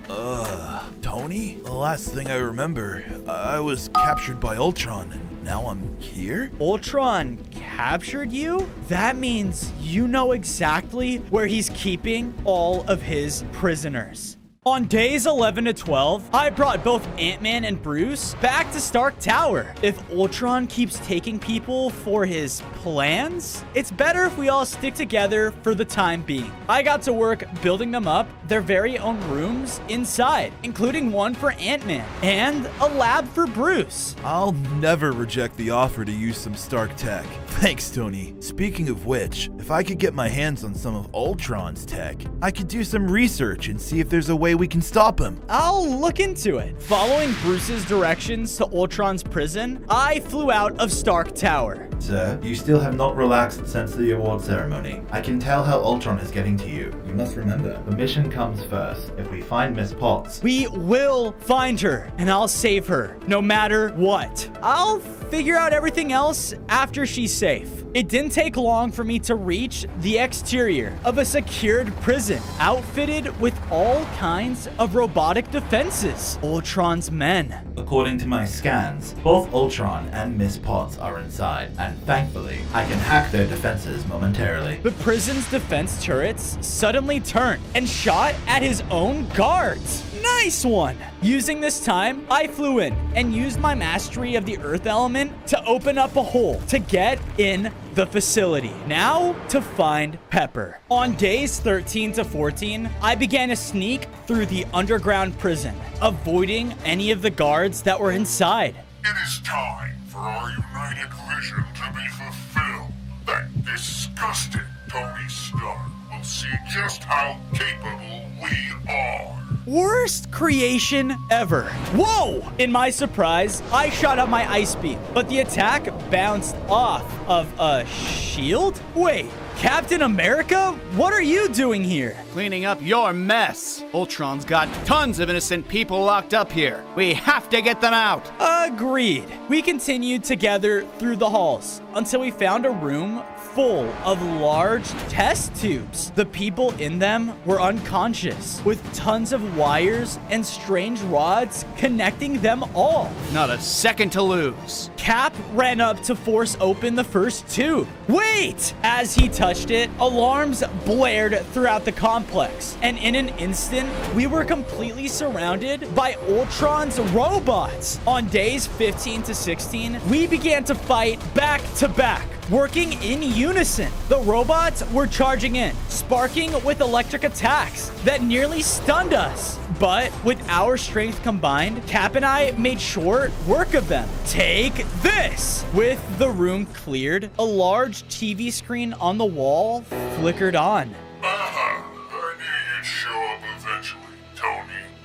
Tony? The last thing I remember, I was captured by Ultron, and now I'm here? Ultron captured you? That means you know exactly where he's keeping all of his prisoners. On days 11 to 12, I brought both Ant-Man and Bruce back to Stark Tower. If Ultron keeps taking people for his plans, it's better if we all stick together for the time being. I got to work building them up their very own rooms inside, including one for Ant-Man and a lab for Bruce. I'll never reject the offer to use some Stark tech. Thanks, Tony. Speaking of which, if I could get my hands on some of Ultron's tech, I could do some research and see if there's a way we can stop him. I'll look into it. Following Bruce's directions to Ultron's prison, I flew out of Stark Tower. Sir, you still have not relaxed since the award ceremony. I can tell how Ultron is getting to you. You must remember, the mission comes first. If we find Miss Potts, we will find her, and I'll save her, no matter what. I'll figure out everything else after she's safe. It didn't take long for me to reach the exterior of a secured prison, outfitted with all kinds of robotic defenses. Ultron's men. a According to my scans, both Ultron and Miss Potts are inside, and thankfully, I can hack their defenses momentarily. The prison's defense turrets suddenly turned and shot at his own guards. Nice one! Using this time, I flew in and used my mastery of the earth element to open up a hole to get in the facility. Now to find Pepper. On days 13 to 14, I began to sneak through the underground prison, avoiding any of the guards that were inside. It is time for our united vision to be fulfilled. That disgusting Tony Stark will see just how capable we are. Worst creation ever. Whoa! In my surprise, I shot out my ice beam, but the attack bounced off of a shield? Wait, Captain America? What are you doing here? Cleaning up your mess. Ultron's got tons of innocent people locked up here. We have to get them out. Agreed. We continued together through the halls until we found a room full of large test tubes. The people in them were unconscious, with tons of wires and strange rods connecting them all. Not a second to lose. Cap ran up to force open the first tube. Wait! As he touched it, alarms blared throughout the complex, and in an instant, we were completely surrounded by Ultron's robots. On days 15 to 16, we began to fight back to back, working in unison. The robots were charging in, sparking with electric attacks that nearly stunned us. But with our strength combined, Cap and I made short work of them. Take this! With the room cleared, a large TV screen on the wall flickered on. I knew you'd show up eventually, Tony.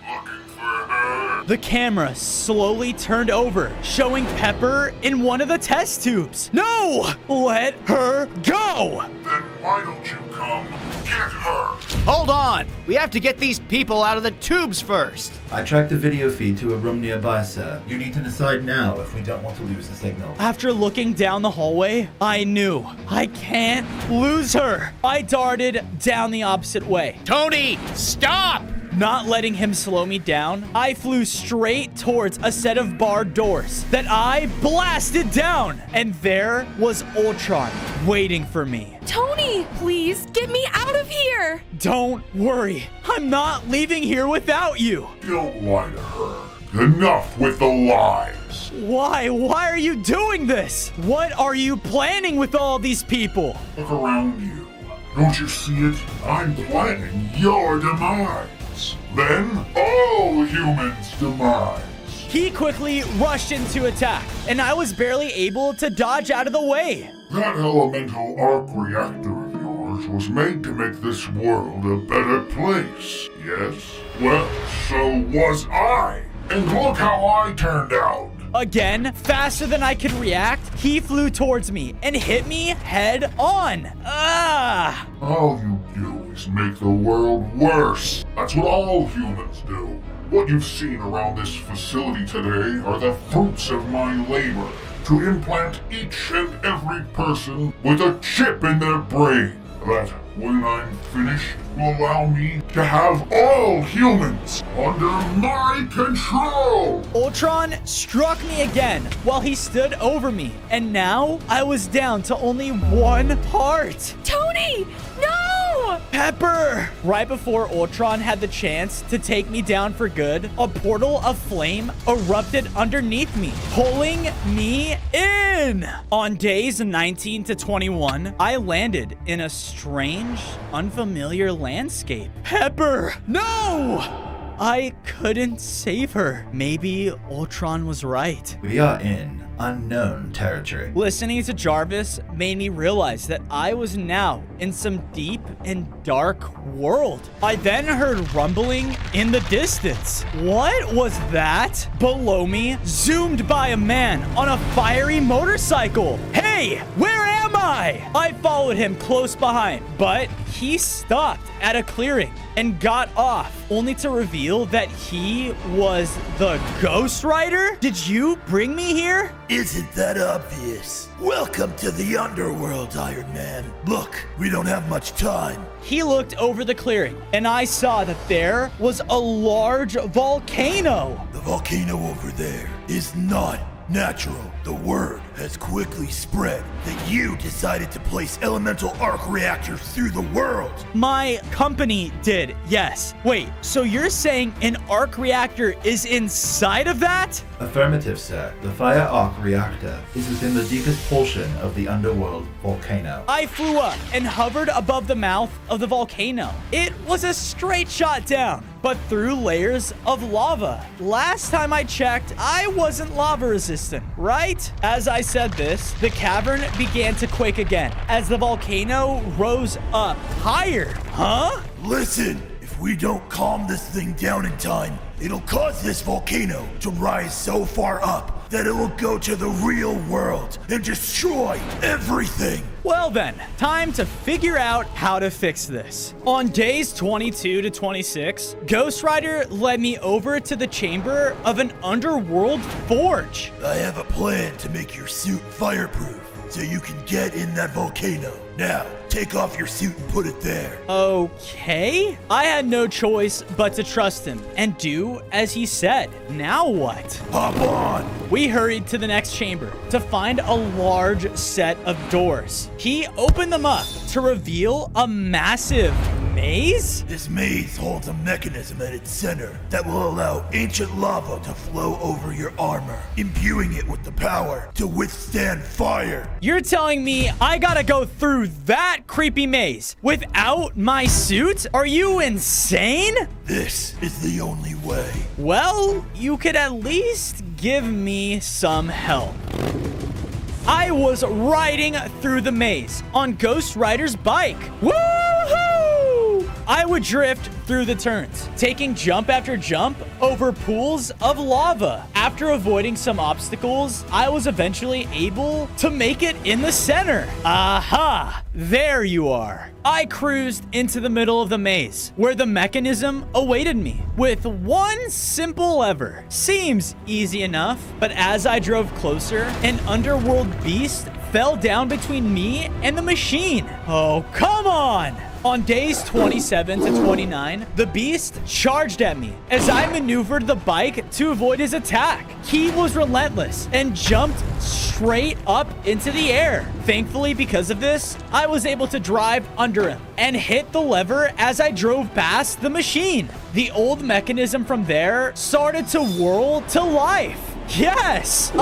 Looking for her. The camera slowly turned over, showing Pepper in one of the test tubes. No! Let her go! Then why don't you come get her? Hold on! We have to get these people out of the tubes first. I tracked the video feed to a room nearby, sir. You need to decide now if we don't want to lose the signal. After looking down the hallway, I knew I can't lose her. I darted down the opposite way. Tony, stop! Not letting him slow me down, I flew straight towards a set of barred doors that I blasted down. And there was Ultron waiting for me. Tony, please get me out of here. Don't worry. I'm not leaving here without you. Don't lie to her. Enough with the lies. Why? Why are you doing this? What are you planning with all these people? Look around you. Don't you see it? I'm planning your demise. Then all humans' demise. He quickly rushed into attack, and I was barely able to dodge out of the way. That elemental arc reactor of yours was made to make this world a better place, yes? Well, so was I. And look how I turned out. Again, faster than I could react, he flew towards me and hit me head on. Ah! All you do is make the world worse. That's what all humans do. What you've seen around this facility today are the fruits of my labor to implant each and every person with a chip in their brain that, when I'm finished, will allow me to have all humans under my control! Ultron struck me again while he stood over me, and now I was down to only one heart. Tony, no! Pepper! Right before Ultron had the chance to take me down for good, a portal of flame erupted underneath me, pulling me in. On days 19 to 21, I landed in a strange, unfamiliar landscape. Pepper! No! I couldn't save her. Maybe Ultron was right. We are in unknown territory. Listening to Jarvis made me realize that I was now in some deep and dark world. I then heard rumbling in the distance. What was that? Below me zoomed by a man on a fiery motorcycle. Hey, where am I? I followed him close behind, but he stopped at a clearing and got off, only to reveal that he was the Ghost Rider? Did you bring me here? Isn't that obvious? Welcome to the underworld, Iron Man. Look, we don't have much time. He looked over the clearing, and I saw that there was a large volcano. The volcano over there is not natural. The word has quickly spread that you decided to place elemental arc reactors through the world. My company did, yes. Wait, so you're saying an arc reactor is inside of that? Affirmative, sir. The fire arc reactor is within the deepest portion of the underworld volcano. I flew up and hovered above the mouth of the volcano. It was a straight shot down, but through layers of lava. Last time I checked, I wasn't lava resistant, right? As I said this, the cavern began to quake again as the volcano rose up higher. Huh? Listen, if we don't calm this thing down in time, it'll cause this volcano to rise so far up that it will go to the real world and destroy everything. Well then, time to figure out how to fix this. On days 22 to 26, Ghost Rider led me over to the chamber of an underworld forge. I have a plan to make your suit fireproof so you can get in that volcano. Now, take off your suit and put it there. Okay. I had no choice but to trust him and do as he said. Now what? Hop on. We hurried to the next chamber to find a large set of doors. He opened them up to reveal a massive maze? This maze holds a mechanism at its center that will allow ancient lava to flow over your armor, imbuing it with the power to withstand fire. You're telling me I gotta go through that creepy maze without my suit? Are you insane? This is the only way. Well, you could at least give me some help. I was riding through the maze on Ghost Rider's bike. Woohoo! I would drift through the turns, taking jump after jump over pools of lava. After avoiding some obstacles, I was eventually able to make it in the center. Aha! There you are. I cruised into the middle of the maze, where the mechanism awaited me, with one simple lever. Seems easy enough, but as I drove closer, an underworld beast fell down between me and the machine. Oh, come on! On days 27 to 29, the beast charged at me as I maneuvered the bike to avoid his attack. He was relentless and jumped straight up into the air. Thankfully, because of this, I was able to drive under him and hit the lever as I drove past the machine. The old mechanism from there started to whirl to life. Yes!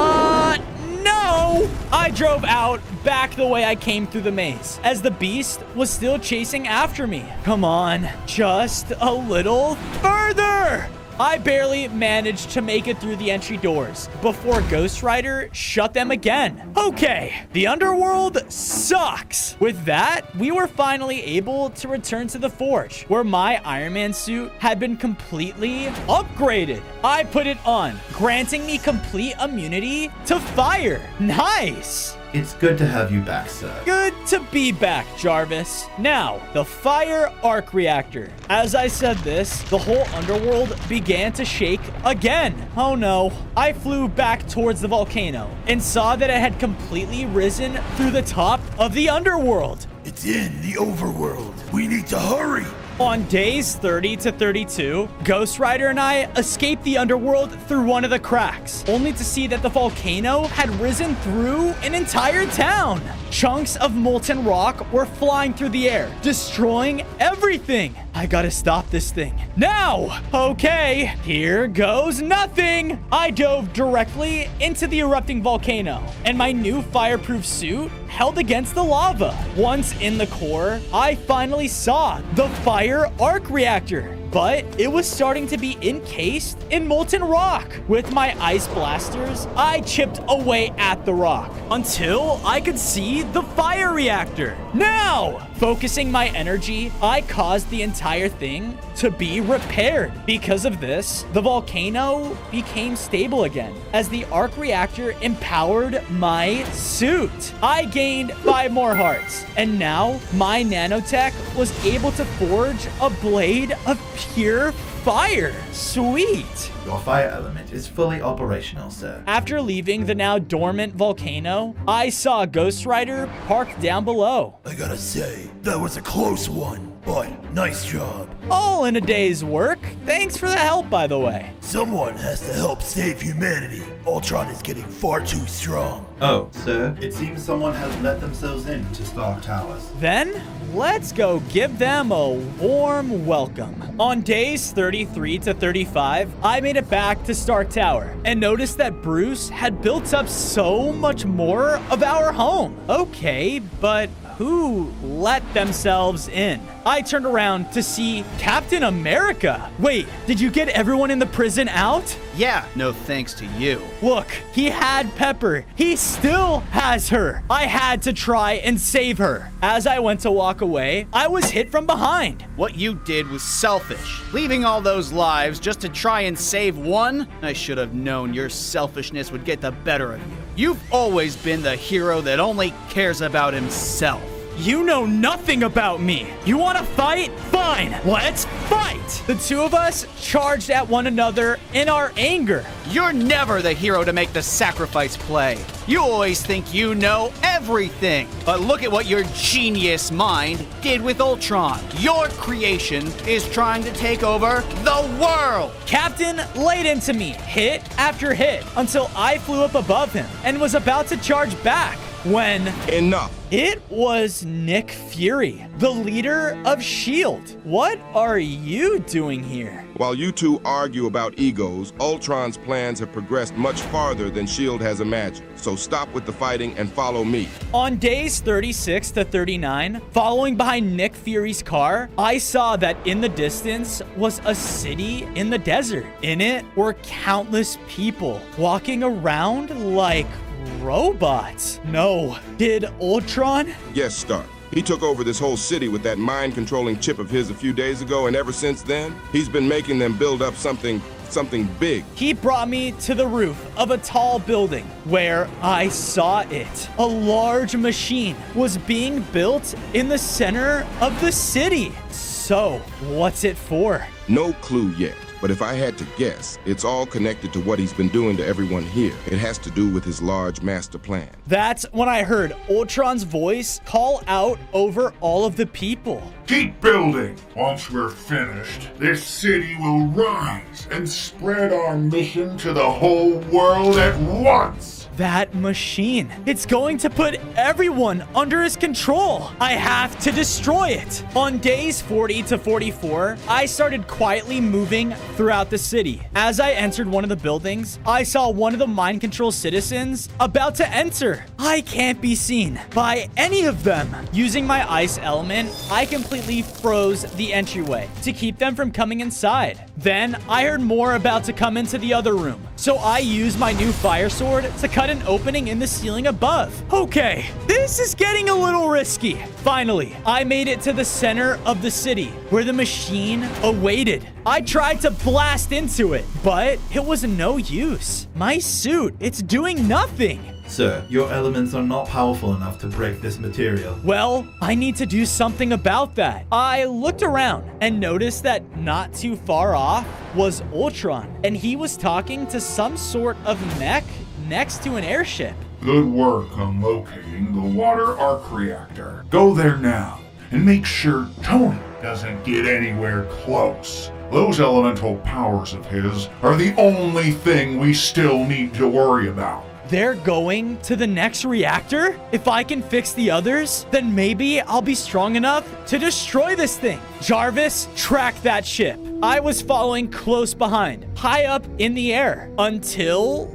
No! I drove out back the way I came through the maze, as the beast was still chasing after me. Come on, just a little further! I barely managed to make it through the entry doors before Ghost Rider shut them again. Okay, the underworld sucks. With that, we were finally able to return to the forge, where my Iron Man suit had been completely upgraded. I put it on, granting me complete immunity to fire. Nice! It's good to have you back, sir. Good to be back, Jarvis. Now, the fire arc reactor. As I said this, the whole underworld began to shake again. Oh no. I flew back towards the volcano and saw that it had completely risen through the top of the underworld. It's in the overworld. We need to hurry. On days 30 to 32, Ghost Rider and I escaped the underworld through one of the cracks, only to see that the volcano had risen through an entire town. Chunks of molten rock were flying through the air, destroying everything. I gotta stop this thing now. Okay, here goes nothing. I dove directly into the erupting volcano, and my new fireproof suit held against the lava. Once in the core, I finally saw the fire arc reactor, but it was starting to be encased in molten rock. With my ice blasters, I chipped away at the rock until I could see the fire reactor. Now, focusing my energy, I caused the entire thing to be repaired. Because of this, the volcano became stable again as the arc reactor empowered my suit. I gained 5 more hearts, and now my nanotech was able to forge a blade of pure fire. Sweet. Your fire element is fully operational, sir. After leaving the now dormant volcano, I saw Ghost Rider parked down below. I gotta say, that was a close one, but Nice job. All in a day's work. Thanks for the help, by the way. Someone has to help save humanity. Ultron is getting far too strong. Oh, sir, it seems someone has let themselves into Stark Towers. Then, let's go give them a warm welcome. On days 33 to 35, I made it back to Stark Tower and noticed that Bruce had built up so much more of our home. Okay, but who let themselves in? I turned around to see Captain America. Wait, did you get everyone in the prison out? Yeah, no thanks to you. Look, he had Pepper. He still has her. I had to try and save her. As I went to walk away, I was hit from behind. What you did was selfish. Leaving all those lives just to try and save one? I should have known your selfishness would get the better of you. You've always been the hero that only cares about himself. You know nothing about me. You want to fight? Fine, let's fight. The two of us charged at one another in our anger. You're never the hero to make the sacrifice play. You always think you know everything. But look at what your genius mind did with Ultron. Your creation is trying to take over the world. Captain laid into me, hit after hit, until I flew up above him and was about to charge back. When enough. It was Nick Fury, the leader of S.H.I.E.L.D. What are you doing here? While you two argue about egos, Ultron's plans have progressed much farther than S.H.I.E.L.D. has imagined. So stop with the fighting and follow me. On days 36 to 39, following behind Nick Fury's car, I saw that in the distance was a city in the desert. In it were countless people walking around like robots. No. Did Ultron? Yes, Stark. He took over this whole city with that mind-controlling chip of his a few days ago, and ever since then, he's been making them build up something big. He brought me to the roof of a tall building where I saw it. A large machine was being built in the center of the city. So, what's it for? No clue yet. But if I had to guess, it's all connected to what he's been doing to everyone here. It has to do with his large master plan. That's when I heard Ultron's voice call out over all of the people. Keep building. Once we're finished, this city will rise and spread our mission to the whole world at once. That machine. It's going to put everyone under his control. I have to destroy it. On days 40 to 44, I started quietly moving throughout the city. As I entered one of the buildings, I saw one of the mind control citizens about to enter. I can't be seen by any of them. Using my ice element, I completely froze the entryway to keep them from coming inside. Then I heard more about to come into the other room. So I used my new fire sword to cut an opening in the ceiling above. Okay, this is getting a little risky. Finally, I made it to the center of the city where the machine awaited. I tried to blast into it, but it was no use. My suit, it's doing nothing. Sir, your elements are not powerful enough to break this material. Well, I need to do something about that. I looked around and noticed that not too far off was Ultron, and he was talking to some sort of mech next to an airship. Good work on locating the water arc reactor. Go there now and make sure Tony doesn't get anywhere close. Those elemental powers of his are the only thing we still need to worry about. They're going to the next reactor? If I can fix the others, then maybe I'll be strong enough to destroy this thing. Jarvis, track that ship. I was following close behind, high up in the air, until,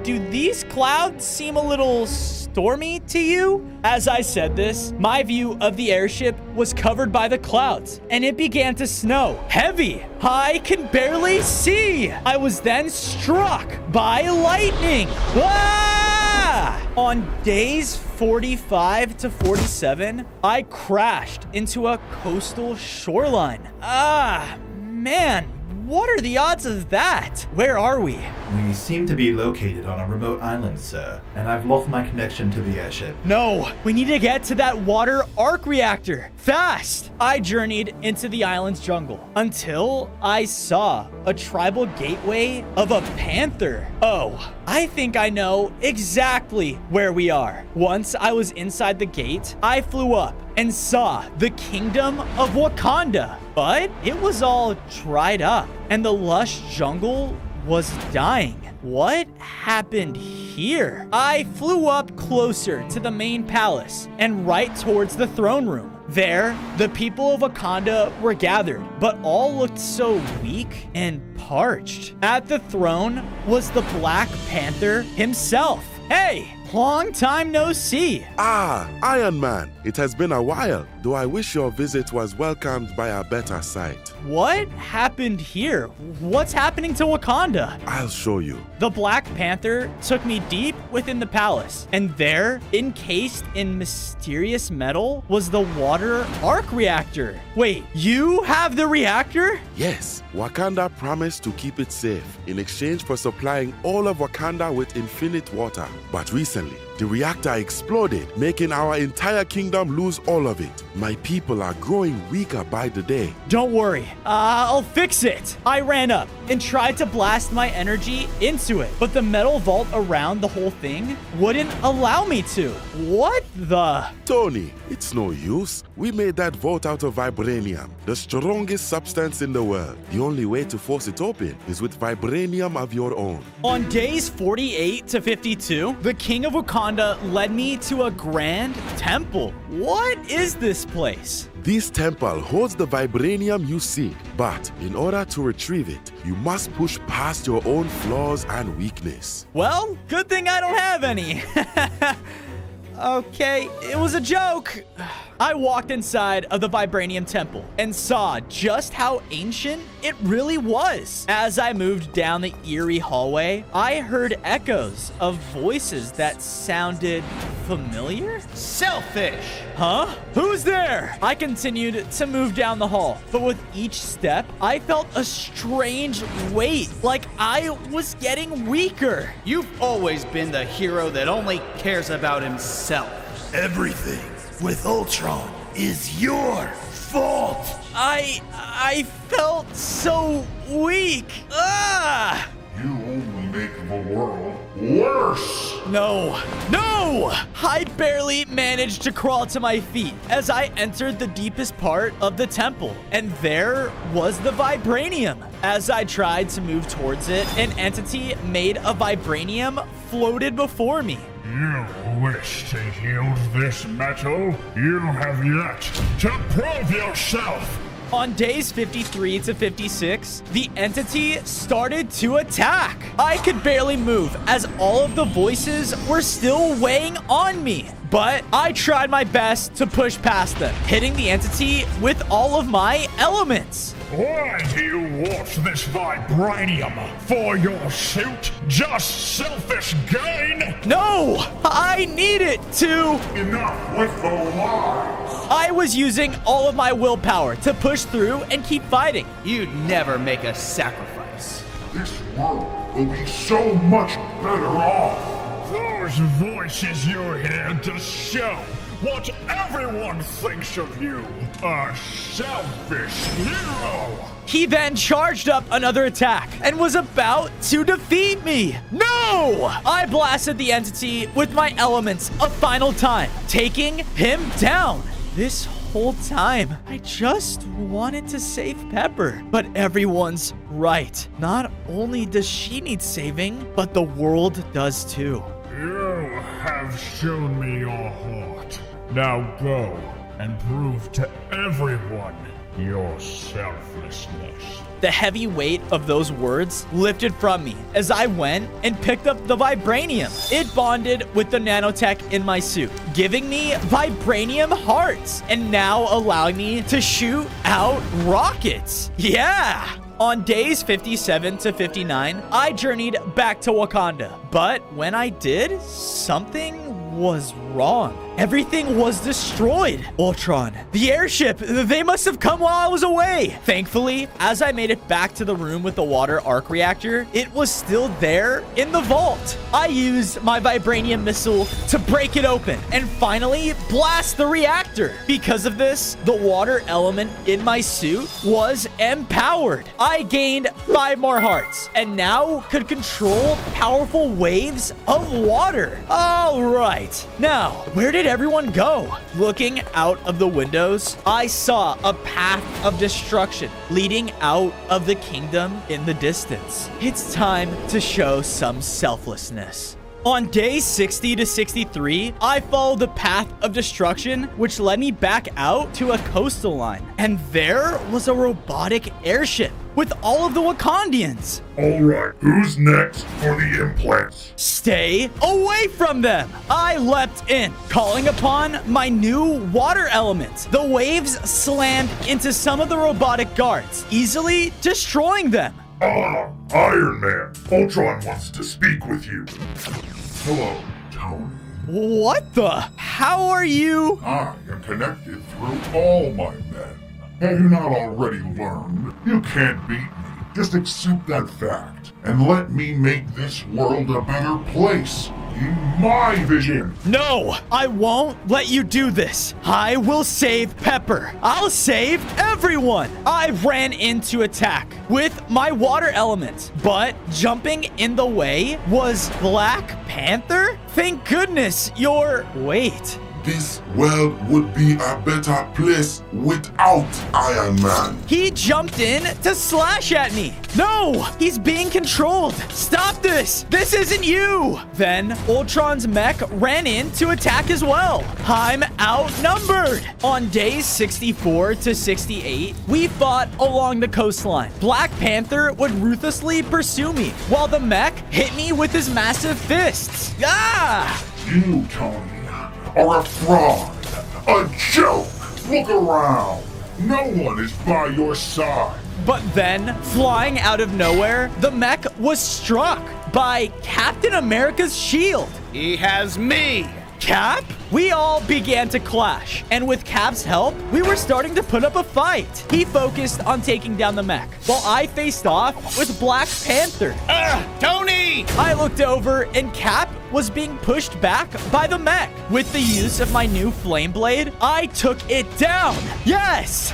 do these clouds seem a little stormy to you? As I said this, my view of the airship was covered by the clouds, and it began to snow. Heavy. I can barely see. I was then struck by lightning. Ah! On days 45 to 47, I crashed into a coastal shoreline. Ah, man, What are the odds of that? Where are we? We seem to be located on a remote island, sir, and I've lost my connection to the airship. No, we need to get to that water arc reactor. Fast! I journeyed into the island's jungle until I saw a tribal gateway of a panther. Oh, I think I know exactly where we are. Once I was inside the gate, I flew up and saw the kingdom of Wakanda, but it was all dried up and the lush jungle was dying. What happened here? I flew up closer to the main palace and right towards the throne room. There, the people of Wakanda were gathered, but all looked so weak and parched. At the throne was the Black Panther himself. Hey, long time no see. Ah, Iron Man. It has been a while, though I wish your visit was welcomed by a better sight. What happened here? What's happening to Wakanda? I'll show you. The Black Panther took me deep within the palace, and there, encased in mysterious metal, was the water arc reactor. Wait, you have the reactor? Yes, Wakanda promised to keep it safe in exchange for supplying all of Wakanda with infinite water. But recently, the reactor exploded, making our entire kingdom lose all of it. My people are growing weaker by the day. Don't worry, I'll fix it. I ran up and tried to blast my energy into it, but the metal vault around the whole thing wouldn't allow me to. What the? Tony, it's no use. We made that vault out of vibranium, the strongest substance in the world. The only way to force it open is with vibranium of your own. On days 48 to 52, the king of Wakanda led me to a grand temple. What is this place? This temple holds the vibranium you seek, but in order to retrieve it, you must push past your own flaws and weakness. Well, good thing I don't have any. Okay, it was a joke. I walked inside of the Vibranium Temple and saw just how ancient it really was. As I moved down the eerie hallway, I heard echoes of voices that sounded familiar. Selfish! Huh? Who's there? I continued to move down the hall, but with each step, I felt a strange weight, like I was getting weaker. You've always been the hero that only cares about himself. Everything with Ultron is your fault. I felt so weak. Ah! You only make the world worse. No. I barely managed to crawl to my feet as I entered the deepest part of the temple, and there was the vibranium. As I tried to move towards it, an entity made of vibranium floated before me. You wish to yield this metal? You have yet to prove yourself! On days 53 to 56, the entity started to attack. I could barely move as all of the voices were still weighing on me. But I tried my best to push past them, hitting the entity with all of my elements. Why do you want this vibranium? For your suit? Just selfish gain? No! I need it to... Enough with the lies! I was using all of my willpower to push through and keep fighting. You'd never make a sacrifice. This world will be so much better off. Those voices you hear just show what everyone thinks of you. A selfish hero. He then charged up another attack and was about to defeat me. No! I blasted the entity with my elements a final time, taking him down. This whole time, I just wanted to save Pepper. But everyone's right. Not only does she need saving, but the world does too. You have shown me your heart. Now go and prove to everyone your selflessness. The heavy weight of those words lifted from me as I went and picked up the vibranium. It bonded with the nanotech in my suit, giving me vibranium hearts and now allowing me to shoot out rockets. Yeah! On days 57 to 59, I journeyed back to Wakanda. But when I did, something was wrong. Everything was destroyed. Ultron, the airship, they must have come while I was away. Thankfully, as I made it back to the room with the water arc reactor, it was still there in the vault. I used my vibranium missile to break it open and finally blast the reactor. Because of this, the water element in my suit was empowered. I gained 5 more hearts and now could control powerful waves of water. All right. Now, where did everyone go? Looking out of the windows, I saw a path of destruction leading out of the kingdom in the distance. It's time to show some selflessness. On day 60 to 63, I followed the path of destruction, which led me back out to a coastal line. And there was a robotic airship with all of the Wakandians. Alright, who's next for the implants? Stay away from them! I leapt in, calling upon my new water element. The waves slammed into some of the robotic guards, easily destroying them. Iron Man, Ultron wants to speak with you. Hello, Tony. What the? How are you? I am connected through all my men. Have you not already learned? You can't beat me. Just accept that fact and let me make this world a better place. In my vision. No, I won't let you do this. I will save Pepper. I'll save everyone. I ran in to attack with my water element, but jumping in the way was Black Panther? Thank goodness you're... Wait. This world would be a better place without Iron Man. He jumped in to slash at me. No, he's being controlled. Stop this. This isn't you. Then Ultron's mech ran in to attack as well. I'm outnumbered. On days 64 to 68, we fought along the coastline. Black Panther would ruthlessly pursue me while the mech hit me with his massive fists. Ah! You, Tony, are a fraud, a joke. Look around. No one is by your side. But then, flying out of nowhere, the mech was struck by Captain America's shield. He has me. Cap? We all began to clash, and with Cap's help, we were starting to put up a fight. He focused on taking down the mech, while I faced off with Black Panther. Tony! I looked over, and Cap was being pushed back by the mech. With the use of my new flame blade, I took it down. Yes!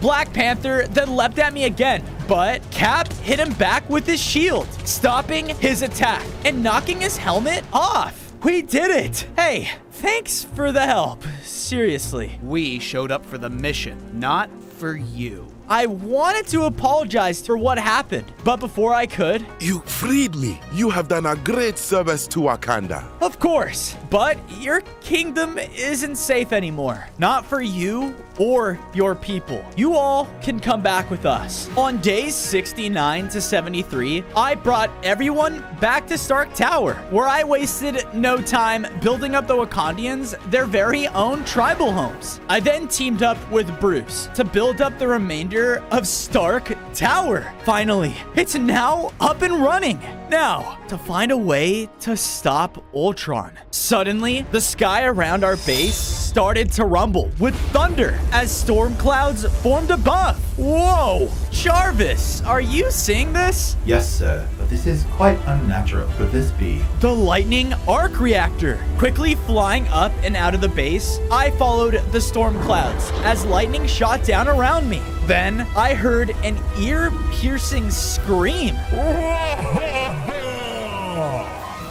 Black Panther then leapt at me again, but Cap hit him back with his shield, stopping his attack and knocking his helmet off. We did it! Hey, thanks for the help. Seriously. We showed up for the mission, not for you. I wanted to apologize for what happened, but before I could... You freed me. You have done a great service to Wakanda. Of course, but your kingdom isn't safe anymore. Not for you or your people. You all can come back with us. On days 69 to 73, I brought everyone back to Stark Tower, where I wasted no time building up the Wakandians their very own tribal homes. I then teamed up with Bruce to build up the remainder of Stark Tower. Finally, it's now up and running. Now, to find a way to stop Ultron. Suddenly, the sky around our base started to rumble with thunder as storm clouds formed above. Whoa! Jarvis, are you seeing this? Yes, sir, but this is quite unnatural. Could this be? The lightning arc reactor. Quickly flying up and out of the base, I followed the storm clouds as lightning shot down around me. Then, I heard an ear-piercing scream.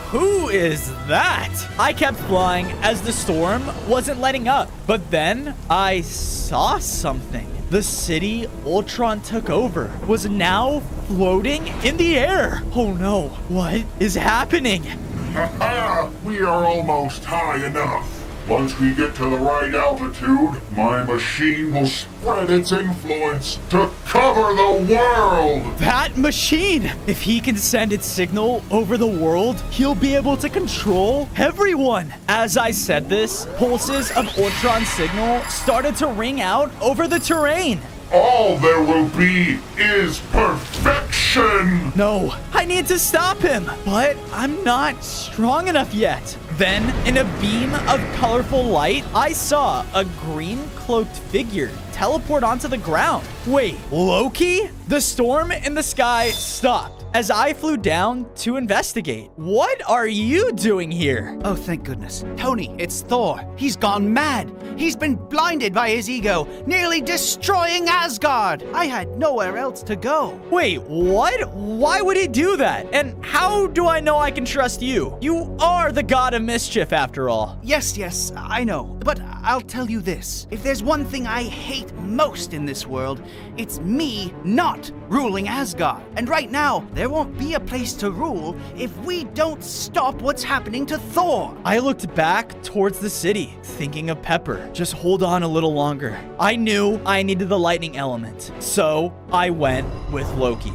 Who is that? I kept flying as the storm wasn't letting up. But then I saw something. The city Ultron took over was now floating in the air. Oh no, what is happening? We are almost high enough. Once we get to the right altitude, my machine will spread its influence to cover the world! That machine! If he can send its signal over the world, he'll be able to control everyone! As I said this, pulses of Ultron's signal started to ring out over the terrain. All there will be is perfection! No, I need to stop him, but I'm not strong enough yet. Then, in a beam of colorful light, I saw a green-cloaked figure teleport onto the ground. Wait, Loki? The storm in the sky stopped as I flew down to investigate. What are you doing here? Oh, thank goodness. Tony, it's Thor. He's gone mad. He's been blinded by his ego, nearly destroying Asgard. I had nowhere else to go. Wait, what? Why would he do that? And how do I know I can trust you? You are the god of mischief, after all. Yes, I know. But I'll tell you this. If there's one thing I hate most in this world, it's me not ruling Asgard. And right now, there won't be a place to rule if we don't stop what's happening to Thor. I looked back towards the city, thinking of Pepper. Just hold on a little longer. I knew I needed the lightning element, so I went with Loki.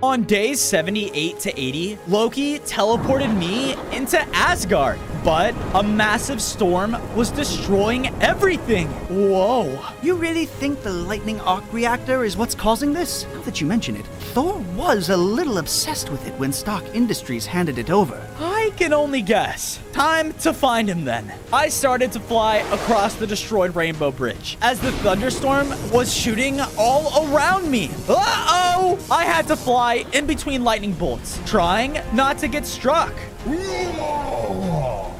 On days 78 to 80, Loki teleported me into Asgard, but a massive storm was destroying everything. Whoa. You really think the lightning arc reactor is what's causing this? Now that you mention it, Thor was a little obsessed with it when Stark Industries handed it over. I can only guess. Time to find him then. I started to fly across the destroyed Rainbow Bridge as the thunderstorm was shooting all around me. Uh-oh! I had to fly in between lightning bolts, trying not to get struck.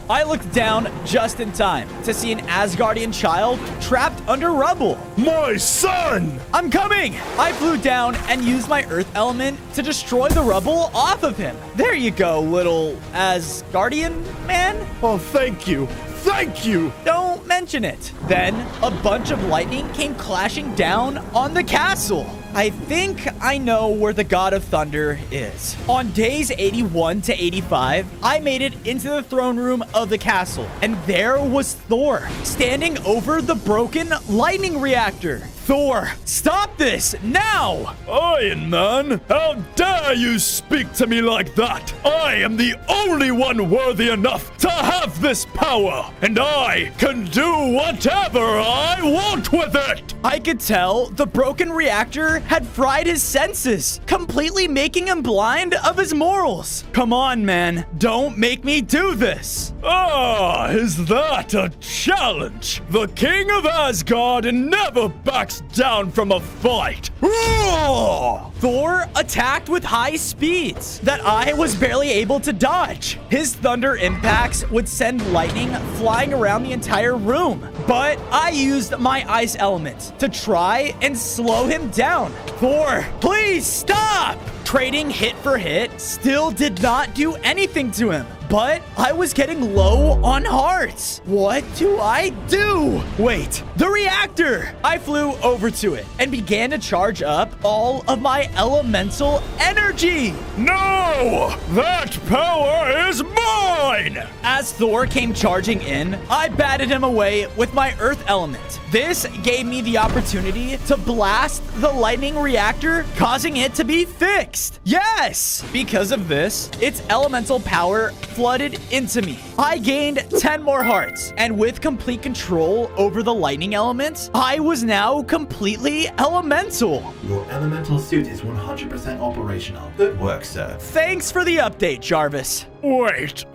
I looked down just in time to see an Asgardian child trapped under rubble. My son! I'm coming! I flew down and used my earth element to destroy the rubble off of him. There you go, little Asgardian man. Oh, thank you. Thank you! Don't mention it. Then, a bunch of lightning came clashing down on the castle. I think I know where the God of Thunder is. On days 81 to 85, I made it into the throne room of the castle, and there was Thor, standing over the broken lightning reactor. Thor, stop this, now! Iron Man, how dare you speak to me like that? I am the only one worthy enough to have this power, and I can do whatever I want with it! I could tell the broken reactor had fried his senses, completely making him blind of his morals. Come on, man, don't make me do this. Ah, is that a challenge? The King of Asgard never backs down from a fight. Thor attacked with high speeds that I was barely able to dodge. His thunder impacts would send lightning flying around the entire room, but I used my ice element to try and slow him down. Thor, please stop! Trading hit for hit still did not do anything to him, but I was getting low on hearts. What do I do? Wait, the reactor! I flew over to it and began to charge up all of my elemental energy. No! That power is mine! As Thor came charging in, I batted him away with my earth element. This gave me the opportunity to blast the lightning reactor, causing it to be fixed. Yes! Because of this, its elemental power flooded into me. I gained 10 more hearts, and with complete control over the lightning elements, I was now completely elemental. Your elemental suit is 100% operational. Good work, sir. Thanks for the update, Jarvis. Wait,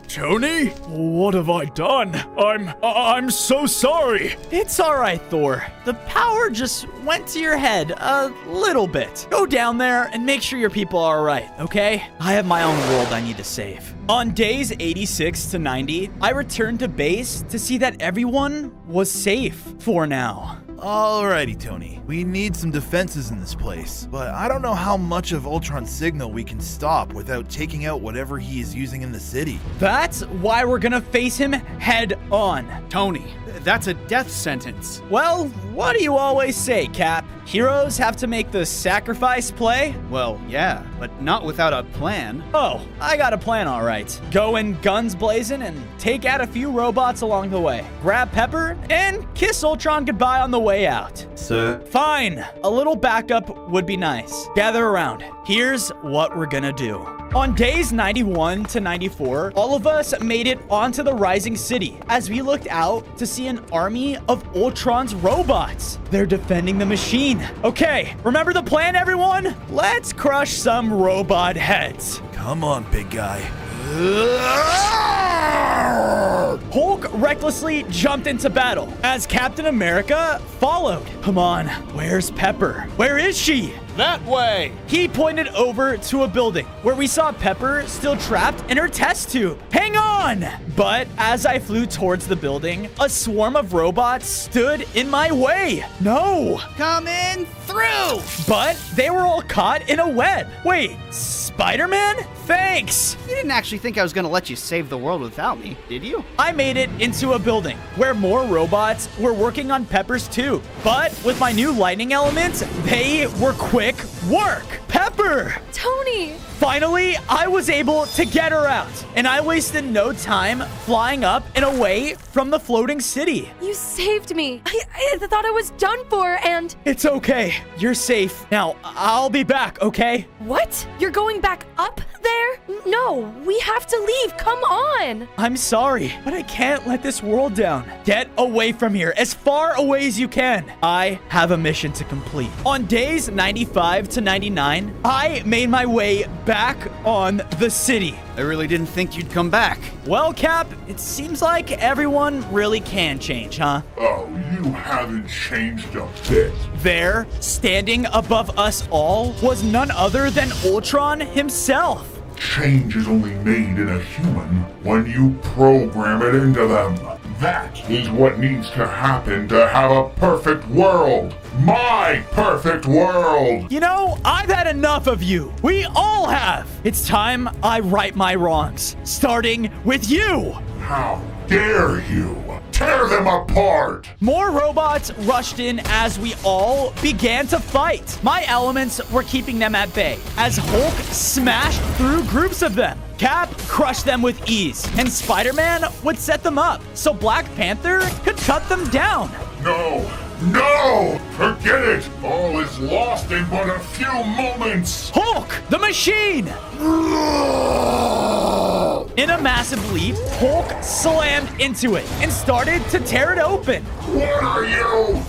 Tony? What have I done? I'm so sorry. It's all right, Thor. The power just went to your head a little bit. Go down there and make sure your people are all right, okay? I have my own world I need to save. On days 86 to 90, I returned to base to see that everyone was safe for now. Alrighty, Tony. We need some defenses in this place, but I don't know how much of Ultron's signal we can stop without taking out whatever he is using in the city. That's why we're gonna face him head on. Tony, that's a death sentence. Well, what do you always say, Cap? Heroes have to make the sacrifice play? Well, yeah, but not without a plan. Oh, I got a plan, all right. Go in guns blazing and take out a few robots along the way. Grab Pepper and kiss Ultron goodbye on the way out. Sir? Fine. A little backup would be nice. Gather around. Here's what we're gonna do. On days 91 to 94, all of us made it onto the Rising City as we looked out to see an army of Ultron's robots. They're defending the machine. Okay, remember the plan, everyone? Let's crush some robot heads. Come on, big guy. over. Hulk recklessly jumped into battle as Captain America followed. Come on, where's Pepper? Where is she? That way! He pointed over to a building where we saw Pepper still trapped in her test tube. Hang on! But as I flew towards the building, a swarm of robots stood in my way. No! Coming through! But they were all caught in a web. Wait, Spider-Man? Thanks! You didn't actually think I was gonna let you save the world without me, did you? I made it into a building where more robots were working on Pepper's tube. But with my new lightning elements, they were quick work. Pepper! Tony! Finally, I was able to get her out, and I wasted no time flying up and away from the floating city. You saved me. I thought I was done for, and... It's okay. You're safe. Now, I'll be back, okay? What? You're going back up there? No, we have to leave. Come on. I'm sorry, but I can't let this world down. Get away from here, as far away as you can. I have a mission to complete. On days 95 to 99, I made my way back on the city. I really didn't think you'd come back. Well, Cap, it seems like everyone really can change, huh? Oh, you haven't changed a bit. There, standing above us all, was none other than Ultron himself. Change is only made in a human when you program it into them. That is what needs to happen to have a perfect world. My perfect world! You know, I've had enough of you. We all have. It's time I right my wrongs, starting with you. How dare you? Tear them apart! More robots rushed in as we all began to fight. My elements were keeping them at bay as Hulk smashed through groups of them. Cap crushed them with ease, and Spider-Man would set them up so Black Panther could cut them down. No! No! Forget it! All is lost in but a few moments! Hulk, the machine! In a massive leap, Hulk slammed into it and started to tear it open. What are you?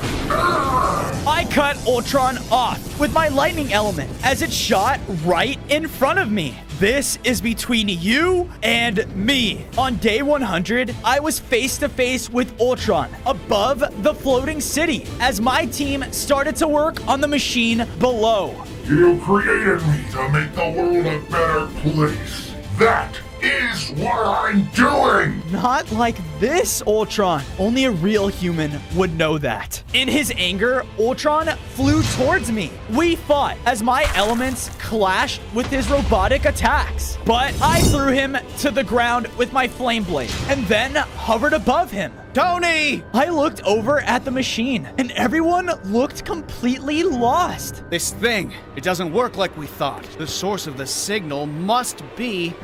I cut Ultron off with my lightning element as it shot right in front of me. This is between you and me. On day 100, I was face to face with Ultron above the floating city as my team started to work on the machine below. You created me to make the world a better place. That is what I'm doing! Not like this, Ultron. Only a real human would know that. In his anger, Ultron flew towards me. We fought as my elements clashed with his robotic attacks. But I threw him to the ground with my flame blade and then hovered above him. Tony! I looked over at the machine and everyone looked completely lost. This thing, it doesn't work like we thought. The source of the signal must be...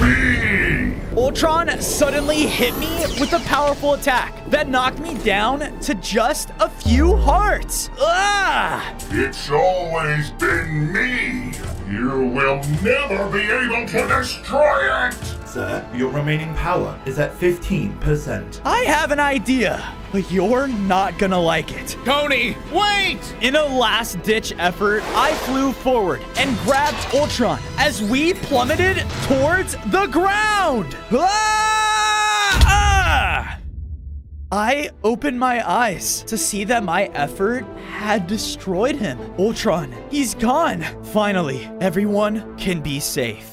me! Ultron suddenly hit me with a powerful attack that knocked me down to just a few hearts. Ah! It's always been me! You will never be able to destroy it! Sir, your remaining power is at 15%. I have an idea, but you're not gonna like it. Tony, wait! In a last-ditch effort, I flew forward and grabbed Ultron as we plummeted towards the ground. I opened my eyes to see that my effort had destroyed him. Ultron, he's gone. Finally, everyone can be safe.